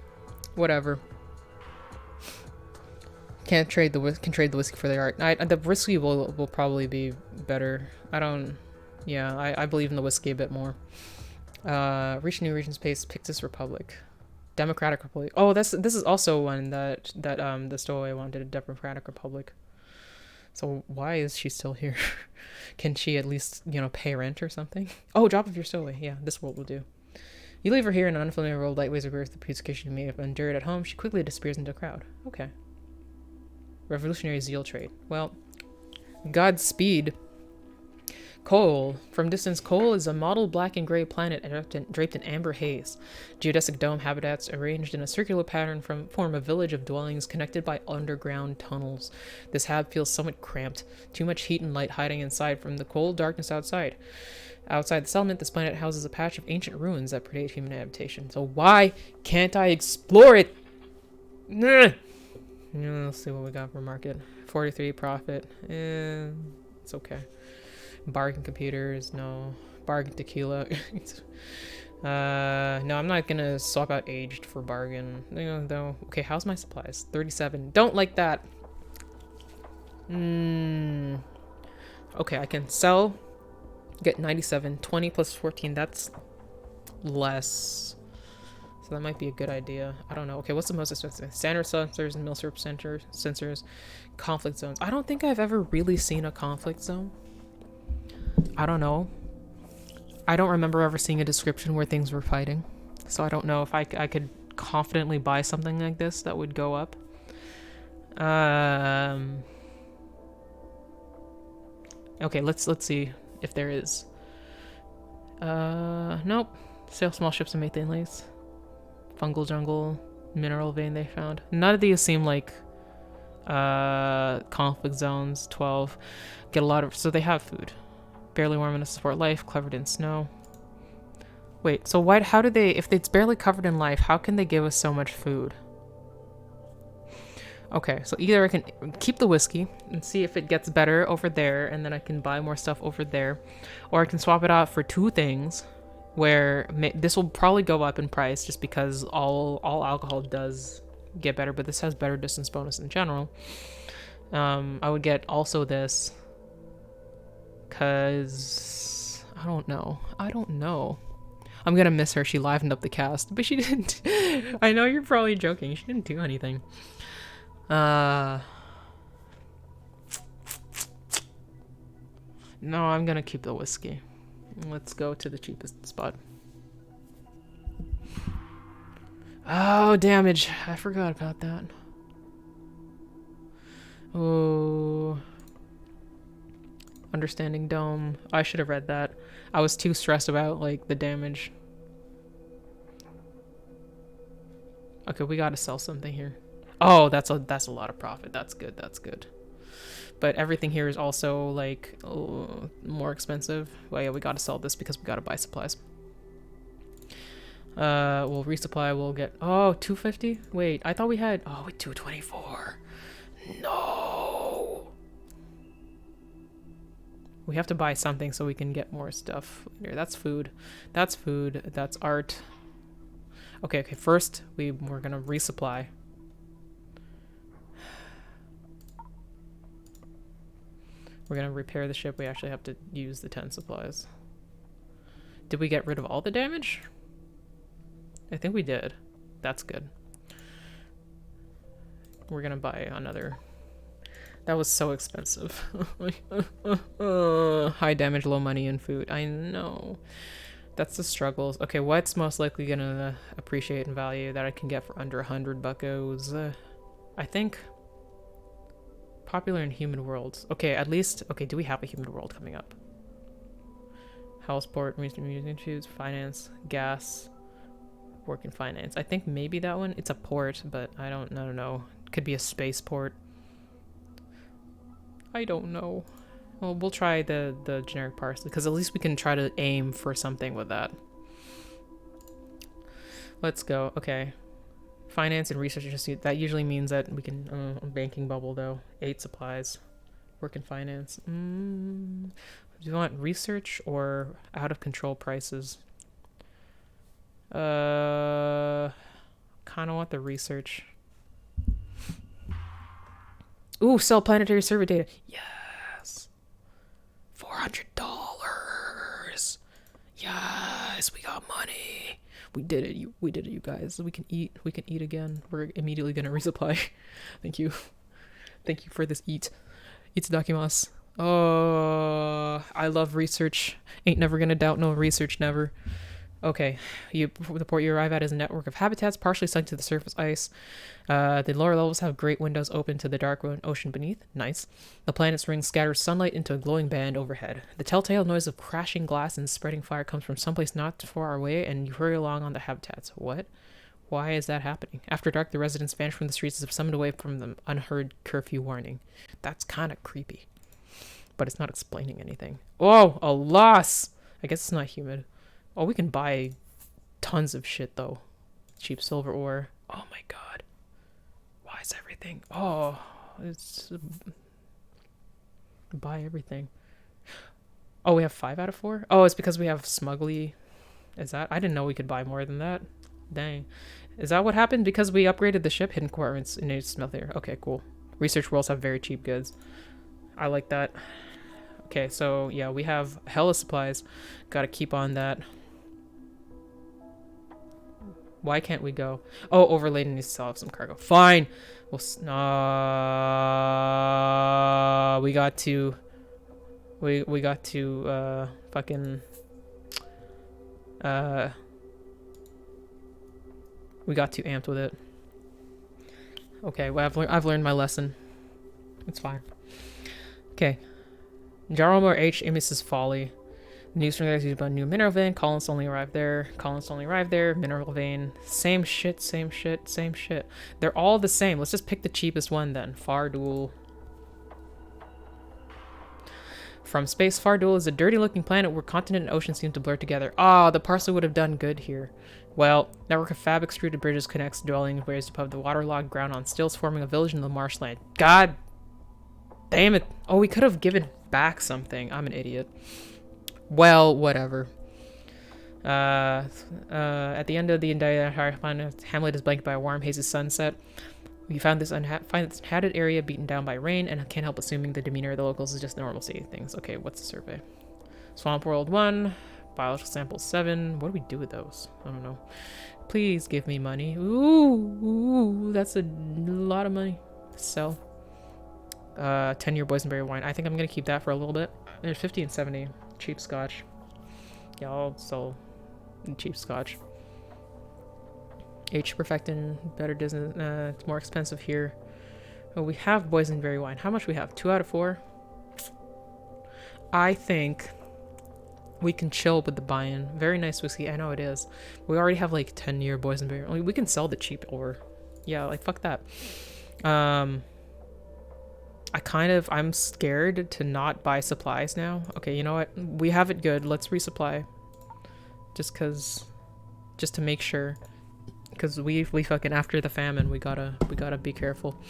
Whatever. Can trade the whiskey for the art. The whiskey will probably be better. Yeah, I believe in the whiskey a bit more. Reach new region space. Pictus Republic. Democratic Republic. Oh, this is also one that the stowaway wanted, a Democratic Republic. So why is she still here? Can she at least, pay rent or something? Oh, drop of your stowaway. Yeah, this world will do. You leave her here in an unfamiliar world, light waves agree with the persecution you may have endured at home. She quickly disappears into a crowd. Okay. Revolutionary zeal trait. Well, Godspeed. Coal. From distance, Coal is a mottled black and gray planet draped in amber haze. Geodesic dome habitats arranged in a circular pattern form a village of dwellings connected by underground tunnels. This hab feels somewhat cramped. Too much heat and light hiding inside from the cold darkness outside. Outside the settlement, this planet houses a patch of ancient ruins that predate human habitation. So why can't I explore it? Nah. Let's see what we got for market. 43 profit. It's okay. Bargain computers, no. Bargain tequila. No, I'm not gonna swap out aged for bargain. Though. Okay, how's my supplies? 37. Don't like that. Okay, I can sell. Get 97. 20 plus 14. That's less. So that might be a good idea. I don't know. Okay, what's the most expensive? Standard sensors and milsurp sensors. Conflict zones. I don't think I've ever really seen a conflict zone. I don't know. I don't remember ever seeing a description where things were fighting. So I don't know if I could confidently buy something like this that would go up. Okay, let's see if there is. Nope. Sail small ships and methane lakes. Fungal jungle. Mineral vein they found. None of these seem like conflict zones. 12. Get a lot of... So they have food. Barely warm enough to support life. Covered in snow. Wait, so how do they... If it's barely covered in life, how can they give us so much food? Okay, so either I can keep the whiskey and see if it gets better over there, and then I can buy more stuff over there, or I can swap it out for 2 things, where this will probably go up in price just because all alcohol does get better, but this has better distance bonus in general. I would get also this, because I don't know. I'm gonna miss her. She livened up the cast, but she didn't. I know you're probably joking. She didn't do anything. No, I'm gonna keep the whiskey. Let's go to the cheapest spot. Oh, damage. I forgot about that. Oh. Understanding dome. I should have read that. I was too stressed about like the damage. Okay, we gotta sell something here. Oh, that's a lot of profit. That's good. That's good. But everything here is also like more expensive. Well, yeah, we gotta sell this because we gotta buy supplies. We'll resupply. We'll get 250. Wait, I thought we had 224. No. We have to buy something so we can get more stuff later. That's food. That's food. That's art. Okay. First, we're gonna resupply. We're gonna repair the ship. We actually have to use the 10 supplies. Did we get rid of all the damage? I think we did. That's good. We're gonna buy another. That was so expensive. High damage, low money, and food. I know. That's the struggles. Okay, what's most likely gonna appreciate in value that I can get for under 100 buckos? I think popular in human worlds. Okay, at least. Okay, do we have a human world coming up? Houseport, music shoes, finance, gas, work in finance. I think maybe that one. It's a port, but I don't know. It could be a spaceport. I don't know. Well, we'll try the generic parts because at least we can try to aim for something with that. Let's go. Okay. Finance and research institute. That usually means that we can banking bubble though. 8 supplies. Work in finance. Do you want research or out of control prices? Kind of want the research. Ooh, sell planetary survey data. Yes. $400. Yes, we got money. We did it. We did it, you guys. We can eat. We can eat again. We're immediately gonna resupply. Thank you. Thank you for this eat. Itsudakimasu. Oh, I love research. Ain't never gonna doubt no research, never. Okay, the port you arrive at is a network of habitats partially sunk to the surface ice. The lower levels have great windows open to the dark ocean beneath. Nice. The planet's ring scatters sunlight into a glowing band overhead. The telltale noise of crashing glass and spreading fire comes from someplace not far away, and you hurry along on the habitats. What? Why is that happening? After dark, the residents vanish from the streets as if summoned away from the unheard curfew warning. That's kind of creepy. But it's not explaining anything. Oh, a loss! I guess it's not humid. Oh, we can buy tons of shit, though. Cheap silver ore. Oh, my God. Why is everything... Oh, it's... Buy everything. Oh, we have 5 out of 4? Oh, it's because we have smuggly. Is that... I didn't know we could buy more than that. Dang. Is that what happened? Because we upgraded the ship? Hidden compartments in a smelter. Okay, cool. Research worlds have very cheap goods. I like that. Okay, so, yeah, we have hella supplies. Gotta keep on that. Why can't we go? Oh, overladen needs to sell off some cargo. Fine. We'll. We got to. We got to. Fucking. We got too amped with it. Okay, well, I've learned my lesson. It's fine. Okay. Jaromir H. Amis's Folly. News from there is about new mineral vein. Colonists only arrived there. Colonists only arrived there. Mineral vein. Same shit, same shit, same shit. They're all the same. Let's just pick the cheapest one then. Fardul. From space, Fardul is a dirty-looking planet where continent and ocean seem to blur together. Ah, the parcel would have done good here. Well, network of fab-extruded bridges connects dwellings raised above the waterlogged ground on stilts, forming a village in the marshland. God damn it. Oh, we could have given back something. I'm an idiot. Well, whatever. At the end of the entire hamlet is blanketed by a warm, hazy sunset. We found this inhabited area beaten down by rain, and can't help assuming the demeanor of the locals is just normalcy things. Okay, what's the survey? Swamp World 1, biological samples 7. What do we do with those? I don't know. Please give me money. Ooh, that's a lot of money. Sell. 10-year boysenberry wine. I think I'm gonna keep that for a little bit. There's 50 and 70. Cheap scotch. Yeah, I'll sell cheap scotch. H perfecting, better business. It's more expensive here. Oh, we have boysenberry wine. How much we have? 2 out of 4. I think we can chill with the buy-in. Very nice whiskey. I know it is. We already have like 10-year boysenberry. Like, we can sell the cheap ore. Yeah, like fuck that. I'm scared to not buy supplies now. Okay, you know what? We have it good. Let's resupply. Just to make sure. Because we fucking, after the famine, we gotta be careful.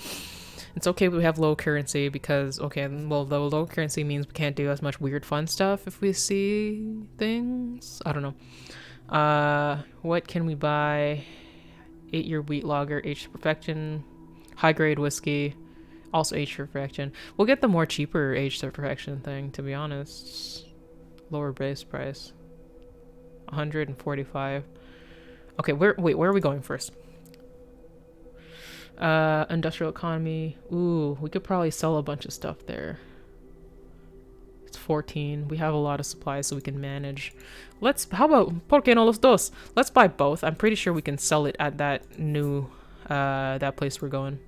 It's okay we have low currency because, okay, well, the low currency means we can't do as much weird fun stuff if we see things. I don't know. What can we buy? 8-year wheat lager, aged to perfection. High grade whiskey, also aged to perfection. We'll get the more cheaper aged to perfection thing, to be honest. Lower base price. 145. Okay, where are we going first? Industrial economy. Ooh, we could probably sell a bunch of stuff there. It's 14. We have a lot of supplies so we can manage. How about, ¿por qué no los dos? Let's buy both. I'm pretty sure we can sell it at that new, that place we're going.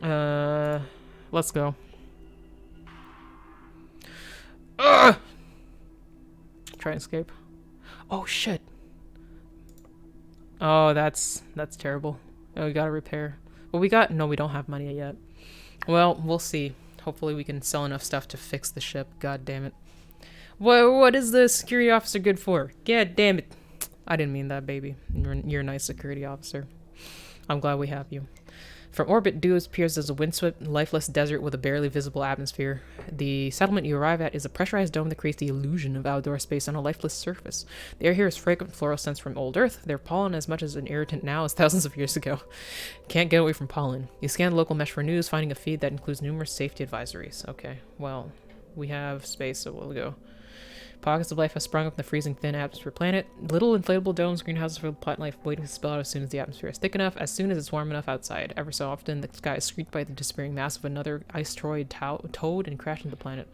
Let's go. Ugh! Try and escape. Oh, shit. Oh, that's terrible. Oh, we gotta repair. Well, no, we don't have money yet. Well, we'll see. Hopefully we can sell enough stuff to fix the ship. God damn it. What is the security officer good for? God damn it. I didn't mean that, baby. You're a nice security officer. I'm glad we have you. From orbit, Dew appears as a windswept, lifeless desert with a barely visible atmosphere. The settlement you arrive at is a pressurized dome that creates the illusion of outdoor space on a lifeless surface. The air here is fragrant floral scents from old Earth. Their pollen as much as an irritant now as thousands of years ago. Can't get away from pollen. You scan the local mesh for news, finding a feed that includes numerous safety advisories. Okay, well, we have space, so we'll go. Pockets of life have sprung up in the freezing thin atmosphere planet. Little inflatable domes, greenhouses for plant life waiting to spill out as soon as the atmosphere is thick enough, as soon as it's warm enough outside. Ever so often, the sky is streaked by the disappearing mass of another ice-troid towed and crashed into the planet.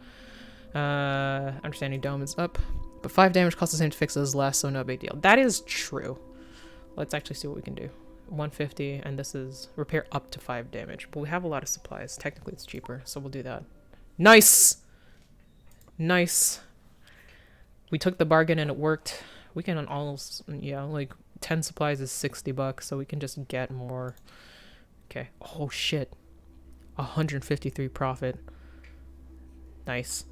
Understanding dome is up. But 5 damage costs the same to fix as less, so no big deal. That is true. Let's actually see what we can do. 150, and this is repair up to 5 damage. But we have a lot of supplies. Technically, it's cheaper, so we'll do that. Nice! Nice. We took the bargain and it worked. We can almost, yeah, like 10 supplies is $60, so we can just get more. Okay. Oh shit. 153 profit. Nice.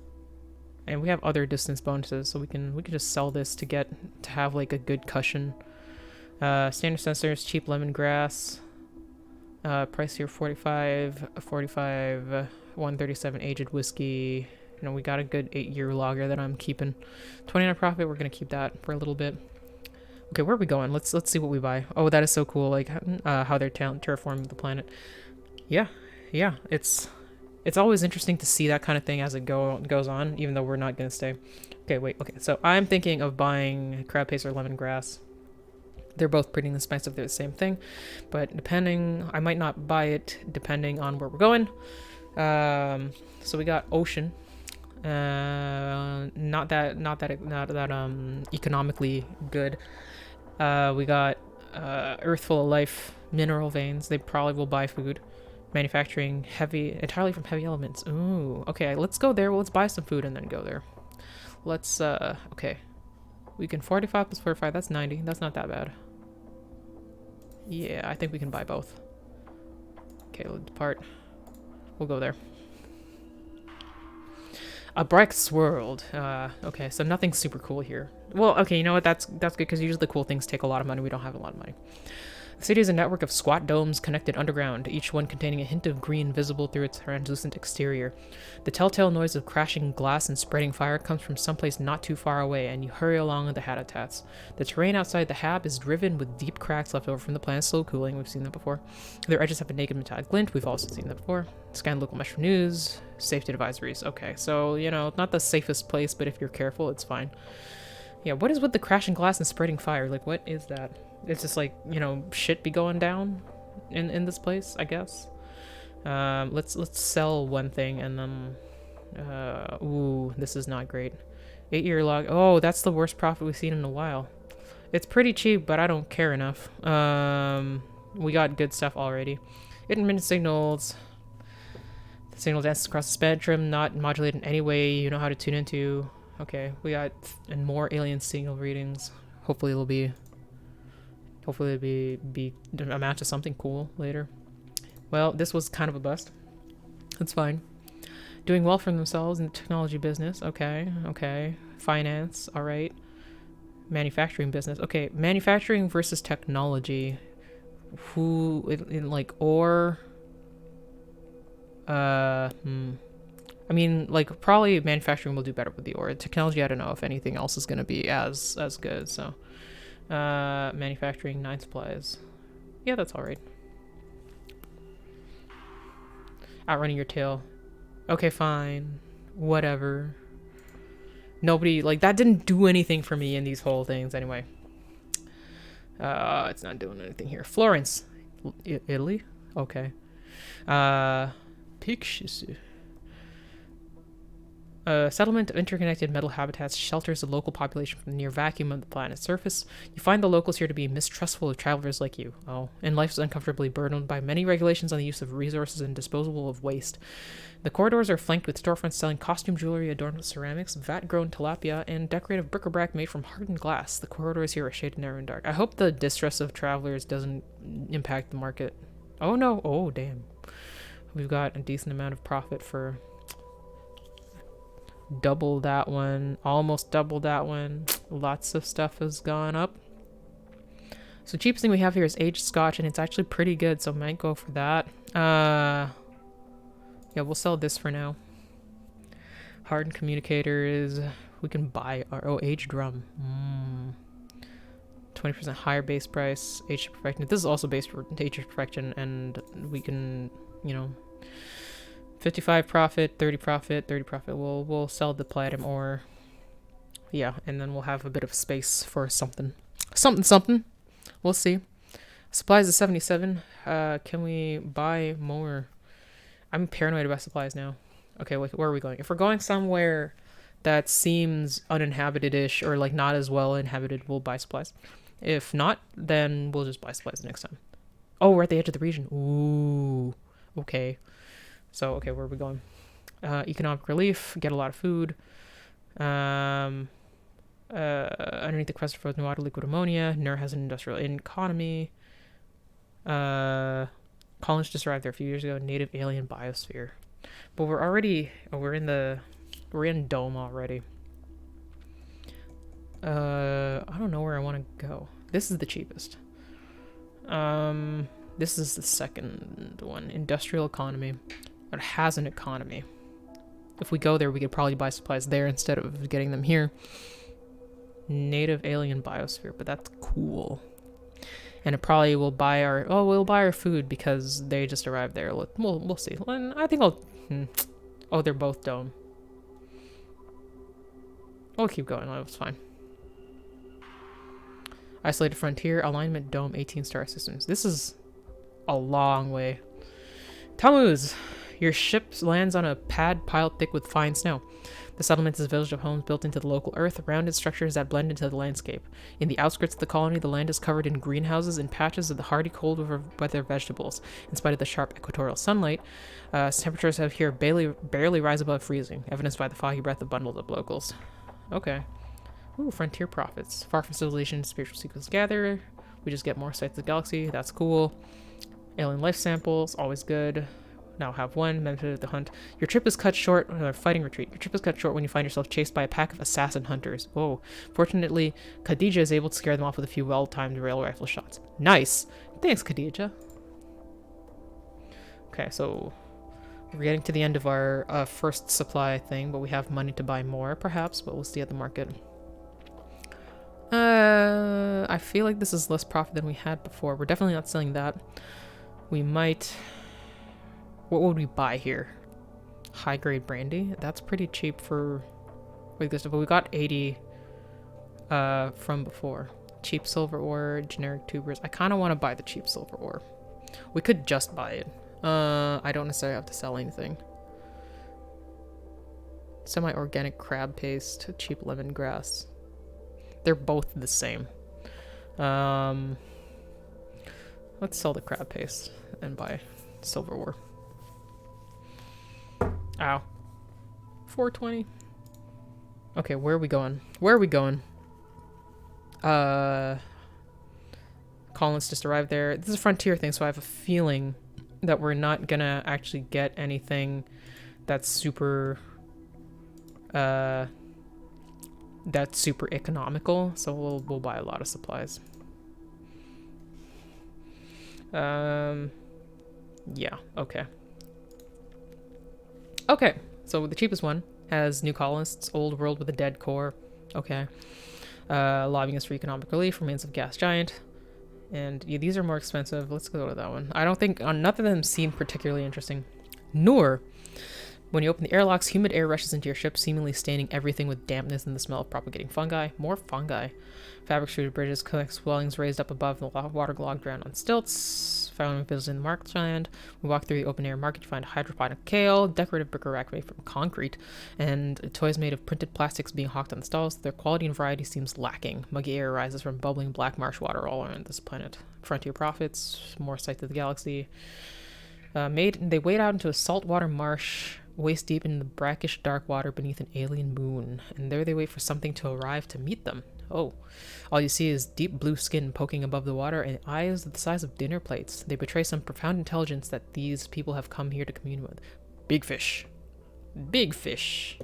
And we have other distance bonuses, so we can just sell this to have like a good cushion. Standard sensors, cheap lemongrass. Price here 45, 137 aged whiskey. You know, we got a good 8-year lager that I'm keeping. 29 profit, we're gonna keep that for a little bit. Okay, where are we going? Let's see what we buy. Oh, that is so cool, like how they're terraforming the planet. Yeah, it's always interesting to see that kind of thing as it goes on, even though we're not gonna stay. Okay, wait, okay, so I'm thinking of buying crab paste or lemongrass. They're both pretty expensive, they're the same thing, but I might not buy it depending on where we're going. So we got ocean. Not that economically good. We got earth full of life, mineral veins. They probably will buy food. Manufacturing entirely from heavy elements. Ooh, okay, let's go there. Well, let's buy some food and then go there. Let's okay, we can 45 plus 45. That's 90. That's not that bad. Yeah, I think we can buy both. Okay, we'll depart. We'll go there. A Brecht's World. Okay, so nothing super cool here. Well, okay, you know what? That's good because usually the cool things take a lot of money. We don't have a lot of money. The city is a network of squat domes connected underground, each one containing a hint of green visible through its translucent exterior. The telltale noise of crashing glass and spreading fire comes from someplace not too far away, and you hurry along the habitats. The terrain outside the hab is driven with deep cracks left over from the planet's slow cooling. We've seen that before. Their edges have a naked metallic glint. We've also seen that before. Scan local mesh for news. Safety advisories. Okay, so, you know, not the safest place, but if you're careful, it's fine. Yeah, what is with the crashing glass and spreading fire? Like, what is that? It's just like, you know, shit be going down in this place, I guess. Let's sell one thing and then ooh, this is not great. 8-year log. Oh, that's the worst profit we've seen in a while. It's pretty cheap, but I don't care enough. We got good stuff already. Intermittent signals. Signal dances across the spectrum, not modulated in any way you know how to tune into. Okay, we got and more alien signal readings. Hopefully it'll be amount to something cool later. Well, this was kind of a bust. That's fine. Doing well for themselves in the technology business. Okay, okay. Finance, all right. Manufacturing business. Okay, manufacturing versus technology. Who in like or I mean, like, probably manufacturing will do better with the ore. Technology, I don't know if anything else is going to be as good, so. Manufacturing, 9 supplies. Yeah, that's alright. Outrunning your tail. Okay, fine. Whatever. Nobody, like, that didn't do anything for me in these whole things, anyway. It's not doing anything here. Florence. Italy? Okay. Pictures. A settlement of interconnected metal habitats shelters the local population from the near vacuum of the planet's surface. You find the locals here to be mistrustful of travelers like you. Oh, and life is uncomfortably burdened by many regulations on the use of resources and disposal of waste. The corridors are flanked with storefronts selling costume jewelry adorned with ceramics, vat-grown tilapia, and decorative bric-a-brac made from hardened glass. The corridors here are shaded narrow and dark. I hope the distress of travelers doesn't impact the market. Oh no, oh damn. We've got a decent amount of profit for... double that one, almost double that one. Lots of stuff has gone up. So the cheapest thing we have here is aged scotch, and it's actually pretty good, so might go for that. Yeah, we'll sell this for now. Hardened communicators. We can buy our aged drum. 20% higher base price. Aged perfection. This is also based for aged perfection, and we can, you know, 55 profit, 30 profit, 30 profit. We'll sell the platinum ore. Yeah, and then we'll have a bit of space for something. Something. We'll see. Supplies is 77. Can we buy more? I'm paranoid about supplies now. Okay, wait, where are we going? If we're going somewhere that seems uninhabited-ish or like not as well inhabited, we'll buy supplies. If not, then we'll just buy supplies next time. Oh, we're at the edge of the region. Ooh. Okay. So, okay, where are we going? Economic relief, get a lot of food. Underneath the crust of frozen water, liquid ammonia. Nur has an industrial economy. Colonists just arrived there a few years ago. Native alien biosphere. But we're already, we're in Dome already. I don't know where I want to go. This is the cheapest. This is the second one. Industrial economy. It has an economy. If we go there, we could probably buy supplies there instead of getting them here. Native alien biosphere, but that's cool. And it probably will buy our... Oh, we'll buy our food because they just arrived there. We'll see. I think I'll... Oh, they're both Dome. We'll keep going. That's fine. Isolated frontier, alignment, Dome, 18 star systems. This is a long way. Tammuz! Your ship lands on a pad piled thick with fine snow. The settlement is a village of homes built into the local earth, rounded structures that blend into the landscape. In the outskirts of the colony, the land is covered in greenhouses and patches of the hardy cold weather vegetables. In spite of the sharp equatorial sunlight, temperatures have here barely rise above freezing, evidenced by the foggy breath of bundled up locals. Okay. Ooh, frontier profits. Far from civilization, spiritual secrets gather. We just get more sights of the galaxy. That's cool. Alien life samples, always good. Now have one, method of the hunt. Your trip is cut short, fighting retreat. Your trip is cut short when you find yourself chased by a pack of assassin hunters. Whoa. Fortunately, Khadija is able to scare them off with a few well-timed rail rifle shots. Nice! Thanks, Khadija. Okay, so we're getting to the end of our first supply thing, but we have money to buy more, perhaps, but we'll see at the market. I feel like this is less profit than we had before. We're definitely not selling that. We might... What would we buy here? High-grade brandy? That's pretty cheap for this stuff, but we got 80 from before. Cheap silver ore, generic tubers. I kind of want to buy the cheap silver ore. We could just buy it. I don't necessarily have to sell anything. Semi-organic crab paste, cheap lemongrass. They're both the same. Let's sell the crab paste and buy silver ore. Ow. 420. Okay, where are we going? Where are we going? Colonists just arrived there. This is a frontier thing, so I have a feeling that we're not gonna actually get anything that's super economical, so we'll buy a lot of supplies. Yeah, okay. Okay, so the cheapest one has new colonists, old world with a dead core. Okay. Lobbying us for economic relief, remains of gas giant. And yeah, these are more expensive. Let's go to that one. I don't think, none of them seem particularly interesting. Noor. When you open the airlocks, humid air rushes into your ship, seemingly staining everything with dampness and the smell of propagating fungi. More fungi. Fabric-extruded bridges, connect swellings raised up above the waterlogged ground on stilts. Found visiting the marketland. We walk through the open-air market to find hydroponic kale, decorative bric-a-brac made from concrete, and toys made of printed plastics being hawked on the stalls. Their quality and variety seems lacking. Muggy air rises from bubbling black marsh water all around this planet. Frontier profits, more sight of the galaxy. They wade out into a saltwater marsh, waist deep in the brackish dark water beneath an alien moon, and there they wait for something to arrive to meet them. Oh, all you see is deep blue skin poking above the water and eyes the size of dinner plates. They betray some profound intelligence that these people have come here to commune with. Big fish. Big fish.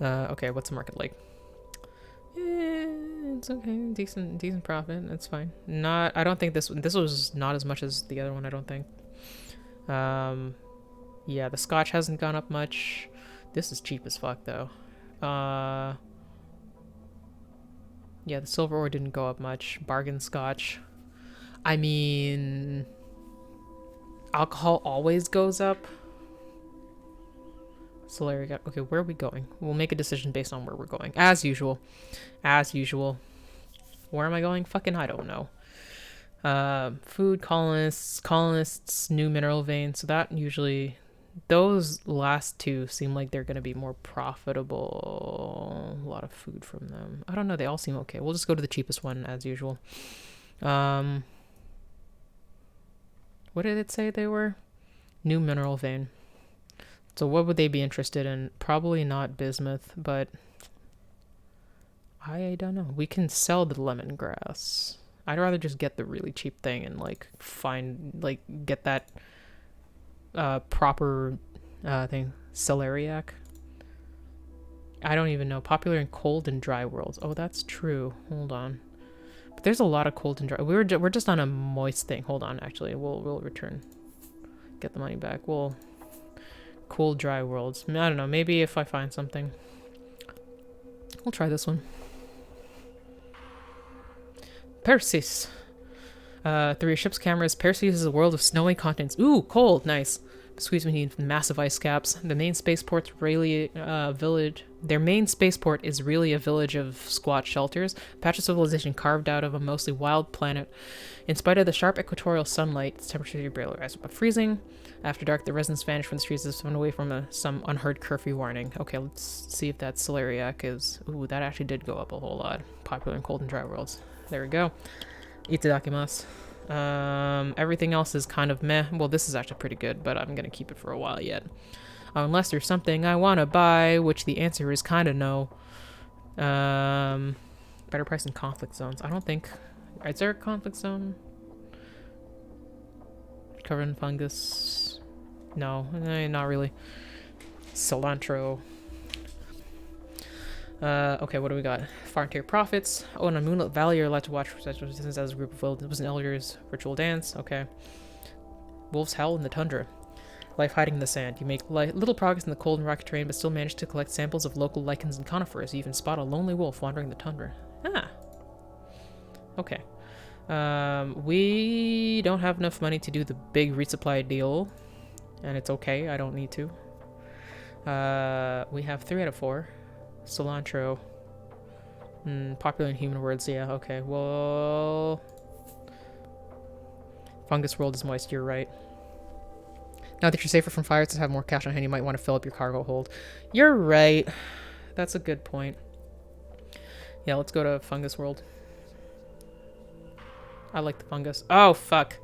Okay, what's the market like? It's okay. Decent profit. That's fine. I don't think this was not as much as the other one, I don't think. Yeah, the scotch hasn't gone up much. This is cheap as fuck, though. Yeah, the silver ore didn't go up much. Bargain scotch. I mean, alcohol always goes up. Solaric. Okay, where are we going? We'll make a decision based on where we're going. As usual. As usual. Where am I going? Fucking I don't know. Food, colonists, new mineral veins. So that usually, those last two seem like they're going to be more profitable. A lot of food from them. I don't know. They all seem okay. We'll just go to the cheapest one as usual. What did it say they were? New mineral vein. So what would they be interested in? Probably not bismuth, but I don't know. We can sell the lemongrass. I'd rather just get the really cheap thing and get that proper thing. Celeriac. I don't even know. Popular in cold and dry worlds. Oh, that's true. Hold on. But there's a lot of cold and dry. We're just on a moist thing. Hold on. Actually, we'll return. Get the money back. Cold dry worlds. I don't know. Maybe if I find something, we'll try this one. Persis. Through your ship's cameras, Perseus is a world of snowy continents. Ooh, cold, nice. Squeeze beneath massive ice caps. The main spaceport's really village. Their main spaceport is really a village of squat shelters, patch of civilization carved out of a mostly wild planet. In spite of the sharp equatorial sunlight, its temperature barely rises above freezing. After dark, the residents vanish from the streets as if away from some unheard curfew warning. Okay, let's see if that celeriac is. Ooh, that actually did go up a whole lot. Popular in cold and dry worlds. There we go. Itadakimasu. Everything else is kind of meh. Well, this is actually pretty good, but I'm gonna keep it for a while yet. Unless there's something I want to buy, which the answer is kind of no. Better price in conflict zones. I don't think... Is there a conflict zone? Covered in fungus. No, not really. Cilantro. Okay, what do we got? Frontier profits. Oh, and on Moonlit Valley, you're allowed to watch as a group of wolves and elders. Ritual dance. Okay. Wolves howl in the tundra. Life hiding in the sand. You make little progress in the cold and rocky terrain, but still manage to collect samples of local lichens and conifers. You even spot a lonely wolf wandering the tundra. Ah. Okay. We don't have enough money to do the big resupply deal, and it's okay. I don't need to. We have 3 out of 4. Cilantro. Popular in human words. Yeah. Okay. Well, fungus world is moist. You're right. Now that you're safer from fires and have more cash on hand, you might want to fill up your cargo hold. You're right. That's a good point. Yeah, let's go to fungus world. I like the fungus. Oh, fuck.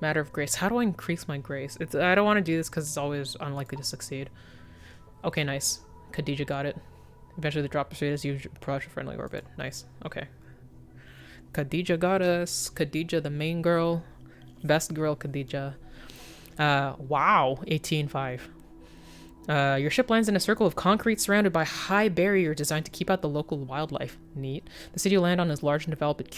Matter of grace. How do I increase my grace? I don't want to do this because it's always unlikely to succeed. Okay, nice. Khadija got it. Eventually the drop rate is you approach a friendly orbit. Nice. Okay. Khadija got us. Khadija, the main girl. Best girl, Khadija. Wow. 18.5. Your ship lands in a circle of concrete surrounded by high barrier designed to keep out the local wildlife. Neat. The city you land on is large and developed, but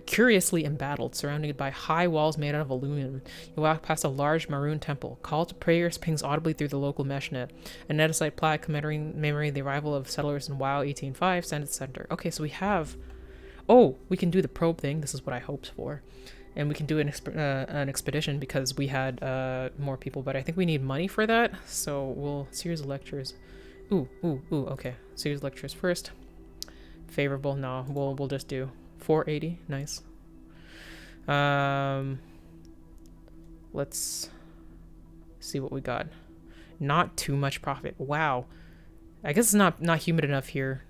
curiously embattled, surrounded by high walls made out of aluminum. You walk past a large maroon temple. Call to prayers pings audibly through the local mesh net. A netosite plaque commemorating the arrival of settlers in WoW 18.5 stands at the center. Okay, so we have... Oh, we can do the probe thing. This is what I hoped for. And we can do an expedition because we had more people, but I think we need money for that. So we'll series of lectures. Ooh, okay. Series of lectures first. Favorable. No, we'll just do 480. Nice. Let's see what we got. Not too much profit. Wow. I guess it's not humid enough here.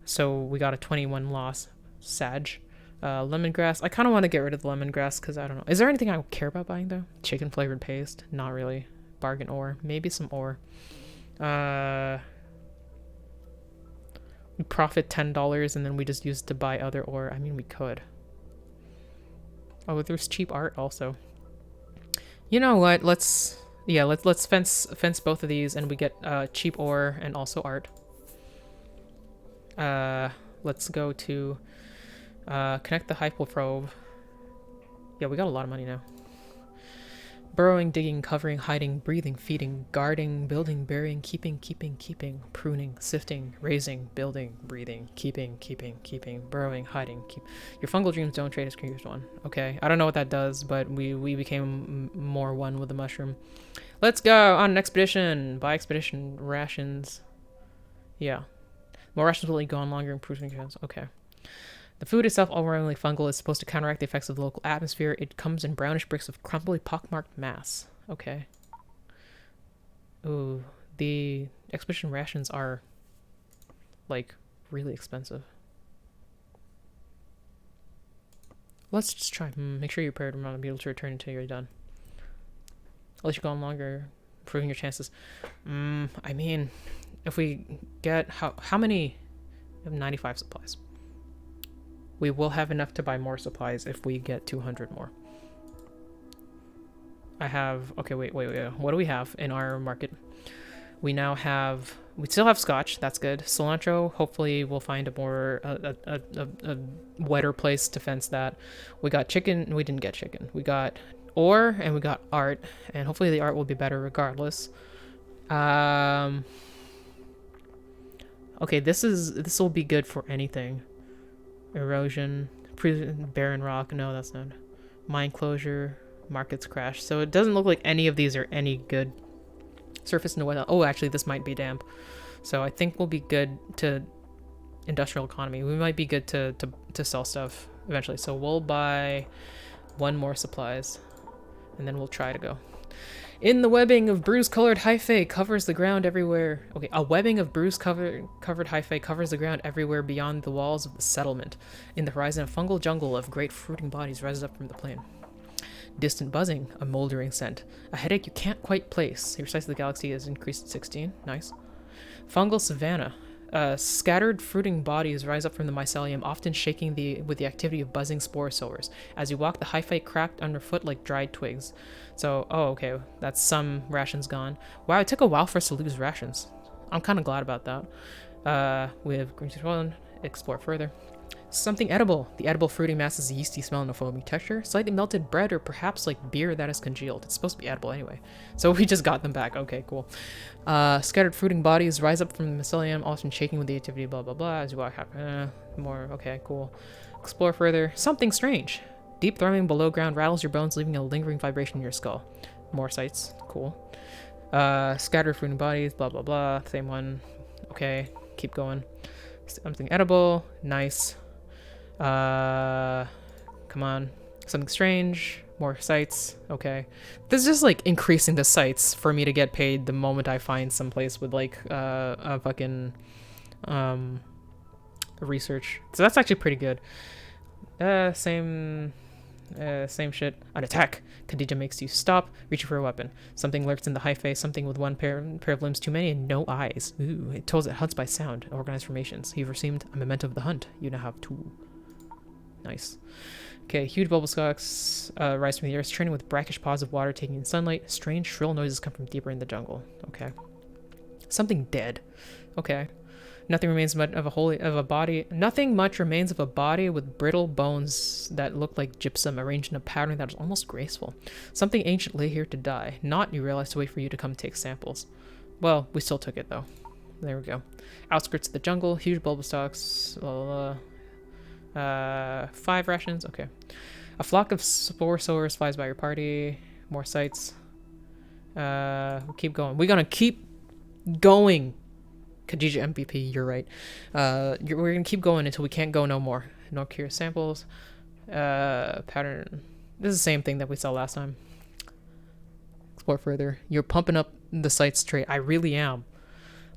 So we got a 21 loss. Sag. Lemongrass. I kind of want to get rid of the lemongrass because I don't know. Is there anything I care about buying though? Chicken flavored paste? Not really. Bargain ore. Maybe some ore. We profit $10 and then we just use it to buy other ore. I mean, we could. Oh, there's cheap art also. You know what? Let's fence both of these and we get cheap ore and also art. Let's go to connect the hyperprobe. Yeah, we got a lot of money now. Burrowing, digging, covering, hiding, breathing, feeding, guarding, building, burying, keeping, pruning, sifting, raising, building, breathing, keeping, burrowing, hiding, keep. Your fungal dreams don't trade as creatures one. Okay, I don't know what that does, but we became more one with the mushroom. Let's go on an expedition. Buy expedition rations. Yeah. More rations will go on longer, improving chance. Okay. The food itself, overwhelmingly fungal, is supposed to counteract the effects of the local atmosphere. It comes in brownish bricks of crumbly, pockmarked mass. Okay. Ooh, the expedition rations are, like, really expensive. Let's just try. Make sure you're prepared. I'm not going to be able to return until you're done. Unless you go on longer, improving your chances. I mean, if we get... How many... We have 95 supplies. We will have enough to buy more supplies if we get 200 more. I have... Okay, wait. What do we have in our market? We now have... We still have scotch. That's good. Cilantro. Hopefully we'll find a more... a wetter place to fence that. We got chicken. We didn't get chicken. We got ore and we got art. And hopefully the art will be better regardless. Okay, this will be good for anything. Erosion, barren rock. No, that's not. Mine closure, markets crash. So it doesn't look like any of these are any good. Surface and wet. Oh, actually, this might be damp. So I think we'll be good to industrial economy. We might be good to sell stuff eventually. So we'll buy one more supplies, and then we'll try to go. In the webbing of bruise-colored hyphae covers the ground everywhere. Okay, a webbing of bruise-covered hyphae covers the ground everywhere beyond the walls of the settlement. In the horizon, a fungal jungle of great fruiting bodies rises up from the plain. Distant buzzing, a moldering scent. A headache you can't quite place. Your size of the galaxy is increased to 16. Nice. Fungal savanna. Scattered fruiting bodies rise up from the mycelium, often shaking with the activity of buzzing sporosaurs. As you walk, the hyphae cracked underfoot like dried twigs. So, oh, okay, that's some rations gone. Wow, it took a while for us to lose rations. I'm kind of glad about that. We have green one. Explore further. Something edible. The edible fruiting mass is a yeasty smell and a foamy texture. Slightly melted bread or perhaps like beer that is congealed. It's supposed to be edible anyway. So we just got them back. Okay, cool. Scattered fruiting bodies rise up from the mycelium, often shaking with the activity, blah, blah, blah. As you walk up, more. Okay, cool. Explore further. Something strange. Deep thrumming below ground rattles your bones, leaving a lingering vibration in your skull. More sights. Cool. Scattered fruiting bodies, blah, blah, blah. Same one. Okay, keep going. Something edible. Nice. Come on. Something strange. More sites. Okay. This is just like increasing the sites for me to get paid the moment I find someplace with like a fucking research. So that's actually pretty good. Same Same shit. An attack. Khadija makes you stop, reaching for a weapon. Something lurks in the hyphae, something with one pair of limbs too many and no eyes. Ooh, it tells it hunts by sound, organized formations. You've received a memento of the hunt. You now have two. Nice. Okay, huge bubble stalks rise from the earth, training with brackish paws of water taking in sunlight. Strange, shrill noises come from deeper in the jungle. Okay. Something dead. Okay. Nothing remains much of a body. Nothing much remains of a body with brittle bones that look like gypsum arranged in a pattern that is almost graceful. Something ancient lay here to die. Not, you realize, to wait for you to come take samples. Well, we still took it though. There we go. Outskirts of the jungle. Huge bulbous stalks. 5 rations. Okay. A flock of spore sowers flies by your party. More sights. We'll keep going. We're gonna keep going. Khadija MVP, you're right. We're gonna keep going until we can't go no more. No curious samples. Pattern. This is the same thing that we saw last time. Explore further. You're pumping up the site straight. I really am.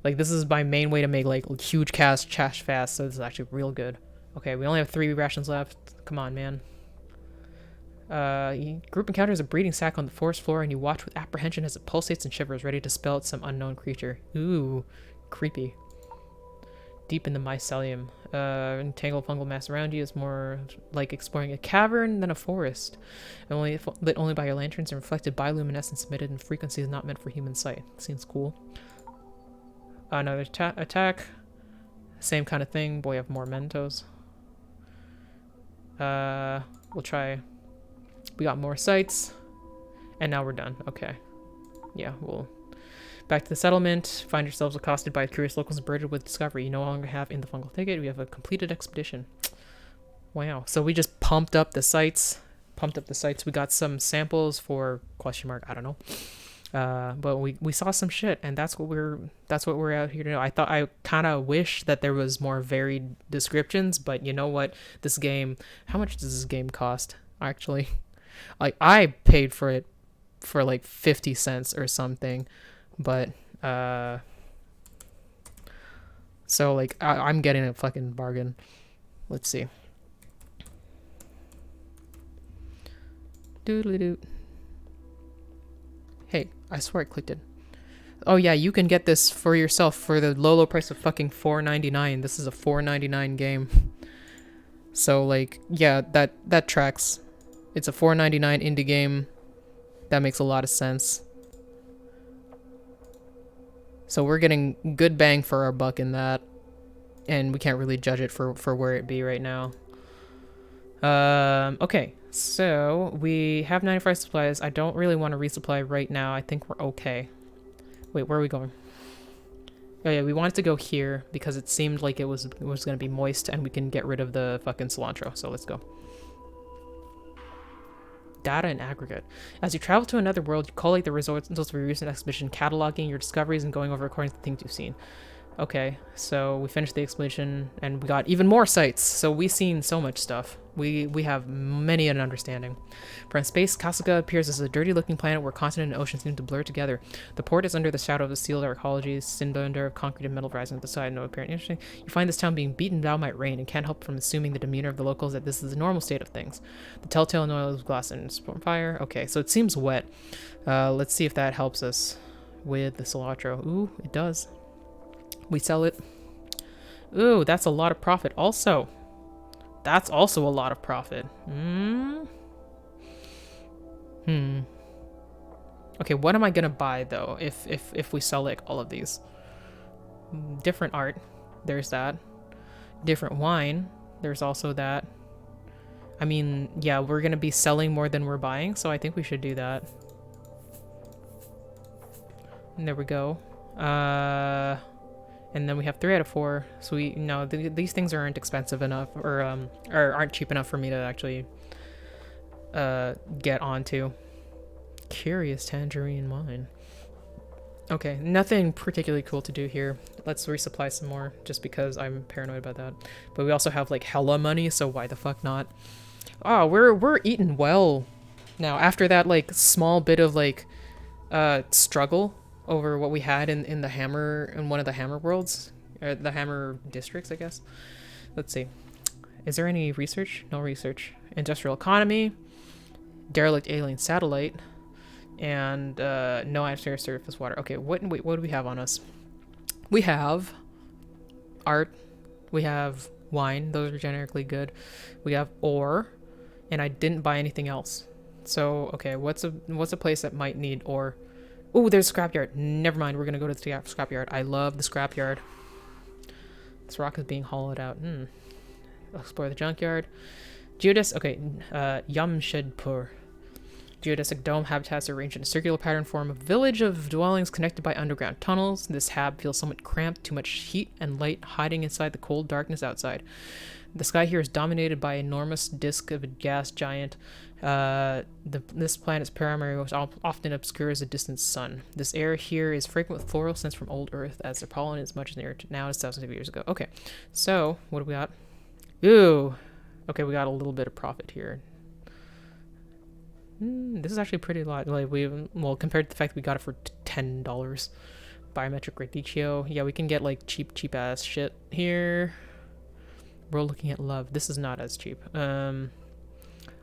Like, this is my main way to make, like, huge cash fast, so this is actually real good. Okay, we only have 3 rations left. Come on, man. Group encounters a breeding sac on the forest floor, and you watch with apprehension as it pulsates and shivers, ready to spell out some unknown creature. Ooh. Creepy. Deep in the mycelium. Entangled fungal mass around you is more like exploring a cavern than a forest. Lit only by your lanterns and reflected bioluminescence emitted in frequencies not meant for human sight. Seems cool. Another attack. Same kind of thing. Boy, have more Mentos. We'll try. We got more sights. And now we're done. Okay. Yeah, we'll... Back to the settlement. Find yourselves accosted by curious locals and burdened with discovery. You no longer have in the fungal thicket. We have a completed expedition. Wow. So we just pumped up the sites. We got some samples for question mark. I don't know. But we saw some shit, and that's what we're out here to do. I kind of wish that there was more varied descriptions, but you know what? This game, how much does this game cost? Actually, like, I paid for it for like 50 cents or something. But, so, like, I'm getting a fucking bargain. Let's see. Doodly-doo. Hey, I swear I clicked it. Oh, yeah, you can get this for yourself for the low price of fucking $4.99. This is a $4.99 game. So, like, yeah, that tracks. It's a $4.99 indie game. That makes a lot of sense. So we're getting good bang for our buck in that, and we can't really judge it for where it be right now. Okay, so we have 95 supplies. I don't really want to resupply right now. I think we're okay. Wait, where are we going? Oh yeah, we wanted to go here because it seemed like it was going to be moist and we can get rid of the fucking cilantro. So let's go. Data and aggregate. As you travel to another world, you collate the results of your recent expedition, cataloging your discoveries and going over according to the things you've seen. Okay, so we finished the expedition and we got even more sights. So we've seen so much stuff. We have many an understanding. From space, Kasuga appears as a dirty-looking planet where continent and ocean seem to blur together. The port is under the shadow of the sealed arcology, cylinder of concrete and metal rising at the side. No apparent interesting. You find this town being beaten down by rain and can't help from assuming the demeanor of the locals that this is the normal state of things. The telltale noise of glass and fire. Okay, so it seems wet. Let's see if that helps us with the cilantro. Ooh, it does. We sell it. Ooh, that's a lot of profit also. That's also a lot of profit. Okay, what am I gonna buy though if we sell like all of these? Different art. There's that. Different wine. There's also that. I mean, yeah, we're gonna be selling more than we're buying, so I think we should do that. And there we go. And then we have 3 out of 4. So these things aren't expensive enough, or aren't cheap enough for me to actually get onto. Curious tangerine wine. Okay, nothing particularly cool to do here. Let's resupply some more, just because I'm paranoid about that. But we also have like hella money, so why the fuck not? Oh, we're eating well now after that like small bit of like struggle over what we had in one of the hammer worlds, or the hammer districts, I guess. Let's see. Is there any research? No research. Industrial economy. Derelict alien satellite. And no atmosphere, surface water. Okay, wait, what do we have on us? We have art. We have wine. Those are generically good. We have ore, and I didn't buy anything else. So okay, what's a place that might need ore? Oh, there's a scrapyard. Never mind. We're gonna go to the scrapyard. I love the scrapyard. This rock is being hollowed out. Explore the junkyard. Geodesic. Okay, Yamshedpur. Geodesic dome habitats are arranged in a circular pattern form a village of dwellings connected by underground tunnels. This hab feels somewhat cramped, too much heat and light hiding inside the cold darkness outside. The sky here is dominated by an enormous disk of a gas giant. This planet's primary most often obscures a distant sun. This air here is frequent with floral scents from old Earth, as the pollen is much nearer now as thousands of years ago. Okay, so what do we got? Ooh, okay, we got a little bit of profit here. This is actually pretty lot. Like well, compared to the fact that we got it for $10. Biometric radicchio. Yeah, we can get like cheap ass shit here. We're looking at love. This is not as cheap. I'm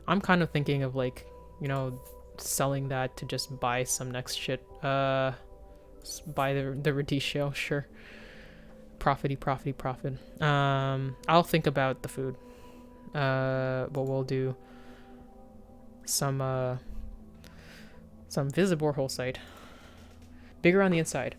kind of thinking of like, you know, selling that to just buy some next shit. Buy the radicchio, sure. Profit. I'll think about the food. But we'll do some visible borehole site. Bigger on the inside.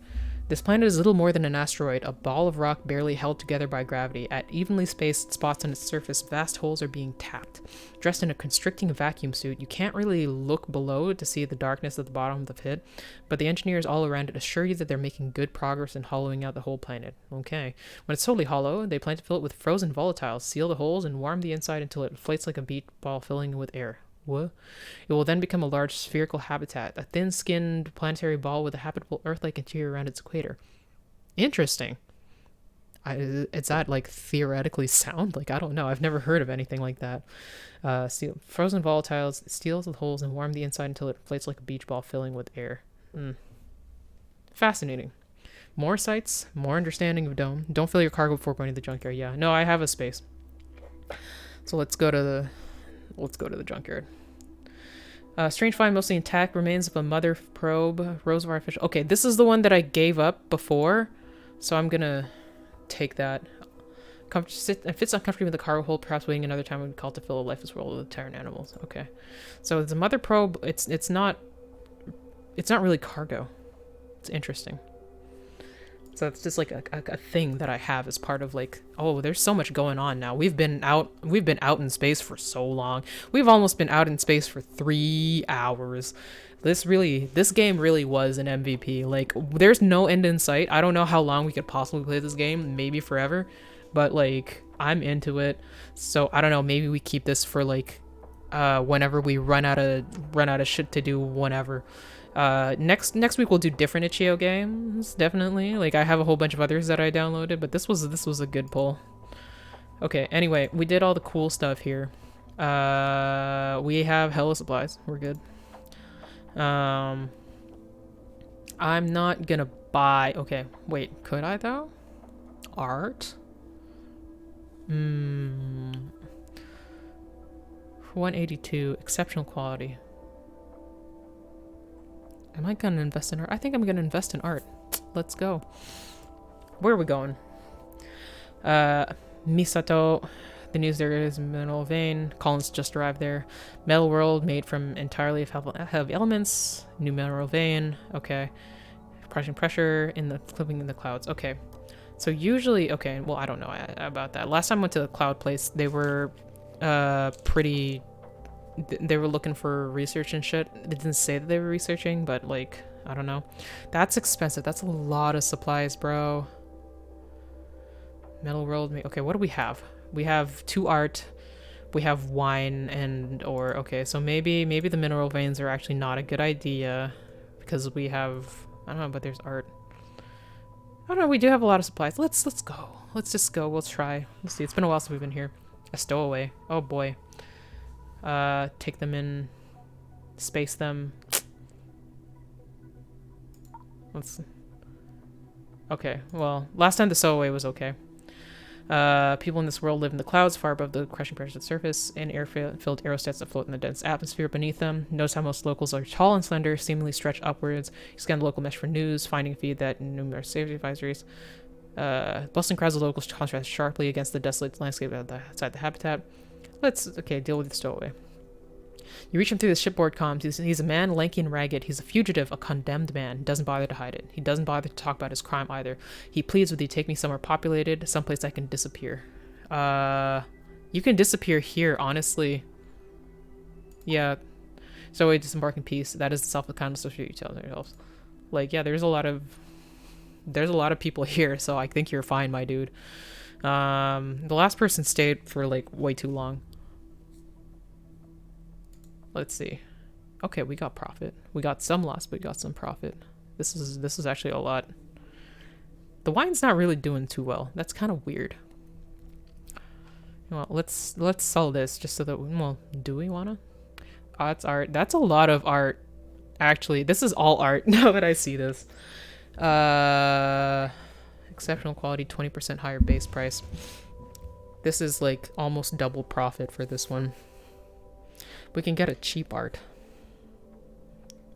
This planet is little more than an asteroid, a ball of rock barely held together by gravity. At evenly spaced spots on its surface, vast holes are being tapped. Dressed in a constricting vacuum suit, you can't really look below to see the darkness at the bottom of the pit, but the engineers all around it assure you that they're making good progress in hollowing out the whole planet. Okay. When it's totally hollow, they plan to fill it with frozen volatiles, seal the holes, and warm the inside until it inflates like a beach ball filling it with air. What? It will then become a large spherical habitat, a thin-skinned planetary ball with a habitable Earth-like interior around its equator. Interesting. Is that like theoretically sound? Like, I don't know. I've never heard of anything like that. Frozen volatiles, seals the holes, and warm the inside until it inflates like a beach ball filling with air. Fascinating. More sites, more understanding of dome. Don't fill your cargo before going to the junkyard. Yeah, no, I have a space. So let's go to the junkyard. Strange find, mostly intact, remains of a mother probe, rows of artificial. Okay, this is the one that I gave up before, so I'm gonna take that. Sit and fits uncomfortably with the cargo hold, perhaps waiting another time would be called to fill a lifeless world with Terran animals. Okay, so the mother probe. It's not really cargo. It's interesting. So it's just like a thing that I have as part of like, oh, there's so much going on now. We've been out in space for so long. We've almost been out in space for 3 hours. This game really was an MVP. Like, there's no end in sight. I don't know how long we could possibly play this game, maybe forever, but like, I'm into it. So I don't know, maybe we keep this for like whenever we run out of shit to do whenever. Next week we'll do different Itch.io games, definitely. Like, I have a whole bunch of others that I downloaded, but this was a good pull. Okay, anyway, we did all the cool stuff here. We have hella supplies. We're good. I'm not gonna buy... Okay, wait, could I though? Art? 182, exceptional quality. Am I gonna invest in art? I think I'm gonna invest in art. Let's go. Where are we going? Misato. The news there is mineral vein. Collins just arrived there. Metal world made from entirely heavy elements. New mineral vein. Okay. Crushing pressure in the clipping in the clouds. Okay. So usually, okay. Well, I don't know about that. Last time I went to the cloud place, they were pretty. They were looking for research and shit. It didn't say that they were researching, but like, I don't know. That's expensive. That's a lot of supplies, bro. Metal world. Okay, what do we have? We have 2 art. We have wine and ore. Okay, so maybe the mineral veins are actually not a good idea because we have, I don't know, but there's art. I don't know. We do have a lot of supplies. Let's go. Let's just go. We'll try. Let's see. It's been a while since we've been here. A stowaway. Oh boy. Take them in, space them. Okay, well, last time the stowaway was okay. People in this world live in the clouds, far above the crushing pressure of the surface, and air-filled aerostats that float in the dense atmosphere beneath them. Notice how most locals are tall and slender, seemingly stretched upwards. You scan the local mesh for news, finding a feed that numerous safety advisories. Bustling crowds of locals contrast sharply against the desolate landscape outside the habitat. Deal with the stowaway. You reach him through the shipboard comms. He's a man, lanky and ragged. He's a fugitive, a condemned man. He doesn't bother to hide it. He doesn't bother to talk about his crime either. He pleads with you, take me somewhere populated, someplace I can disappear. You can disappear here, honestly. Yeah. So we disembark in peace. That is the self-account associate you tell yourselves. Like, yeah, there's a lot of people here, so I think you're fine, my dude. The last person stayed for like way too long. Let's see. Okay, we got profit. We got some loss, but we got some profit. This is actually a lot. The wine's not really doing too well. That's kind of weird. Well, let's sell this just so that well, do we wanna? Oh, that's art. That's a lot of art. Actually, this is all art now that I see this. Exceptional quality, 20% higher base price. This is like almost double profit for this one. We can get a cheap art.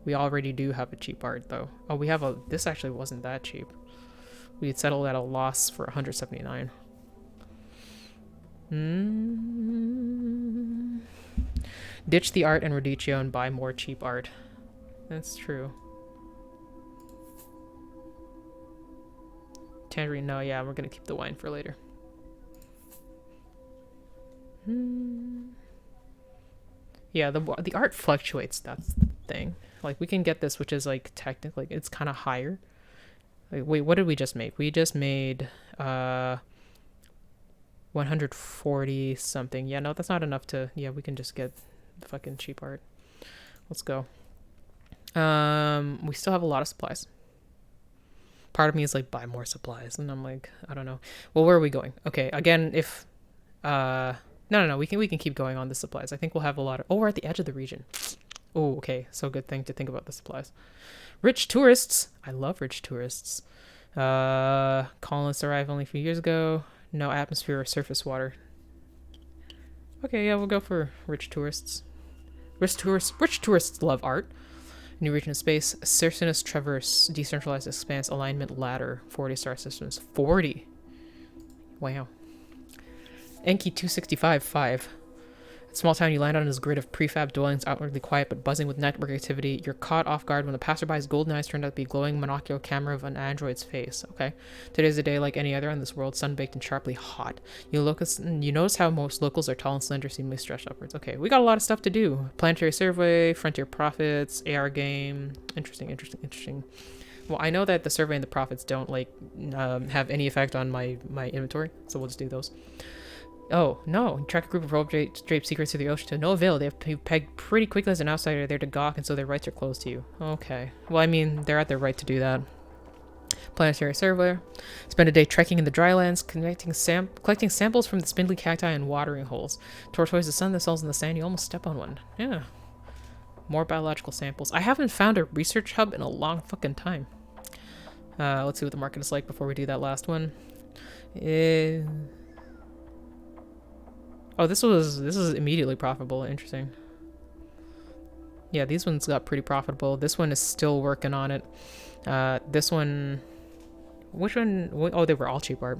We already do have a cheap art though. Oh, we have a, this actually wasn't that cheap. We had settled at a loss for 179. Ditch the art and Radicchio and buy more cheap art. That's true. Tangerine, no, yeah, we're gonna keep the wine for later. Yeah, the art fluctuates, that's the thing. Like, we can get this, which is, like, technically, it's kind of higher. Like, wait, what did we just make? We just made, 140 something. Yeah, no, that's not enough to, yeah, we can just get the fucking cheap art. Let's go. We still have a lot of supplies. Part of me is like, buy more supplies, and I'm like, I don't know. Well, where are we going? Okay, again, if, no, we can keep going on the supplies. I think we'll have a lot of, oh, we're at the edge of the region. Oh, okay, so good thing to think about the supplies. Rich tourists. I love rich tourists. Colonists arrived only a few years ago. No atmosphere or surface water. Okay, yeah, we'll go for rich tourists. Rich tourists love art. New region of space. Circinus Traverse. Decentralized expanse. Alignment ladder. 40 star systems. 40. Wow. Enki 265 5. Small town you land on is a grid of prefab dwellings, outwardly quiet but buzzing with network activity. You're caught off guard when the passerby's golden eyes turned out to be a glowing monocular camera of an android's face. Okay, today's a day like any other on this world, sun-baked and sharply hot. You notice how most locals are tall and slender, seemingly stretched upwards. Okay, we got a lot of stuff to do. Planetary survey, frontier profits, AR game. Interesting. Well, I know that the survey and the profits don't like have any effect on my inventory, so we'll just do those. Oh, no. Track a group of rope-draped secrets through the ocean to no avail. They have pegged pretty quickly as an outsider there to gawk, and so their rights are closed to you. Okay. Well, I mean, they're at their right to do that. Planetary surveyor. Spend a day trekking in the drylands, collecting samples from the spindly cacti and watering holes. Tortoise the sun themselves in the sand. You almost step on one. Yeah. More biological samples. I haven't found a research hub in a long fucking time. Let's see what the market is like before we do that last one. Oh, this is immediately profitable. Interesting. Yeah, these ones got pretty profitable. This one is still working on it. This one, which one? Oh, they were all cheap art.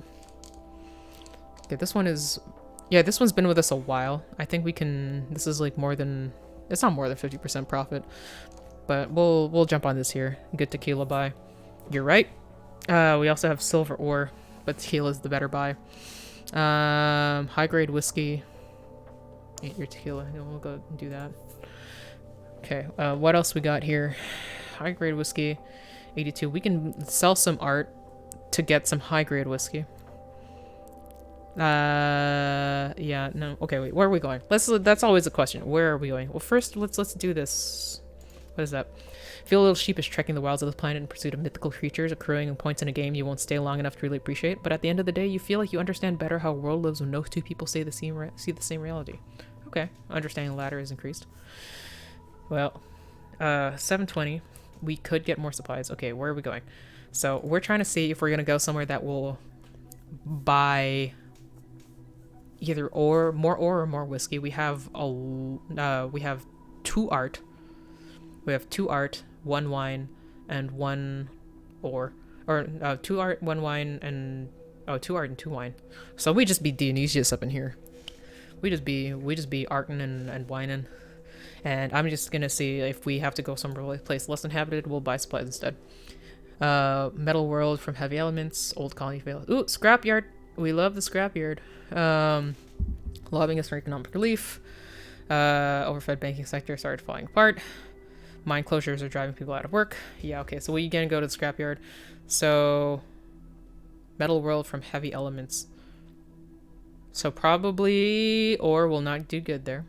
Okay, this one is, yeah, this one's been with us a while. I think we can. This is like more than, it's not more than 50% profit, but we'll jump on this here. Good tequila buy. You're right. We also have silver ore, but tequila's the better buy. High grade whiskey. Eat your tequila. Yeah, we'll go do that. Okay, what else we got here? High grade whiskey, 82. We can sell some art to get some high grade whiskey. Yeah, no. Okay, wait, where are we going? That's always a question. Where are we going? Well, first let's do this. What is that? Feel a little sheepish trekking the wilds of the planet in pursuit of mythical creatures, accruing points in a game you won't stay long enough to really appreciate, but at the end of the day, you feel like you understand better how a world lives when no two people see the same reality. Okay, understanding the ladder is increased. Well, 720. We could get more supplies. Okay, where are we going? So we're trying to see if we're going to go somewhere that will buy either more or more whiskey. We have we have 2 art. We have 2 art, 1 wine, and 1 ore. Or 2 art, 1 wine, and 2 art and 2 wine. So we just be Dionysius up in here. We just be arting and whining. And I'm just gonna see if we have to go some place less inhabited, we'll buy supplies instead. Metal world from heavy elements, old colony fail. Ooh, scrapyard. We love the scrapyard. Lobbying us for economic relief. Overfed banking sector started falling apart. Mine closures are driving people out of work. Yeah, okay, so we gonna go to the scrapyard. So, metal world from heavy elements. So probably ore will not do good there.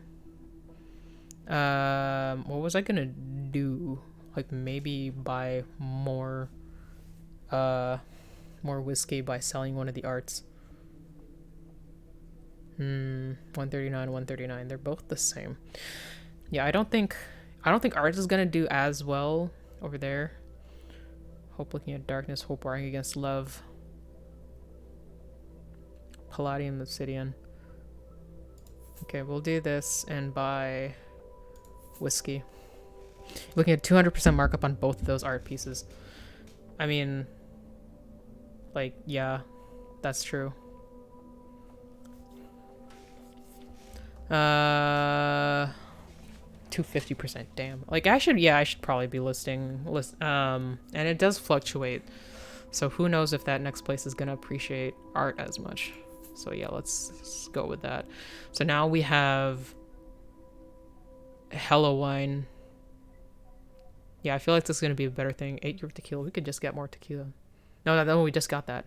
What was I gonna do? Like maybe buy more whiskey by selling one of the arts. 139, 139. They're both the same. Yeah, I don't think arts is gonna do as well over there. Hope looking at darkness, hope warring against love. Palladium, obsidian. Okay, we'll do this and buy whiskey. Looking at 200% markup on both of those art pieces. I mean, like, yeah, that's true. 250%, damn. Like, I should probably be listing, and it does fluctuate. So who knows if that next place is gonna appreciate art as much. So yeah, let's go with that. So now we have hella wine. Yeah, I feel like this is gonna be a better thing. 8 year tequila. We could just get more tequila. No, we just got that.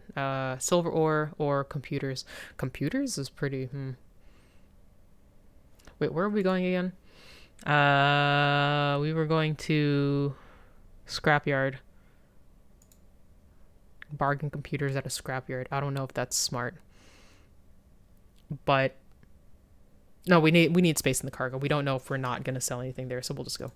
Silver ore or computers. Computers is pretty. Wait, where are we going again? We were going to scrapyard. Bargain computers at a scrapyard. I don't know if that's smart. But no, we need space in the cargo. We don't know if we're not gonna sell anything there, so we'll just go.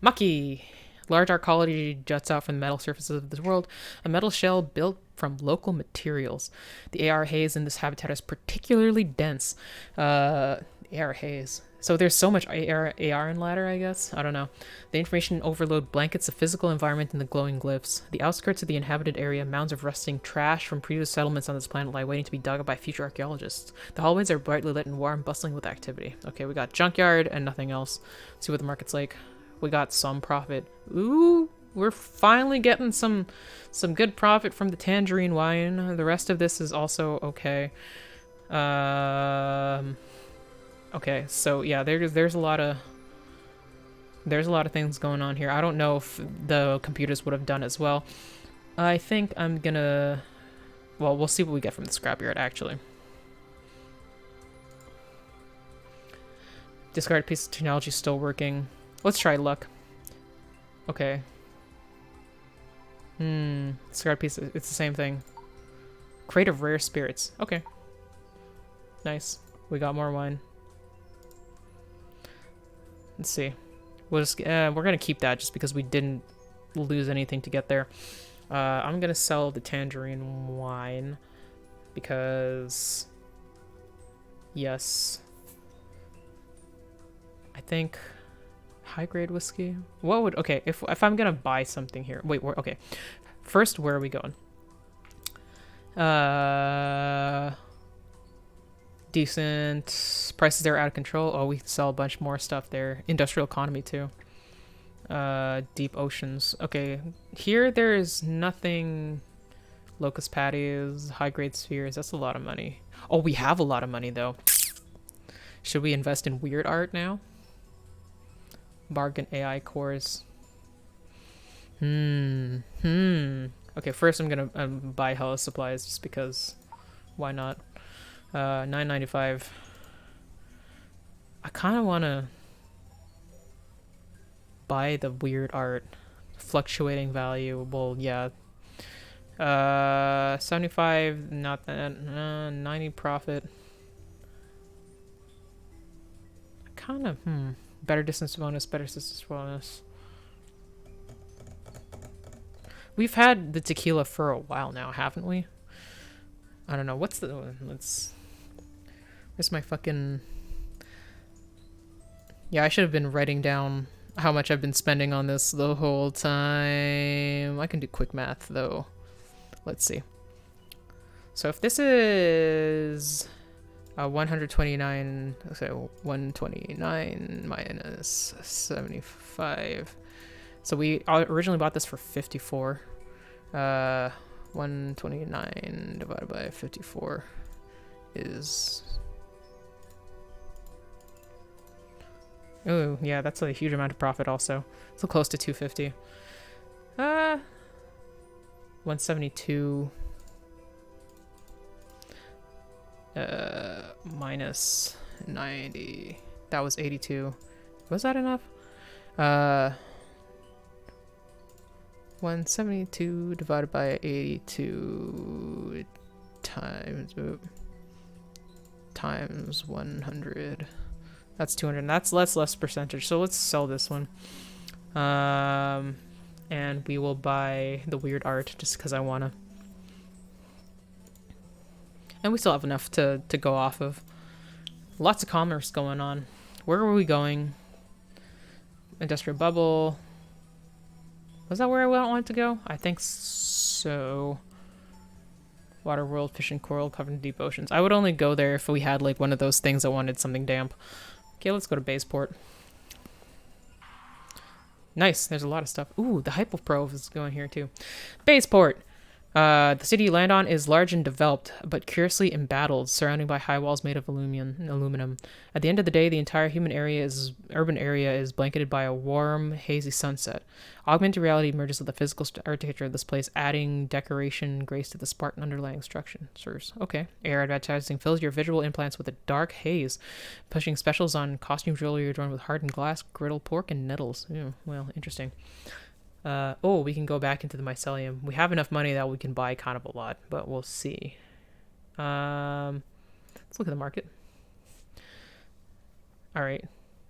Mucky. Large arcology juts out from the metal surfaces of this world. A metal shell built from local materials. The AR haze in this habitat is particularly dense. AR haze. So there's so much AR in ladder, I guess. I don't know. The information overload blankets the physical environment in the glowing glyphs. The outskirts of the inhabited area, mounds of rusting trash from previous settlements on this planet lie waiting to be dug up by future archaeologists. The hallways are brightly lit and warm, bustling with activity. Okay, we got junkyard and nothing else. Let's see what the market's like. We got some profit. Ooh, we're finally getting some good profit from the tangerine wine. The rest of this is also okay. Okay, so yeah, there's a lot of things going on here. I don't know if the computers would have done as well. I think I'm gonna, well, we'll see what we get from the scrapyard actually. Discarded piece of technology still working. Let's try luck. Okay. Discard piece. It's the same thing. Crate of rare spirits. Okay. Nice. We got more wine. Let's see. We'll just we're gonna keep that just because we didn't lose anything to get there. I'm gonna sell the tangerine wine because yes. I think high grade whiskey. What would if I'm gonna buy something here? Wait, okay. First, where are we going? Decent prices there, out of control. Oh, we sell a bunch more stuff there. Industrial economy too. Deep oceans. Okay, here there is nothing. Locust patties, high grade spheres. That's a lot of money. Oh, we have a lot of money though. Should we invest in weird art now? Bargain AI cores. Okay, first I'm gonna buy hella supplies just because. Why not? $9.95. I kind of want to buy the weird art. Fluctuating value. Well, yeah. 75. Not that. 90 profit. Kind of. Better distance bonus, better distance bonus. We've had the tequila for a while now, haven't we? I don't know. What's the... Let's... Where's my fucking... Yeah, I should have been writing down how much I've been spending on this the whole time. I can do quick math, though. Let's see. So if this is 129, so 129 minus 75. So we originally bought this for 54. 129 divided by 54 is... Oh, yeah, that's a huge amount of profit also. So close to 250. 172 minus 90. That was 82. Was that enough? 172 divided by 82 times 100. That's 200. That's less percentage. So let's sell this one. And we will buy the weird art just because I wanna. And we still have enough to go off of. Lots of commerce going on. Where are we going? Industrial bubble. Was that where I wanted to go? I think so. Water world, fish and coral covered in deep oceans. I would only go there if we had like one of those things that wanted something damp. Okay, let's go to Basport. Nice, there's a lot of stuff. Ooh, the Hypoprove is going here too. Basport! The city you land on is large and developed, but curiously embattled, surrounded by high walls made of aluminum. At the end of the day, the entire urban area is blanketed by a warm, hazy sunset. Augmented reality merges with the physical architecture of this place, adding decoration grace to the Spartan underlying structures. Okay. Air advertising fills your visual implants with a dark haze, pushing specials on costume jewelry adorned with hardened glass, griddle pork, and nettles. Ew, well, interesting. Oh, we can go back into the mycelium. We have enough money that we can buy kind of a lot, but we'll see. Let's look at the market. All right.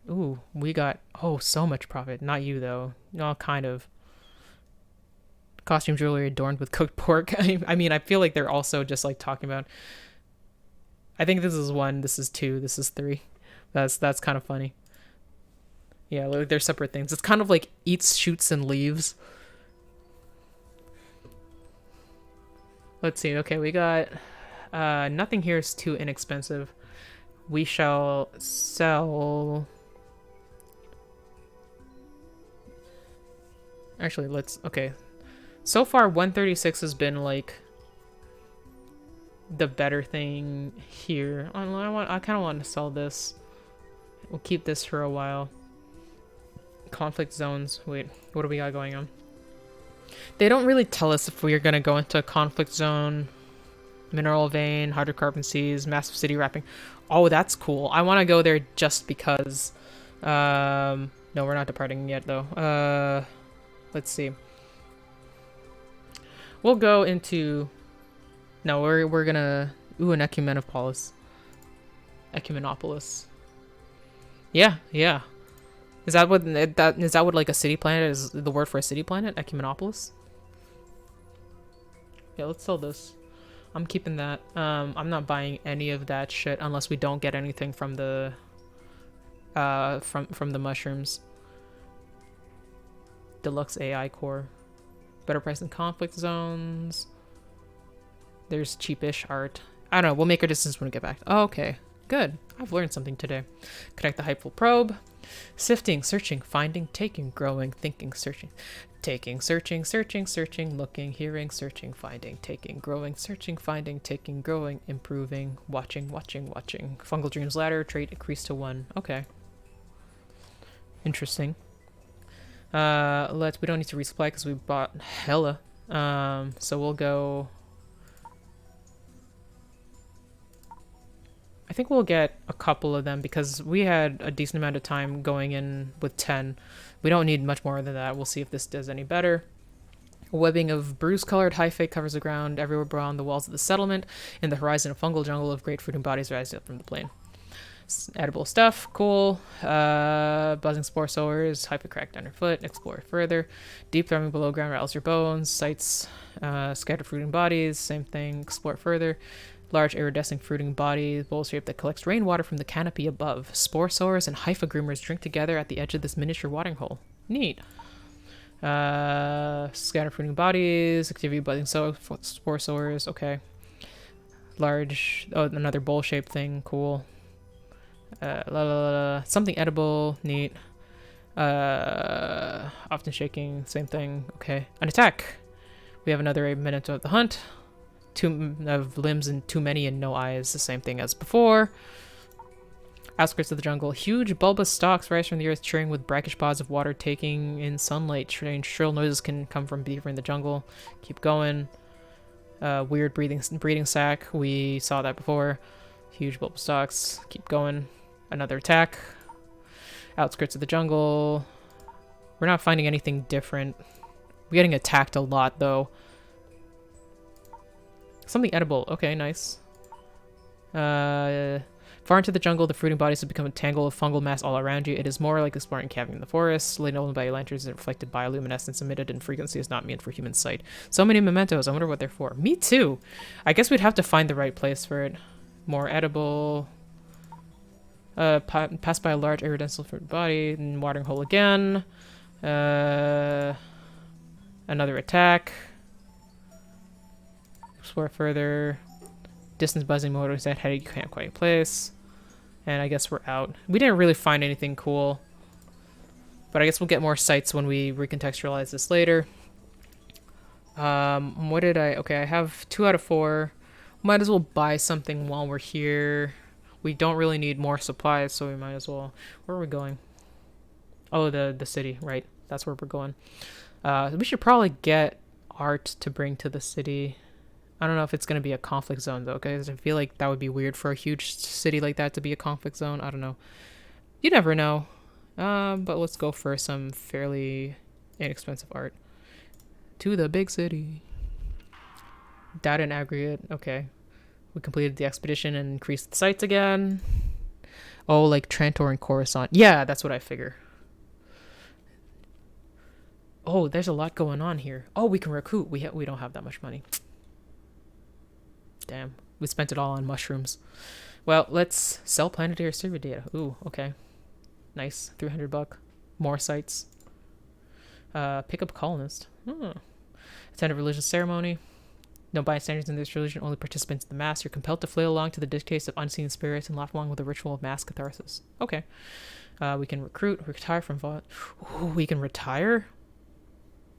Ooh, we got, so much profit. Not you, though. No, kind of. Costume jewelry adorned with cooked pork. I mean, I feel like they're also just, like, talking about... I think this is 1, this is 2, this is 3. That's kind of funny. Yeah, like they're separate things. It's kind of like eats, shoots, and leaves. Let's see. Okay, we got... nothing here is too inexpensive. We shall sell... Actually, let's... Okay. So far, 136 has been, like, the better thing here. I kind of want to sell this. We'll keep this for a while. Conflict zones. Wait, what do we got going on? They don't really tell us if we are going to go into a conflict zone. Mineral vein, hydrocarbon seas, massive city wrapping. Oh, that's cool. I want to go there just because. No, we're not departing yet, though. Let's see. We'll go into... No, we're gonna... Ooh, an Ecumenopolis. Yeah. Is that what like a city planet is? The word for a city planet? Ecumenopolis? Yeah, let's sell this. I'm keeping that. I'm not buying any of that shit unless we don't get anything from the from the mushrooms. Deluxe AI core. Better price than conflict zones. There's cheapish art. I don't know. We'll make our distance when we get back. Oh, okay. Good. I've learned something today. Connect the hypeful probe. Sifting, searching, finding, taking, growing, thinking, searching. Taking, searching, looking, hearing, searching, finding, taking, growing, searching, finding, taking, growing, improving, watching. Fungal dreams ladder, trait increased to 1. Okay. Interesting. We don't need to resupply because we bought hella. So we'll go... I think we'll get a couple of them because we had a decent amount of time going in with 10. We don't need much more than that. We'll see if this does any better. A webbing of bruise-colored hyphae covers the ground everywhere beyond the walls of the settlement. In the horizon, a fungal jungle of great fruiting bodies rises up from the plain. Edible stuff, cool. Buzzing spore sores, hypercracked underfoot, explore further. Deep throbbing below ground rattles your bones. Sights, scattered fruiting bodies, same thing, explore further. Large iridescent fruiting body, bowl shape that collects rainwater from the canopy above. Spore sores and hyphagroomers drink together at the edge of this miniature watering hole. Neat. Scattered fruiting bodies, activity buzzing spore sores, okay. Large, oh, another bowl shaped thing, cool. Something edible, neat. Often shaking, same thing, okay. An attack. We have another 8 minutes of the hunt. 2 of limbs and too many and no eyes, the same thing as before. Outskirts of the jungle. Huge bulbous stalks rise from the earth, cheering with brackish pods of water taking in sunlight. Strange shrill noises can come from deeper in the jungle. Keep going. Weird breeding sac. We saw that before. Huge bulbous stalks. Keep going. Another attack. Outskirts of the jungle. We're not finding anything different. We're getting attacked a lot, though. Something edible. Okay, nice. Far into the jungle, the fruiting bodies have become a tangle of fungal mass all around you. It is more like exploring a cavern in the forest. Lit only by lanterns and reflected bioluminescence emitted in frequency is not meant for human sight. So many mementos. I wonder what they're for. Me too. I guess we'd have to find the right place for it. More edible. Pass by a large iridescent fruit body and watering hole again. Another attack. Explore further. Distance buzzing motors that headache you can't quite place. And I guess we're out. We didn't really find anything cool. But I guess we'll get more sights when we recontextualize this later. What did I... Okay, I have 2 out of 4. Might as well buy something while we're here. We don't really need more supplies, so we might as well... Where are we going? Oh, the city, right. That's where we're going. We should probably get art to bring to the city. I don't know if it's going to be a conflict zone, though, because I feel like that would be weird for a huge city like that to be a conflict zone. I don't know. You never know. But let's go for some fairly inexpensive art. To the big city. Data and aggregate. Okay. We completed the expedition and increased the sites again. Oh, like Trantor and Coruscant. Yeah, that's what I figure. Oh, there's a lot going on here. Oh, we can recruit. We don't have that much money. Damn, we spent it all on mushrooms. Well, let's sell planetary survey data. Ooh, okay. Nice. $300. More sites. Pick up colonist. Attend a religious ceremony. No bystanders in this religion, only participants in the mass. You're compelled to flail along to the dictates of unseen spirits and laugh along with a ritual of mass catharsis. Okay. We can retire from Vought. Ooh, we can retire?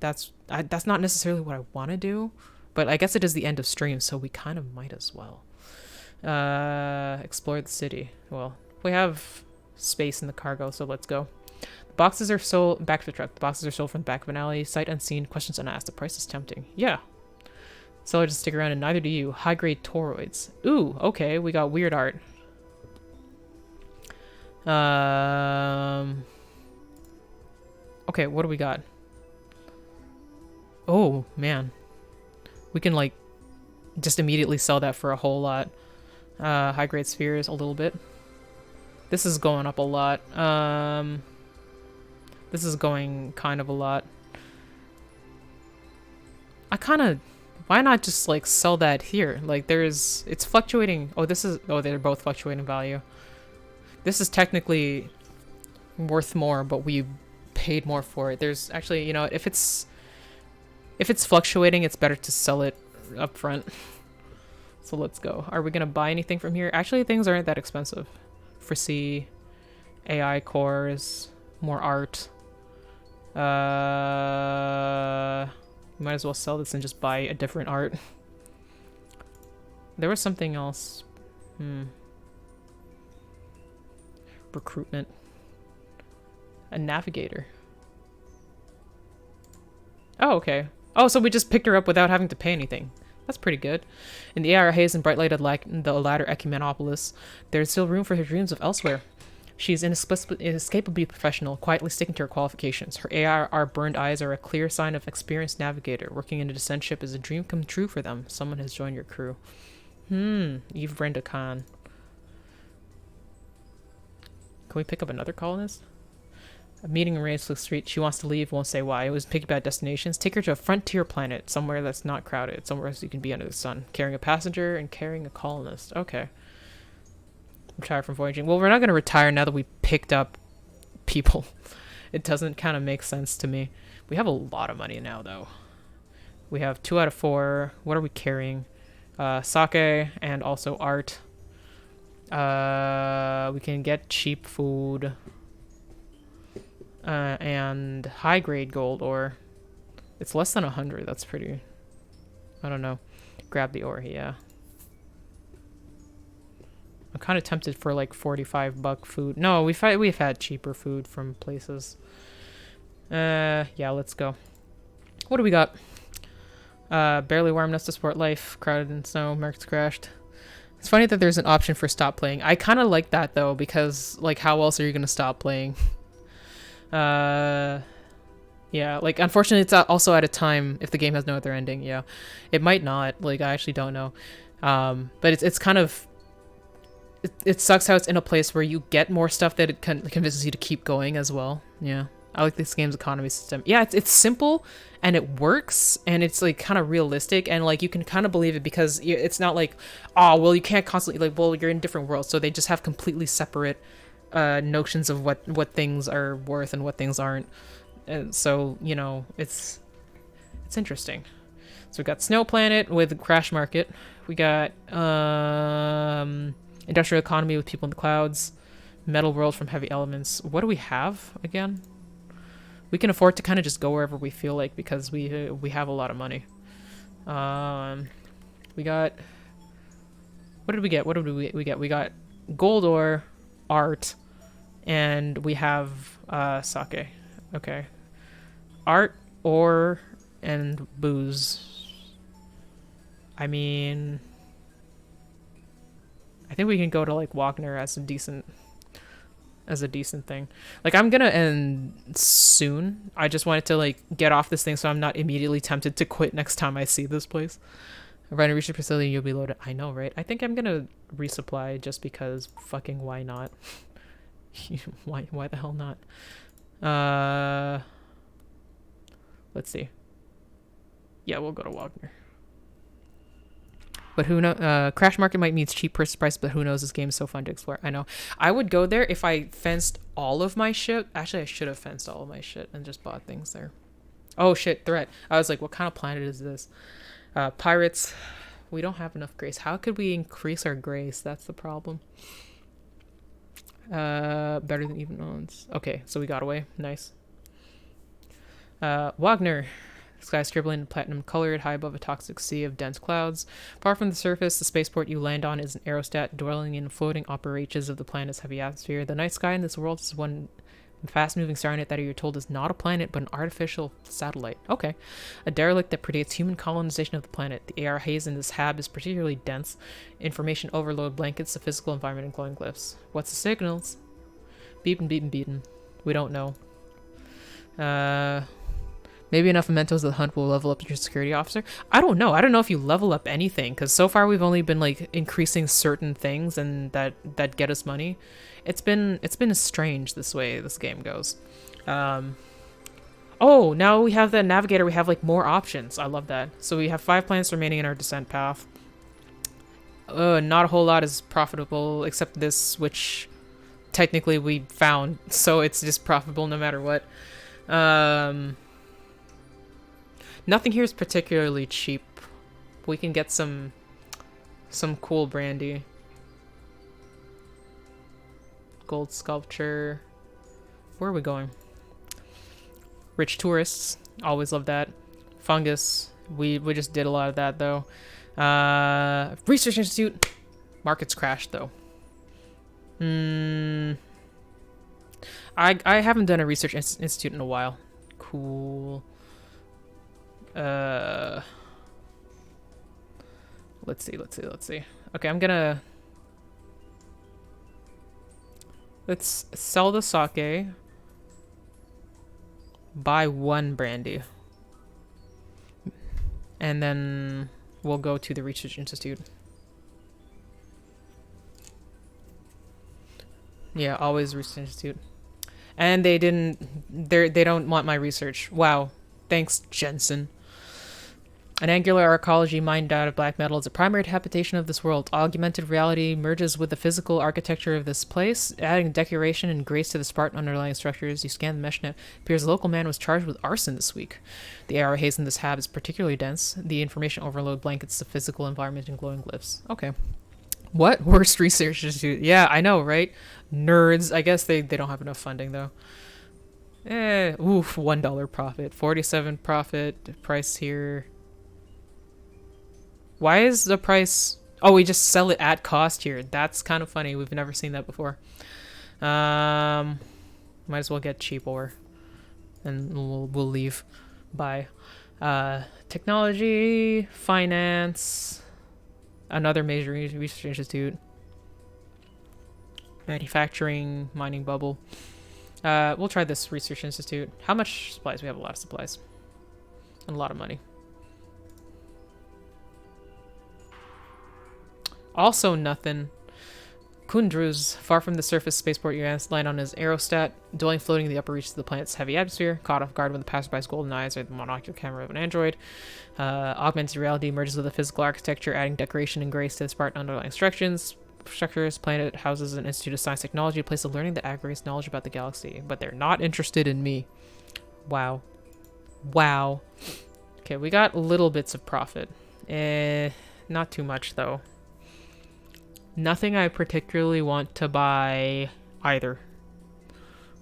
That's not necessarily what I want to do. But I guess it is the end of stream, so we kind of might as well. Explore the city. Well, we have space in the cargo, so let's go. The boxes are sold... Back to the truck. The boxes are sold from the back of an alley. Sight unseen. Questions unasked. The price is tempting. Yeah. Seller just stick around, and neither do you. High-grade toroids. Ooh, okay. We got weird art. Okay, what do we got? Oh, man. We can, like, just immediately sell that for a whole lot. High-grade spheres, a little bit. This is going up a lot. This is going kind of a lot. I kind of... Why not just, like, sell that here? Like, there's... It's fluctuating... Oh, this is... Oh, they're both fluctuating value. This is technically worth more, but we paid more for it. There's actually, you know, if it's fluctuating, it's better to sell it up front. So let's go. Are we going to buy anything from here? Actually, things aren't that expensive. Foresee, AI cores, more art. Might as well sell this and just buy a different art. There was something else. Recruitment. A navigator. Oh, okay. Oh, so we just picked her up without having to pay anything. That's pretty good. In the AR haze and bright light of the latter Ecumenopolis, there is still room for her dreams of elsewhere. She is inescapably professional, quietly sticking to her qualifications. Her AR burned eyes are a clear sign of experienced navigator. Working in a descent ship is a dream come true for them. Someone has joined your crew. Eve Brenda Khan. Can we pick up another colonist? A meeting arranged for the street. She wants to leave, won't say why. It was picky about destinations. Take her to a frontier planet, somewhere that's not crowded, somewhere else you can be under the sun. Carrying a passenger and carrying a colonist. Okay. Retire from voyaging. Well, we're not going to retire now that we picked up people. It doesn't kind of make sense to me. We have a lot of money now, though. We have 2 out of 4. What are we carrying? Sake and also art. We can get cheap food. And high-grade gold ore. It's less than 100. That's pretty... I don't know. Grab the ore, yeah. I'm kind of tempted for like 45 buck food. No, we've had cheaper food from places. Yeah, let's go. What do we got? Barely warm enough to support life. Crowded in snow. Markets crashed. It's funny that there's an option for stop playing. I kind of like that though, because like how else are you gonna stop playing? Yeah, like unfortunately it's also at a time if the game has no other ending. Yeah, it might not. Like I actually don't know. But it's kind of it sucks how it's in a place where you get more stuff that it convinces you to keep going as well. Yeah, I like this game's economy system. Yeah, it's simple and it works and it's like kind of realistic and like you can kind of believe it because it's not like, oh well, you can't constantly like, well, you're in different worlds, so they just have completely separate notions of what things are worth and what things aren't. And so you know it's interesting. So we got Snow Planet with Crash Market. We got Industrial Economy with People in the Clouds. Metal World from Heavy Elements. What do we have again? We can afford to kind of just go wherever we feel like because we have a lot of money. We got... What did we get? What did we get? We got gold ore, art, and we have sake. Okay. Art, ore, and booze. I mean... I think we can go to like Wagner as a decent thing. Like I'm gonna end soon. I just wanted to like get off this thing so I'm not immediately tempted to quit next time I see this place. Run a research facility, you'll be loaded. I know, right? I think I'm gonna resupply just because fucking why not? why the hell not? Let's see. Yeah, we'll go to Wagner. But who knows? Crash Market might mean cheap price, but who knows? This game is so fun to explore. I know. I would go there if I fenced all of my shit. Actually, I should have fenced all of my shit and just bought things there. Oh shit, threat. I was like, what kind of planet is this? Pirates. We don't have enough grace. How could we increase our grace? That's the problem. Better than even odds. Okay, so we got away. Nice. Wagner. Sky scribbling in platinum colored, high above a toxic sea of dense clouds. Far from the surface, the spaceport you land on is an aerostat dwelling in floating upper reaches of the planet's heavy atmosphere. The night sky in this world is one fast-moving starnet that you're told is not a planet, but an artificial satellite. Okay. A derelict that predates human colonization of the planet. The AR haze in this hab is particularly dense. Information overload blankets the physical environment and glowing glyphs. What's the signals? Beaten. We don't know. Maybe enough mementos of the hunt will level up your security officer. I don't know. I don't know if you level up anything, because so far we've only been like increasing certain things and that get us money. It's been strange this way this game goes. Oh, now we have the navigator. We have like more options. I love that. So we have 5 planets remaining in our descent path. Not a whole lot is profitable except this, which technically we found, so it's just profitable no matter what. Nothing here is particularly cheap. We can get some cool brandy. Gold sculpture. Where are we going? Rich tourists. Always love that. Fungus. We just did a lot of that though. Research Institute. Markets crashed though. I haven't done a Research Institute in a while. Cool. Let's see. Okay, let's sell the sake. Buy 1 brandy. And then we'll go to the Research Institute. Yeah, always Research Institute. And they don't want my research. Wow. Thanks, Jensen. An angular arcology mined out of black metal is a primary habitation of this world. Augmented reality merges with the physical architecture of this place, adding decoration and grace to the Spartan underlying structures. You scan the mesh net. Appears a local man was charged with arson this week. The air haze in this hab is particularly dense. The information overload blankets the physical environment in glowing glyphs. Okay. What? Worst research institute. Yeah, I know, right? Nerds. I guess they don't have enough funding, though. Oof, $1 profit. 47 profit. Price here. Why is the price... Oh, we just sell it at cost here. That's kind of funny. We've never seen that before. Might as well get cheap ore. And we'll leave. Bye. Technology, finance, another major research institute, manufacturing, mining bubble. We'll try this research institute. How much supplies? We have a lot of supplies. And a lot of money. Also nothing. Kundruz, far from the surface spaceport Uranus, land on his aerostat, dwelling floating in the upper reaches of the planet's heavy atmosphere, caught off guard when the passerby's golden eyes are the monocular camera of an android. Augmented reality merges with the physical architecture, adding decoration and grace to the Spartan underlying structures. Planet houses an institute of science technology, a place of learning that aggregates knowledge about the galaxy. But they're not interested in me. Wow. Wow. Okay, we got little bits of profit. Not too much, though. Nothing I particularly want to buy either.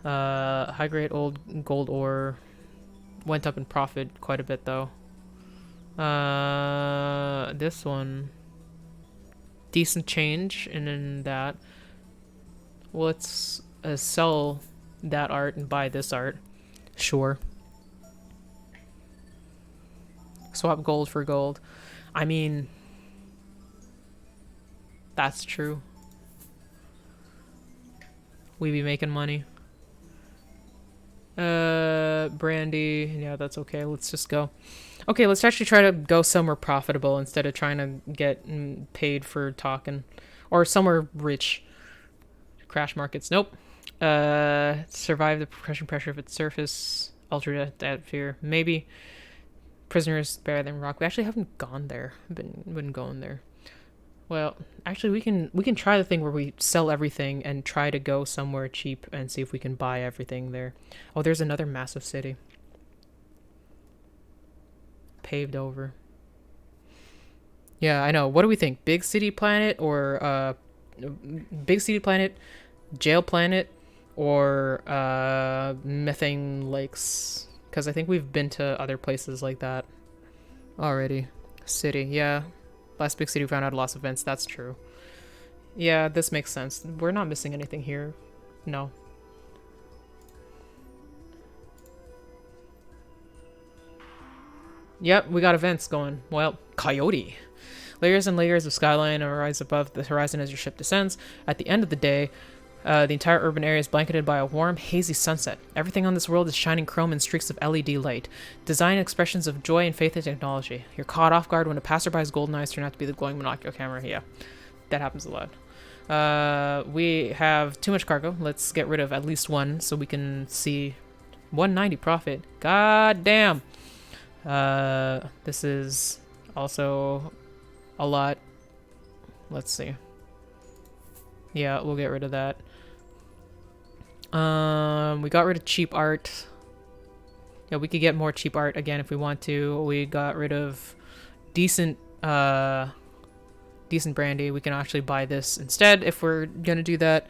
High grade old gold ore went up in profit quite a bit though. This one decent change in that. Well, let's sell that art and buy this art. Sure. Swap gold for gold. I mean, that's true. We be making money. Brandy. Yeah, that's okay. Let's just go. Okay, let's actually try to go somewhere profitable instead of trying to get paid for talking. Or somewhere rich. Crash markets. Nope. Survive the crushing pressure of its surface. Ultra atmosphere. Maybe. Prisoners better than rock. We actually haven't gone there. Been going there. Well, actually, we can try the thing where we sell everything and try to go somewhere cheap and see if we can buy everything there. Oh, there's another massive city. Paved over. Yeah, I know. What do we think? Big city planet or big city planet, jail planet, or methane lakes? Because I think we've been to other places like that already. City, yeah. Last big city found out lots of events. That's true. Yeah, this makes sense. We're not missing anything here. No. Yep, we got events going. Well, Coyote. Layers and layers of skyline arise above the horizon as your ship descends. At the end of the day, the entire urban area is blanketed by a warm, hazy sunset. Everything on this world is shining chrome and streaks of LED light. Design expressions of joy and faith in technology. You're caught off guard when a passerby's golden eyes turn out to be the glowing monocular camera. Yeah, that happens a lot. We have too much cargo. Let's get rid of at least one so we can see 190 profit. God damn. This is also a lot. Let's see. Yeah, we'll get rid of that. We got rid of cheap art. Yeah, we could get more cheap art again if we want to. We got rid of decent brandy. We can actually buy this instead if we're gonna do that.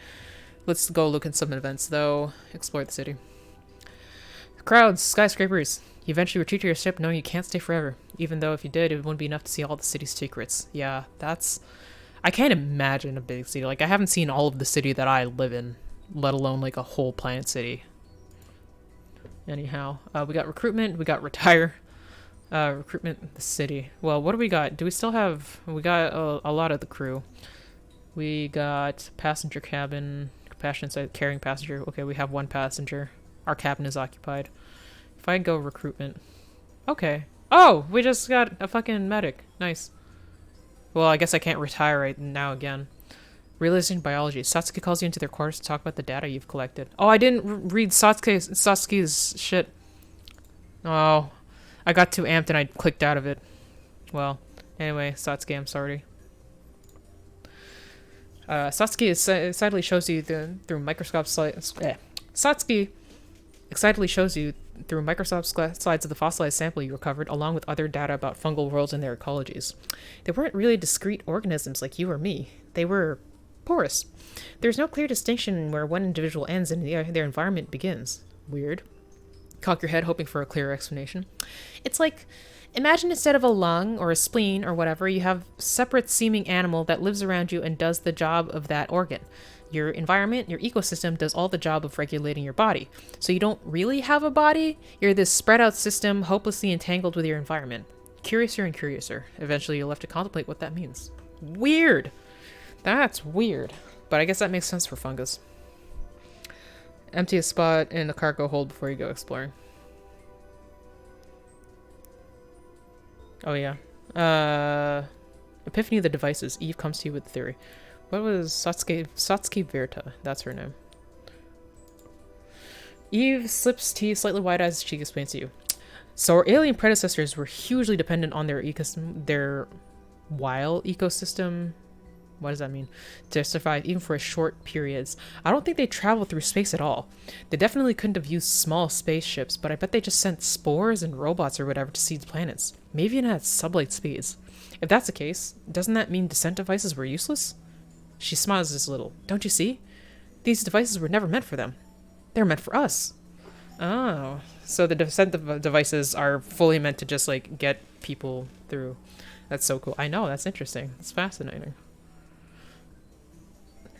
Let's go look at some events though. Explore the city. Crowds, skyscrapers. You eventually retreat to your ship knowing you can't stay forever. Even though if you did, it wouldn't be enough to see all the city's secrets. Yeah, that's... I can't imagine a big city. Like, I haven't seen all of the city that I live in, let alone, like, a whole planet city. Anyhow, we got recruitment, we got retire. Recruitment, the city. Well, what do we got? Do we still have... We got a lot of the crew. We got passenger cabin, compassionate side, carrying passenger. Okay, we have one passenger. Our cabin is occupied. If I go recruitment... Okay. Oh! We just got a fucking medic. Nice. Well, I guess I can't retire right now again. Realizing biology. Satsuki calls you into their quarters to talk about the data you've collected. Oh, I didn't read Satsuki's shit. Oh, I got too amped and I clicked out of it. Well, anyway, Satsuki, I'm sorry. Satsuki excitedly shows you through microscope slides. Satsuki excitedly shows you through microscope slides of the fossilized sample you recovered, along with other data about fungal worlds and their ecologies. They weren't really discrete organisms like you or me. They were porous. There's no clear distinction where one individual ends and their environment begins. Weird. Cock your head, hoping for a clearer explanation. It's like, imagine instead of a lung or a spleen or whatever, you have a separate seeming animal that lives around you and does the job of that organ. Your environment, your ecosystem, does all the job of regulating your body. So you don't really have a body. You're this spread out system, hopelessly entangled with your environment. Curiouser and curiouser. Eventually you're left to contemplate what that means. Weird. That's weird. But I guess that makes sense for fungus. Empty a spot in the cargo hold before you go exploring. Oh yeah. Epiphany of the devices. Eve comes to you with the theory. What was Satsuki Verta? That's her name. Eve slips tea slightly wide eyes as she explains to you. So our alien predecessors were hugely dependent on their wild ecosystem. What does that mean? To survive even for short periods. I don't think they traveled through space at all. They definitely couldn't have used small spaceships, but I bet they just sent spores and robots or whatever to seed planets. Maybe even at sublight speeds. If that's the case, doesn't that mean descent devices were useless? She smiles just a little. Don't you see? These devices were never meant for them. They're meant for us. Oh. So the descent devices are fully meant to just, like, get people through. That's so cool. I know, that's interesting. It's fascinating.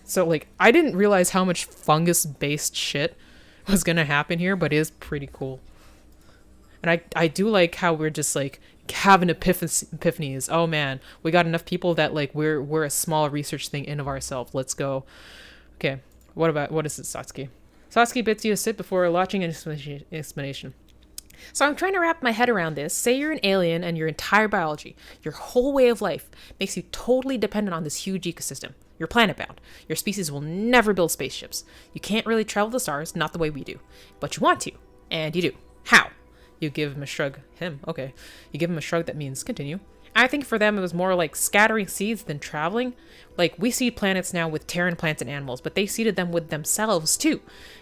So, like, I didn't realize how much fungus-based shit was gonna happen here, but it is pretty cool. And I do like how we're just, like, having epiphanies. Oh man, we got enough people that, like, we're a small research thing in of ourselves. Let's go. Okay, what is it, Satsuki? Satsuki bids you a sit before launching an explanation. So I'm trying to wrap my head around this. Say you're an alien and your entire biology, your whole way of life, makes you totally dependent on this huge ecosystem. You're planet-bound. Your species will never build spaceships. You can't really travel the stars, not the way we do. But you want to, and you do. How? You give him a shrug. Okay. You give him a shrug that means continue. I think for them it was more like scattering seeds than traveling. Like, we seed planets now with Terran plants and animals, but they seeded them with themselves too.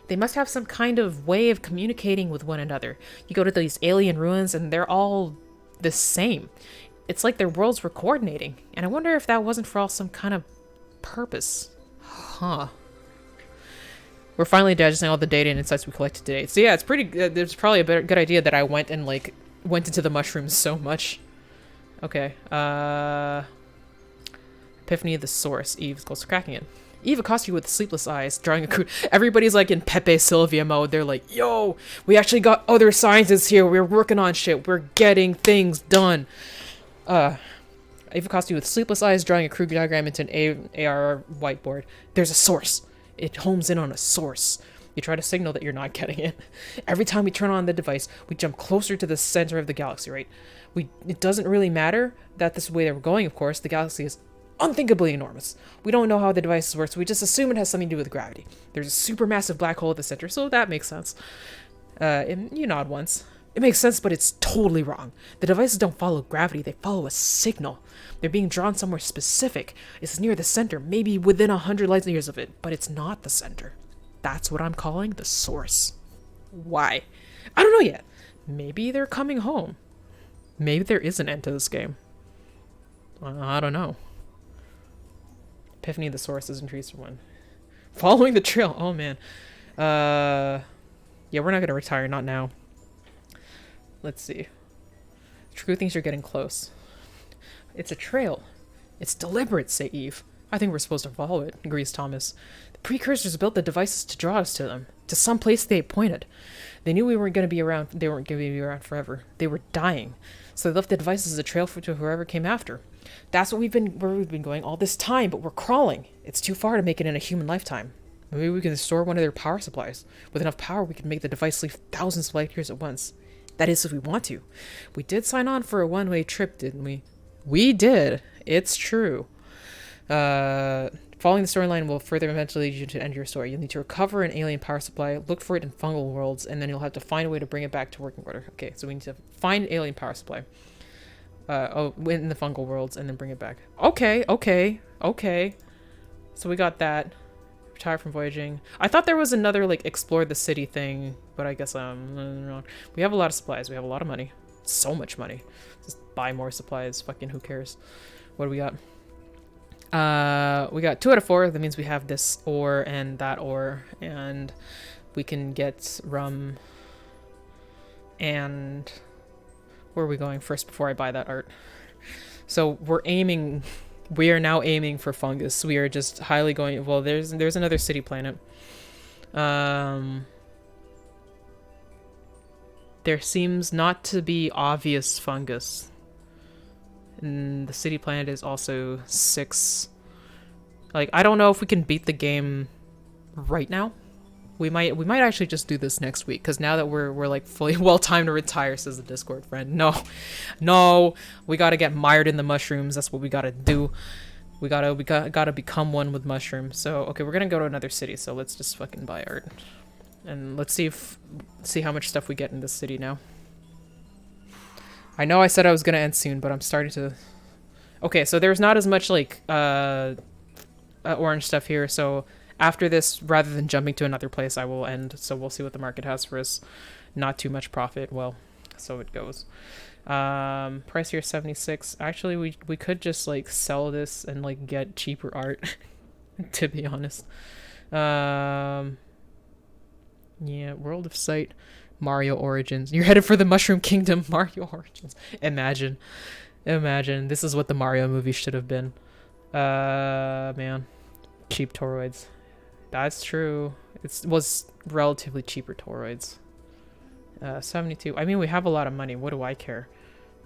They must have some kind of way of communicating with one another. You go to these alien ruins and they're all the same. It's like their worlds were coordinating. And I wonder if that wasn't for all some kind of purpose. Huh. We're finally digesting all the data and insights we collected today. So yeah, it's pretty good. There's probably a good idea that I went into the mushrooms so much. Okay. Epiphany of the source. Eve goes cracking it. Eve accosts you with sleepless eyes, drawing a crude. Everybody's like in Pepe Sylvia mode. They're like, yo, we actually got other scientists here. We're working on shit. We're getting things done. Eve accosts you with sleepless eyes, drawing a crude diagram into an AR whiteboard. There's a source. It homes in on a source. You try to signal that you're not getting it. Every time we turn on the device, we jump closer to the center of the galaxy, right? It doesn't really matter that this is the way that we're going, of course. The galaxy is unthinkably enormous. We don't know how the devices work, so we just assume it has something to do with gravity. There's a supermassive black hole at the center, so that makes sense. And you nod once. It makes sense, but it's totally wrong. The devices don't follow gravity, they follow a signal. They're being drawn somewhere specific. It's near the center, maybe within 100 light years of it, but it's not the center. That's what I'm calling the source. Why? I don't know yet. Maybe they're coming home. Maybe there is an end to this game. I don't know. Epiphany of the source is increased for one. Following the trail. Oh man. Yeah, we're not gonna retire. Not now. Let's see. True thinks you're getting close. It's a trail. It's deliberate, say Eve. I think we're supposed to follow it, agrees Thomas. The precursors built the devices to draw us to them, to some place they pointed. They knew we weren't going to be around. They weren't going to be around forever. They were dying, so they left the devices as a trail to whoever came after. That's where we've been going all this time, but we're crawling. It's too far to make it in a human lifetime. Maybe we can store one of their power supplies. With enough power, we can make the device leave thousands of light years at once. That is, if we want to. We did sign on for a one-way trip, didn't we? We did. It's true. Following the storyline will further eventually lead you to end your story. You'll need to recover an alien power supply, look for it in fungal worlds, and then you'll have to find a way to bring it back to working order. Okay, so we need to find an alien power supply. In the fungal worlds, and then bring it back. Okay. So we got that. Retire from voyaging. I thought there was another, like, explore the city thing, but I guess I'm wrong. We have a lot of supplies. We have a lot of money. So much money. Just buy more supplies. Fucking who cares? What do we got? We got 2 out of 4. That means we have this ore and that ore, and we can get rum. And where are we going first before I buy that art? So we are now aiming for fungus. We are just highly going, well, there's another city planet. There seems not to be obvious fungus. And the city planet is also 6. Like, I don't know if we can beat the game right now. We might actually just do this next week, because now that we're like fully well time to retire, says the Discord friend. No, we gotta get mired in the mushrooms. That's what we gotta do. We gotta become one with mushrooms. So okay, we're gonna go to another city. So let's just fucking buy art, and let's see how much stuff we get in this city now. I know I said I was gonna end soon, but I'm starting to. Okay, so there's not as much like orange stuff here, so. After this, rather than jumping to another place, I will end. So we'll see what the market has for us. Not too much profit. Well, so it goes. Price here 76. Actually, we could just like sell this and like get cheaper art. To be honest. Yeah, World of Sight, Mario Origins. You're headed for the Mushroom Kingdom, Mario Origins. Imagine. This is what the Mario movie should have been. Man, cheap toroids. That's true. It was relatively cheaper toroids. 72. I mean, we have a lot of money. What do I care?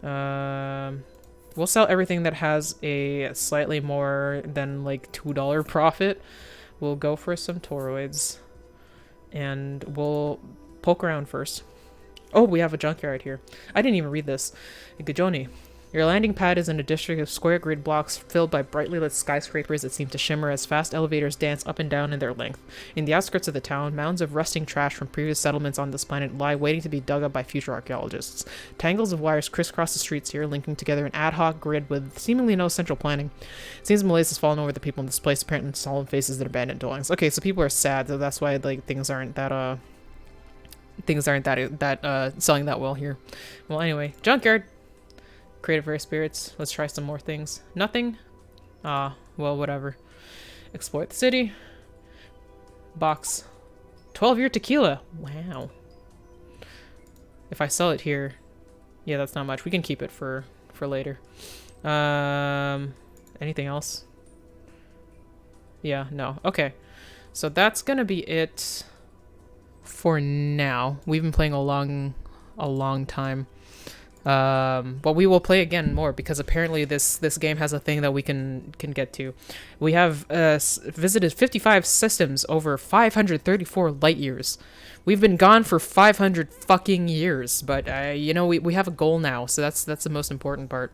We'll sell everything that has a slightly more than like $2 profit. We'll go for some toroids. And we'll poke around first. Oh, we have a junkyard here. I didn't even read this. Gajoni. Your landing pad is in a district of square grid blocks filled by brightly lit skyscrapers that seem to shimmer as fast elevators dance up and down in their length. In the outskirts of the town, mounds of rusting trash from previous settlements on this planet lie waiting to be dug up by future archaeologists. Tangles of wires crisscross the streets here, linking together an ad hoc grid with seemingly no central planning. It seems malaise has fallen over the people in this place, apparently solemn faces that abandoned dwellings. Okay, so people are sad, so that's why like things aren't that selling that well here. Well, anyway, junkyard. Creative rare spirits. Let's try some more things. Nothing? Well, whatever. Exploit the city. Box. 12-year tequila. Wow. If I sell it here, yeah, that's not much. We can keep it for later. Anything else? Yeah, no. Okay. So that's gonna be it for now. We've been playing a long time. But we will play again more, because apparently this game has a thing that we can get to. We have visited 55 systems over 534 light years. We've been gone for 500 fucking years, but you know, we have a goal now, so that's the most important part.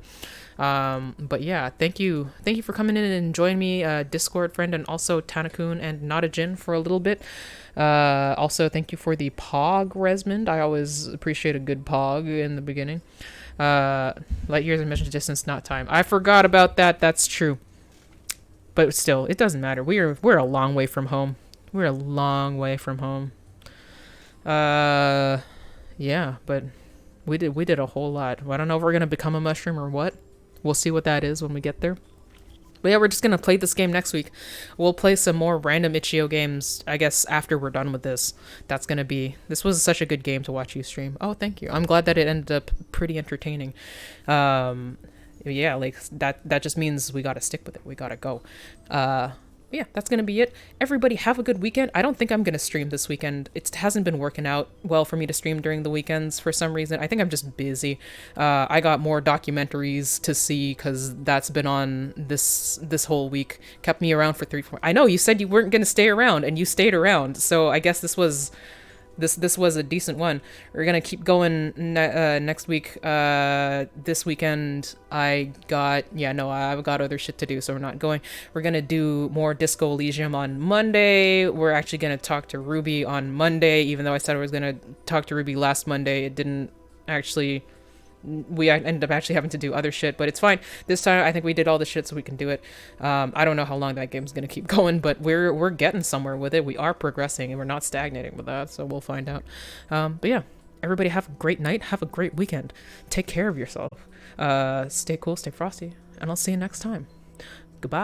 But yeah, thank you for coming in and joining me, Discord friend, and also Tanakun and Notajin for a little bit. Also, thank you for the Pog, Resmond. I always appreciate a good Pog in the beginning. Light years and mission distance, not time. I forgot about that. That's true. But still, it doesn't matter. We're a long way from home. We're a long way from home. Yeah, but we did a whole lot. I don't know if we're gonna become a mushroom or what. We'll see what that is when we get there. But yeah, we're just gonna play this game next week. We'll play some more random Itch.io games, I guess, after we're done with this. This was such a good game to watch you stream. Oh, thank you. I'm glad that it ended up pretty entertaining. Yeah, like that just means we gotta stick with it. We gotta go. Yeah, that's gonna be it. Everybody have a good weekend. I don't think I'm gonna stream this weekend. It hasn't been working out well for me to stream during the weekends for some reason. I think I'm just busy. I got more documentaries to see because that's been on this whole week. Kept me around for 3-4. I know you said you weren't gonna stay around, and you stayed around. So I guess this was This was a decent one. We're gonna keep going next week. This weekend I've got other shit to do, so we're not going. We're gonna do more Disco Elysium on Monday. We're actually gonna talk to Ruby on Monday, even though I said I was gonna talk to Ruby last Monday. It didn't actually. We ended up actually having to do other shit, but it's fine. This time I think we did all the shit, so we can do it. I don't know how long that game's gonna keep going, but we're getting somewhere with it. We are progressing, and we're not stagnating with that, so we'll find out. But yeah, everybody have a great night. Have a great weekend. Take care of yourself. Stay cool, stay frosty, and I'll see you next time. Goodbye.